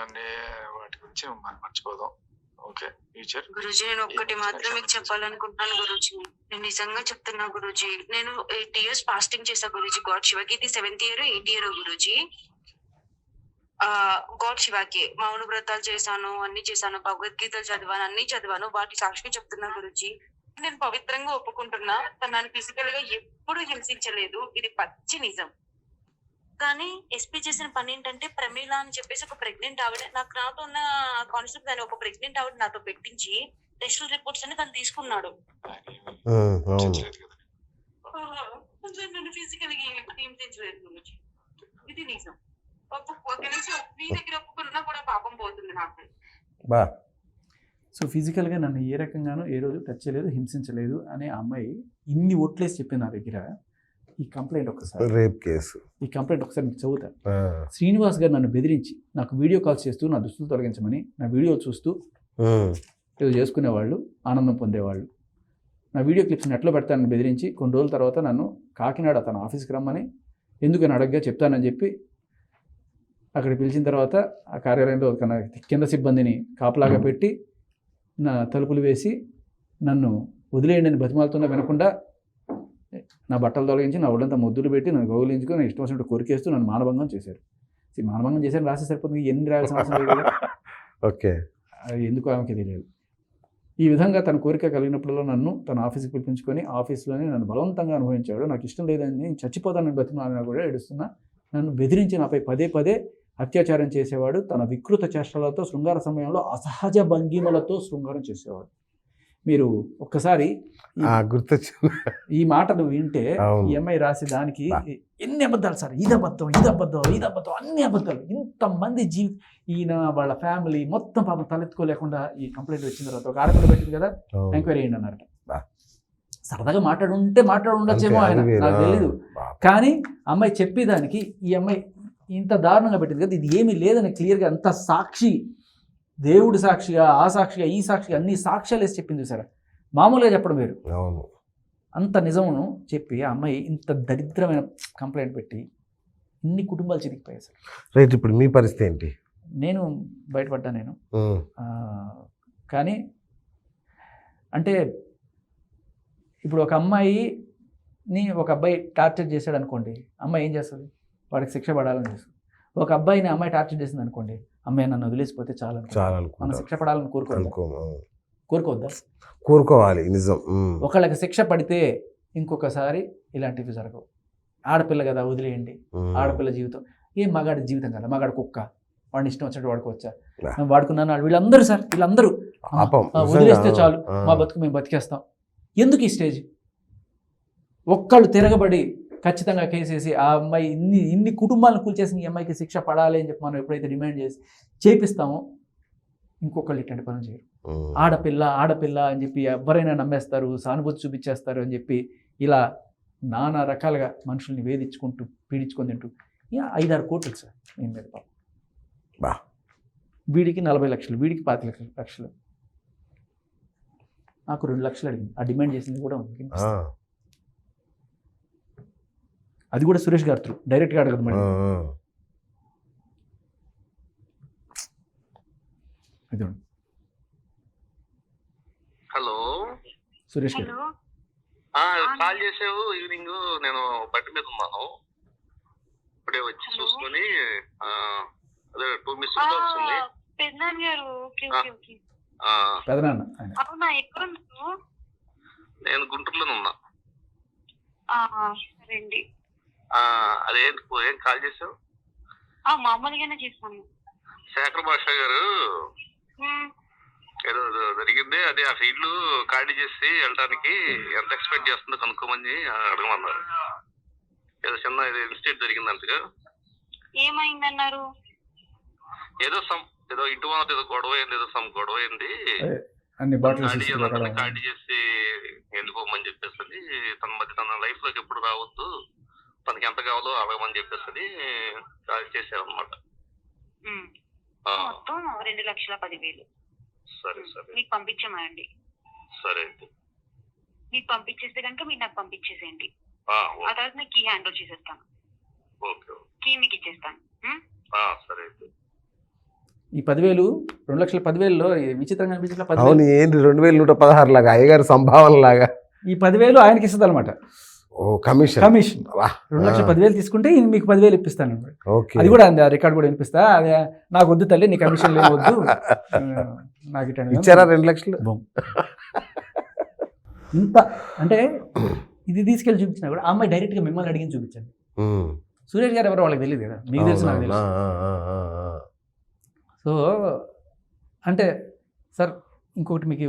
వాటి గురించి మనం మర్చిపోదాం. Okay future. గురూజీ, నేను ఒక్కటి మాత్రం మీకు చెప్పాలనుకుంటున్నాను గురూజీ. నేను నిజంగా చెప్తున్నా గురూజీ. నేను 8 years ఫాస్టింగ్ చేశా గురూజీ. గాడ్ శివకి ఇది 7th year 8th year Guruji. God శివకి మౌన వ్రతాలు చేశాను, అన్ని చేశాను, భగవద్గీతలు చదివాను, అన్ని చదివాను. వాటి సాక్షిగా చెప్తున్నా గురూజీ. నేను పవిత్రంగా ఒప్పుకుంటున్నా. తను నన్ను ఫిజికల్ గా ఎప్పుడు హింసించలేదు. ఇది పచ్చి నిజం. కానీ ఎస్పీ చేసిన పని ఏంటంటే ప్రమీల అని చెప్పేసి ఒక ప్రెగ్నెంట్ ఆవిడ నాతో ఉన్న కాన్సెప్ట్ దాన్ని ఒక ప్రెగ్నెంట్ ఆవిడ నాతో పెట్టించి టెస్ట్ రిపోర్ట్స్ అన్ని తను తీసుకున్నాడు. నన్ను ఫిజికల్ గా హింసించలేదు. ఇది నిజం. ఒక నిమిషం మీ దగ్గర ఒప్పుకున్నా కూడా పాపం పోతుంది నాకు. సో ఫిజికల్గా నన్ను ఏ రకంగానూ ఏ రోజు టచ్ చేయలేదు, హింసించలేదు అనే అమ్మాయి ఇన్ని ఓట్లేసి చెప్పింది నా దగ్గర. ఈ కంప్లైంట్ ఒకసారి రేప్ కేసు, ఈ కంప్లైంట్ ఒకసారి మీకు చదువుతా. శ్రీనివాస్ గారు నన్ను బెదిరించి నాకు వీడియో కాల్స్ చేస్తూ నా దుస్తులు తొలగించమని, నా వీడియోలు చూస్తూ ఏదో చేసుకునేవాళ్ళు, ఆనందం పొందేవాళ్ళు. నా వీడియో క్లిప్స్ నెట్లో పెడతానని బెదిరించి కొన్ని రోజుల తర్వాత నన్ను కాకినాడ తన ఆఫీస్కి రమ్మని, ఎందుకని అడగ్గా చెప్తానని చెప్పి అక్కడ పిలిచిన తర్వాత ఆ కార్యాలయంలో కింద సిబ్బందిని కాపలాగా పెట్టి నా తలుపులు వేసి నన్ను వదిలేయండి అని బతిమాలతున్నా వినకుండా నా బట్టలు తొలగించి నా ఒళ్ళంతా ముద్దులు పెట్టి నన్ను గౌలించుకొని నా ఇష్టం వచ్చినట్టు కొరికేస్తూ నన్ను మానభంగం చేశారు. మానభంగం చేశారు రాసి సరిపోతుంది, ఎన్ని రాయాల్సిన అవసరం లేదు. ఓకే, అది ఎందుకు ఆమెకి తెలియదు. ఈ విధంగా తన కోరిక కలిగినప్పుడల్లా నన్ను తన ఆఫీస్కి పిలిపించుకొని ఆఫీస్లోనే నన్ను బలవంతంగా అనుభవించాడు. నాకు ఇష్టం లేదని నేను చచ్చిపోతానని బతిమాలినా కూడా ఏడుస్తున్నా. నన్ను బెదిరించి నాపై పదే పదే అత్యాచారం చేసేవాడు. తన వికృత చేష్టలతో శృంగార సమయంలో అసహజ భంగిమలతో శృంగారం చేసేవాడు. మీరు ఒక్కసారి ఈ మాటలు వింటే ఈ అమ్మాయి రాసి దానికి ఎన్ని అబద్ధాలు సార్, ఇది అబద్ధం, ఇది అబద్ధం, ఇది అబద్ధం, అన్ని అబద్ధాలు. ఇంతమంది ఈయన వాళ్ళ ఫ్యామిలీ మొత్తం పాపం తలెత్తుకోలేకుండా ఈ కంప్లైంట్ వచ్చిన తర్వాత ఒక ఆడపిల్ల పెట్టింది కదా, ఎంక్వైరీ అయ్యింది అన్నారట. సరదాగా మాట్లాడుండొచ్చేమో ఆయన, నాకు తెలీదు. కానీ అమ్మాయి చెప్పేదానికి ఈ అమ్మాయి ఇంత దారుణంగా పెట్టింది కదా, ఇది ఏమీ లేదని క్లియర్గా అంత సాక్షి, దేవుడి సాక్షిగా, ఆ సాక్షిగా, ఈ సాక్షిగా అన్ని సాక్ష్యాలు వేసి చెప్పింది సార్. మామూలుగా చెప్పడం వేరు, అంత నిజమును చెప్పి ఆ అమ్మాయి ఇంత దరిద్రమైన కంప్లైంట్ పెట్టి ఇన్ని కుటుంబాలు చిరిగిపోయాయి సార్. రైట్, ఇప్పుడు మీ పరిస్థితి ఏంటి? నేను బయటపడ్డా. నేను కానీ అంటే ఇప్పుడు ఒక అమ్మాయిని ఒక అబ్బాయి టార్చర్ చేశాడు అనుకోండి, అమ్మాయి ఏం చేస్తుంది? వాడికి శిక్ష పడాలని చేస్తుంది. ఒక అబ్బాయిని అమ్మాయి టార్చర్ చేసింది అనుకోండి, అమ్మాయి నన్ను వదిలేసిపోతే చాలా చాలా మనం అనుకుంటా శిక్ష పడాలని కోరుకోవద్దా? కోరుకోవాలి, నిజం. ఒకళ్ళకి శిక్ష పడితే ఇంకొకసారి ఇలాంటివి జరగవు. ఆడపిల్ల కదా వదిలేయండి, ఆడపిల్ల జీవితం ఏం మగాడి జీవితం కదా, మగాడు కుక్క, వాడిని ఇష్టం వచ్చినట్టు వాడుకోవచ్చా? మేము వాడుకున్నాను వీళ్ళందరూ సార్, వీళ్ళందరూ పాపం, వదిలేస్తే నిజంగా. చాలు, మా బతుకు మేము బతికేస్తాం. ఎందుకు ఈ స్టేజ్? ఒక్కళ్ళు తిరగబడి ఖచ్చితంగా కేసేసి ఆ అమ్మాయి ఇన్ని కుటుంబాలను కూల్చేసిన ఈ అమ్మాయికి శిక్ష పడాలి అని చెప్పి మనం ఎప్పుడైతే డిమాండ్ చేసి చేపిస్తామో ఇంకొకళ్ళు ఇట్లాంటి పనులు చేయరు. ఆడపిల్ల అని చెప్పి ఎవరైనా నమ్మేస్తారు, సానుభూతి చూపించేస్తారు అని చెప్పి ఇలా నానా రకాలుగా మనుషుల్ని వేధించుకుంటూ పీడించుకొని తింటూ 5-6 కోట్లు సార్ నేను మీద పాపం. బా. వీడికి 40 లక్షలు, వీడికి 25 లక్షలు, నాకు 2 లక్షలు అడిగింది. ఆ డిమాండ్ చేసింది కూడా ఉంది. అది కూడా సురేష్ గారు త్రూ, డైరెక్ట్గా అడగదు మేడం. అది హలో సురేష్ గారు. కాల్ చేసావు ఈవినింగ్, నేను బట్టి మీద ఉన్నాను, ఇప్పుడే వచ్చి చూసుకొని అదే 2 మిస్ కాల్స్ ఉంది. పెదనాన్న అవునా, ఎక్కడ ఉన్నావు? నేను గుంటూరులోనే ఉన్నా. రండి. అదేంటి ఏం కాల్ చేసావు? మామూలుగానే చేస్తాను. శేఖర్ భాష గారు ఏదో జరిగింది, అదే ఆ ఇల్లు ఖాళీ చేసి వెళ్ళడానికి ఎంత ఎక్స్పెక్ట్ చేస్తుందో కనుక్కోమని అడగమన్నారు. ఏదో చిన్న ఇన్సిడెంట్ జరిగిందంతగా. ఏమైందన్నారు? ఏదో ఇంటి వాళ్ళతో ఏదో గొడవ అయింది, గొడవ అయింది, అన్ని బాటిల్స్ ఖాళీ చేసి వెళ్ళిపోమని చెప్పేసి, తన లైఫ్ లోకి ఎప్పుడు రావద్దు, తనకి ఎంత కావాలో అడగమని చెప్పేసి చేశారనమాట. మొత్తం 2,10,000. సరే సరే, మీకు పంపించమండి. సరే అయితే మీకు పంపించేస్తే కనుక మీరు నాకు పంపించేసేయండి. ఆ తర్వాత నేను కీ హ్యాండ్ ఓవర్ చేసేస్తాను. ఓకే, కీ మీకు ఇచ్చేస్తాను. సరే అయితే. ఈ 10,000, 2,10,000లో విచిత్రంగా అనిపించిన 10,000. అవును, ఏంటి 2116 లాగా అయ్యగారి సంభావన లాగా ఈ 10,000 ఆయనకి ఇస్తుంది అనమాట. కమిషన్ 2,10,000 తీసుకుంటే మీకు 10,000 ఇప్పిస్తాను. ఓకే, అది కూడా అంది, ఆ రికార్డ్ కూడా వినిపిస్తా. అదే నాకు వద్దు తల్లి, నీ కమిషన్ వద్దు, నాకు ఇచ్చారా 2 లక్షలు? ఇంత అంటే ఇది తీసుకెళ్ళి చూపించినా కూడా ఆ అమ్మాయి డైరెక్ట్గా మిమ్మల్ని అడిగింది చూపించండి. సురేష్ గారు ఎవరో వాళ్ళకి తెలియదు కదా, మీకు తెలుసు, నాకు తెలుసు. సో అంటే సార్ ఇంకొకటి మీకు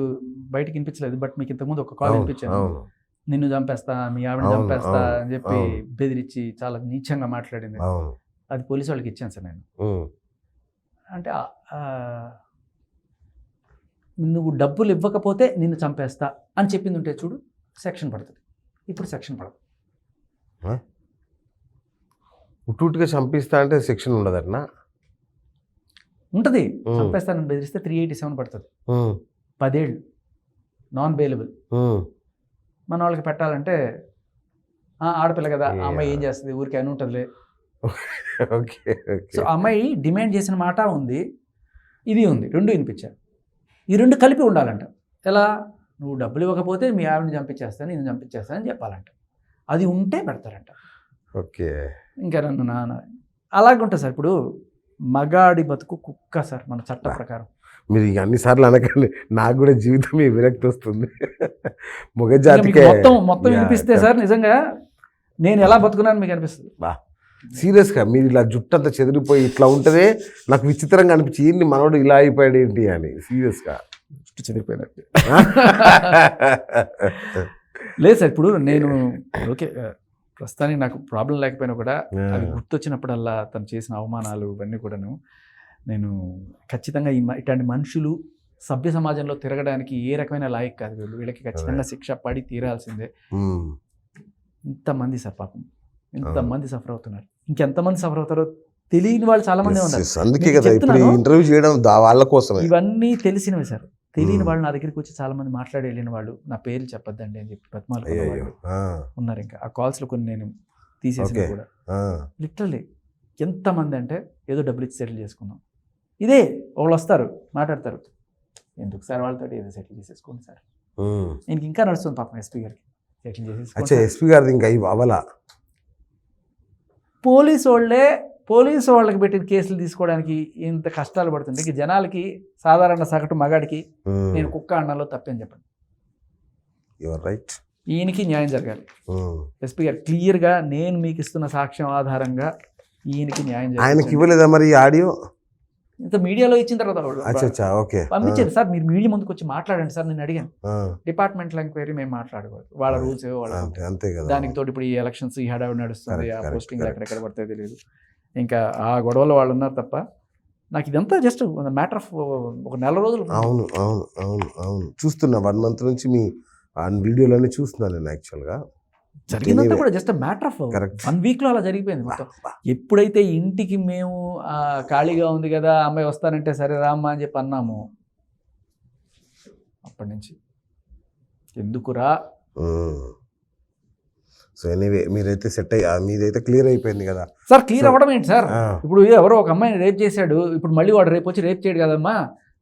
బయటకు వినిపించలేదు, బట్ మీకు ఇంతకుముందు ఒక కాల్ వినిపించాను. నిన్ను చంపేస్తా, మీ ఆవిడని చంపేస్తా అని చెప్పి బెదిరించి చాలా నీచంగా మాట్లాడింది. అది పోలీసు వాళ్ళకి ఇచ్చాను సార్ నేను. అంటే నువ్వు డబ్బులు ఇవ్వకపోతే నిన్ను చంపేస్తా అని చెప్పింది ఉంటే చూడు, సెక్షన్ పడుతుంది. ఇప్పుడు సెక్షన్ పడదు. ఉట్టుగా చంపిస్తా అంటే సెక్షన్ ఉండదన్నా? ఉంటుంది. చంపేస్తానని బెదిరిస్తే 387 పడుతుంది, 10 ఏళ్ళు నాన్ బెయిలబుల్. మన వాళ్ళకి పెట్టాలంటే ఆడపిల్ల కదా, ఆ అమ్మాయి ఏం చేస్తుంది, ఊరికి అని ఉంటుందిలే. సో అమ్మాయి డిమాండ్ చేసిన మాట ఉంది, ఇది ఉంది, 2 వినిపించారు. ఈ 2 కలిపి ఉండాలంట. ఎలా? నువ్వు డబ్బులు ఇవ్వకపోతే మీ ఆవిడని చంపించేస్తాను, నేను చంపించేస్తాను అని చెప్పాలంట. అది ఉంటే పెడతారంట. ఓకే, ఇంకా నన్ను నాన్న అలాగే ఉంటుంది సార్. ఇప్పుడు మగాడి బతుకు కుక్క సార్ మన చట్ట ప్రకారం. మీరు అన్నిసార్లు అనకండి, నాకు కూడా జీవితం ఈ విరక్తి వస్తుంది. మొగజాతికే మొత్తం వినిపిస్తే సార్ నిజంగా నేను ఎలా బతుకున్నాను మీకు అనిపిస్తుంది. సీరియస్గా మీరు ఇలా జుట్టు అంతా చెదిరిపోయి ఇట్లా ఉంటుందే నాకు విచిత్రంగా అనిపించి, ఏంటి మనోడు ఇలా అయిపోయాడు ఏంటి అని. సీరియస్గా జుట్టు చెదిరిపోయినట్టు లేదు సార్. ఇప్పుడు నేను ఓకే, ప్రస్తుతానికి నాకు ప్రాబ్లం లేకపోయినా కూడా అవి గుర్తొచ్చినప్పుడల్లా తను చేసిన అవమానాలు ఇవన్నీ కూడాను నేను ఖచ్చితంగా ఇట్లాంటి మనుషులు సభ్య సమాజంలో తిరగడానికి ఏ రకమైన లాయక్ కాదు. వీళ్ళకి ఖచ్చితంగా శిక్ష పడి తీరాల్సిందే. ఇంతమంది సార్ పాపం, ఇంతమంది సఫర్ అవుతున్నారు. ఇంకెంతమంది సఫర్ అవుతారో తెలియని వాళ్ళు చాలా మంది ఉన్నారు. అందుకే కదా ఇప్పుడు ఇంటర్వ్యూ చేయడం వాళ్ళ కోసం. ఇవన్నీ తెలిసినవి సార్. తెలియని వాళ్ళు నా దగ్గరికి వచ్చి చాలా మంది మాట్లాడి వెళ్ళిన వాళ్ళు, నా పేర్లు చెప్పొద్దండి అని చెప్పి బతిమాలు ఉన్నారు. ఇంకా ఆ కాల్స్లో కొన్ని నేను తీసేసిన కూడా. లిటరల్లీ ఎంతమంది అంటే ఏదో డబ్బులు ఇచ్చి సెటిల్ చేసుకున్నాం, ఇదే వాళ్ళు వస్తారు మాట్లాడతారు, ఎందుకు సార్ వాళ్ళతో ఏదో సెటిల్ చేసేసుకోండి సార్. నేను ఇంకా నడుస్తుంది పాపం ఎస్పీ గారికి. సెటిల్ అచ్చా చేసేసుకుంటారు. ఎస్పీ గారిది ఇంకా ఇవి అవలా. పోలీసు వాళ్ళకి పెట్టిన కేసులు తీసుకోవడానికి ఇంత కష్టాలు పడుతుంది. ఇక జనాలకి సాధారణ సగటు మగాడికి నేను కుక్క అన్నలో తప్పేం చెప్పండి. Your right. ఈయనకి న్యాయం జరగాలి. ఎస్పీ గారు క్లియర్గా నేను మీకు ఇస్తున్న సాక్ష్యం ఆధారంగా ఈయనకి న్యాయం ఆయనకి జరగాలి. ఇవ్వలేదా మరి ఈ ఆడియో? ఇంత మీడియాలో ఇచ్చిన తర్వాత అచ్చా ఓకే పంపించండి సార్, మీరు మీడియా ముందుకు వచ్చి మాట్లాడండి సార్. నేను అడిగాను డిపార్ట్మెంటల్ ఎంక్వైరీ మేము మాట్లాడకూడదు, వాళ్ళ రూల్స్ వాళ్ళ అంతే కదా. దానికి తోటి ఇప్పుడు ఈ ఎలక్షన్స్ ఈ హడావిడి నడుస్తుంది, ఆ Correct, పోస్టింగ్ correct. ఎక్కడెక్కడ పడితే తెలియదు. ఇంకా ఆ గొడవలో వాళ్ళు ఉన్నారు తప్ప నాకు ఇదంతా జస్ట్ మ్యాటర్ ఆఫ్ ఒక నెల రోజులు. అవును అవును అవును అవును చూస్తున్నా 1 month నుంచి మీ వీడియోలన్నీ చూస్తున్నాను నేను యాక్చువల్గా. జరిగిందంతా కూడా జస్ట్ మ్యాటర్ ఆఫ్ Correct. 1 weekలో అలా జరిగిపోయింది మొత్తం. ఎప్పుడైతే ఇంటికి మేము ఖాళీగా ఉంది కదా అమ్మాయి వస్తానంటే సరే రామ్మా అని చెప్పి అన్నాము, అప్పటి నుంచి ఎందుకురా. సో ఎనీవే మీరైతే సెట్ అయ్యి మీదైతే క్లియర్ అయిపోయింది కదా సార్ క్లియర్ అవ్వడం ఏంటి సార్? ఆ, ఇప్పుడు ఎవరో ఒక అమ్మాయిని రేప్ చేశాడు, ఇప్పుడు మళ్ళీ వాడు రేపు వచ్చి రేప్ చేయడు కదమ్మా,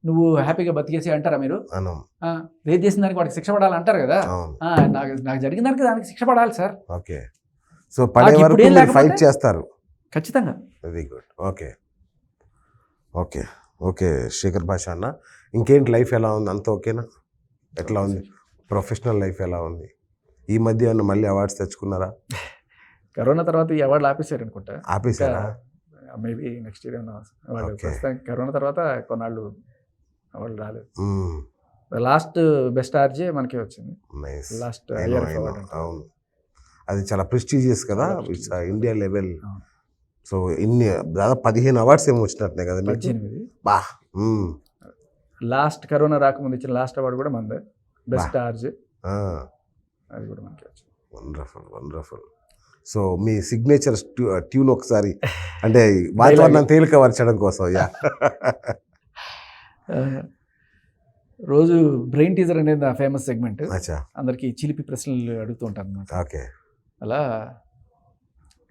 నువ్వు హ్యాపీగా బతికేసి అంటారా మీరు? అనం రేప్ చేసిన దానికి వాడికి శిక్ష పడాలి అంటారు కదా. అవును నాకు జరిగిన దానికి దానికి శిక్ష పడాలి సార్ ఓకే. సో పడే నాకు వరకు ఇప్పుడేం మీరు ఫైట్ లేకపోతే- చేస్తారు. ఖచ్చితంగా. Very good. Okay okay okay Shekhar Basha అన్న, ఇంకేంటి లైఫ్ ఎలా ఉంది? అంత ఓకేనా? ఎట్లా ఉంది ప్రొఫెషనల్ లైఫ్ ఎలా ఉంది? ఈ మధ్య ఏమన్నా మళ్ళీ అవార్డ్స్ తెచ్చుకున్నారా? కరోనా తర్వాత ఈ అవార్డులు ఆపేశారు అనుకుంటా. ఆపేసారా? మేబీ నెక్స్ట్ ఇయర్ వాళ్ళు Okay. ప్రస్తుతానికి కరోనా తర్వాత కొన్నాళ్ళు అవార్డు రాలేదు. మ్మ్. లాస్ట్ బెస్ట్ ఆర్జే మనకే వచ్చింది. Nice. Last I know, I know. అవును అది చాలా ప్రెస్టీజియస్ కదా, చాలా ఇట్స్ ఇండియా లెవెల్. అవును. సో ఇన్ని దాదాపు 15 అవార్డ్స్ ఏమో వచ్చినట్టున్నాయి కదా మీకు? 18. బా లాస్ట్ కరోనా రాకముందు ఇచ్చిన లాస్ట్ అవార్డు కూడా మనదే, బెస్ట్ ఆర్జే, అది కూడా మనకే వచ్చింది. Wonderful wonderful. సో మీ సిగ్నేచర్ ట్యూన్ ఒకసారి అంటే వాతావరణం తేలికపరచడం కోసం. యా రోజు బ్రెయిన్ టీజర్ అనేది నా ఫేమస్ సెగ్మెంట్. అచ్చా అందరికి చిలిపి ప్రశ్నలు అడుగుతూ ఉంటాను అనమాట. ఓకే అలా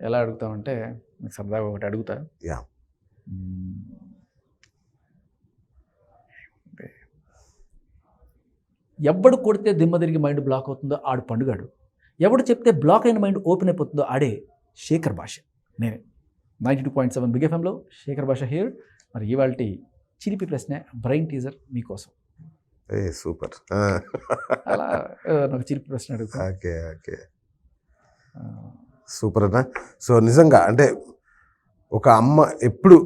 ఎలా అడుగుతామంటే మీకు సరదాగా ఒకటి అడుగుతా. యా ఎవడు కొడితే దిమ్మ తిరిగి మైండ్ బ్లాక్ అవుతుందో ఆడు పండుగాడు, ఎవడు చెప్తే బ్లాక్ అయిన మైండ్ ఓపెన్ అయిపోతుందో ఆడే శేఖర్ భాష. నేనే 92.7 బిగ్ ఎఫ్ఎంలో శేఖర్ భాష హియర్. మరి ఇవాళ చిలిపి ప్రశ్న బ్రెయిన్ టీజర్ మీకోసం. ఏ సూపర్. అలా నాకు చిలిపి ప్రశ్న అడుగుతా. ఓకే ఓకే సూపర్ అన్న. సో నిజంగా అంటే ఒక అమ్మ ఎప్పుడు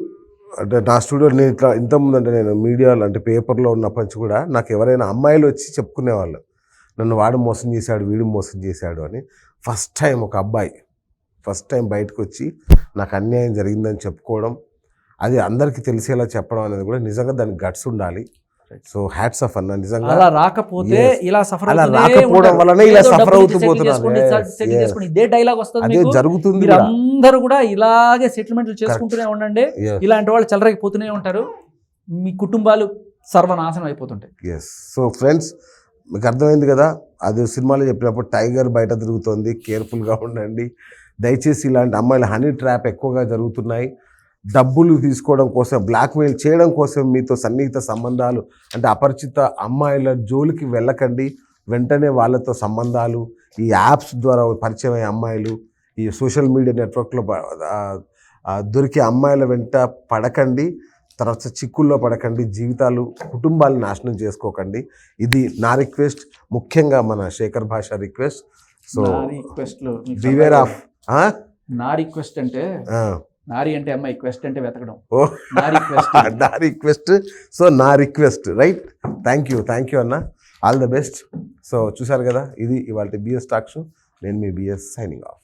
అంటే నా స్టూడియో నేను ఇట్లా ఇంతకుముందు అంటే నేను మీడియాలో అంటే పేపర్లో ఉన్నప్పటి నుంచి కూడా నాకు ఎవరైనా అమ్మాయిలు వచ్చి చెప్పుకునేవాళ్ళు నన్ను వాడు మోసం చేశాడు వీడు మోసం చేశాడు అని. ఫస్ట్ టైం ఒక అబ్బాయి ఫస్ట్ టైం బయటకు వచ్చి నాకు అన్యాయం జరిగిందని చెప్పుకోవడం, అది అందరికీ తెలిసేలా చెప్పడం అనేది కూడా నిజంగా దానికి గట్స్ ఉండాలి. సో హ్యాట్స్ ఆఫ్ అన్న నిజంగా. అలా రాకపోతే Yes. ఇలా సఫర్ అలా అవుతూనే రాకపోవడం ఉంటారు. వల్లనే ఇలా ఏదో సఫర్ డబ్బులు అవుతూ ఇచ్చి settle పోతున్నారు. చేసుకోండి, settle చేసుకోండి. ఇదే డైలాగ్ వస్తుంది అదే మీకు. జరుగుతుంది మీరు కూడా. అందరూ కూడా ఇలాగే సెటిల్మెంట్లు చేసుకుంటూనే ఉండండి. Yes. ఇలాంటి వాళ్ళు చెలరైపోతూనే ఉంటారు, మీ కుటుంబాలు సర్వనాశనం అయిపోతుంటాయి. ఎస్. సో ఫ్రెండ్స్ మీకు అర్థమైంది కదా, అది సినిమాలో చెప్పినప్పుడు టైగర్ బయట తిరుగుతోంది, కేర్ఫుల్గా ఉండండి దయచేసి. ఇలాంటి అమ్మాయిల హనీ ట్రాప్ ఎక్కువగా జరుగుతున్నాయి. డబ్బులు తీసుకోవడం కోసం, బ్లాక్మెయిల్ చేయడం కోసం మీతో సన్నిహిత సంబంధాలు అంటే అపరిచిత అమ్మాయిల జోలికి వెళ్ళకండి. వెంటనే వాళ్ళతో సంబంధాలు, ఈ యాప్స్ ద్వారా పరిచయం అయ్యే అమ్మాయిలు, ఈ సోషల్ మీడియా నెట్వర్క్లో దొరికే అమ్మాయిల వెంట పడకండి. తర్వాత చిక్కుల్లో పడకండి, జీవితాలు కుటుంబాలు నాశనం చేసుకోకండి. ఇది నా రిక్వెస్ట్, ముఖ్యంగా మన శేఖర్ భాష రిక్వెస్ట్. సో నా రిక్వెస్ట్లో మీకు బివేర్ ఆఫ్ నా రిక్వెస్ట్ అంటే నారి అంటే అమ్మాయి, క్వెస్ట్ అంటే వెతకడం. ఓ నా రిక్వెస్ట్ నా రిక్వెస్ట్. సో నా రిక్వెస్ట్ రైట్. థ్యాంక్ యూ అన్న, ఆల్ ద బెస్ట్. సో చూసారు కదా, ఇది ఇవాళ బిఎస్ టాక్ షో. నేను మీ బిఎస్ సైనింగ్ ఆఫ్.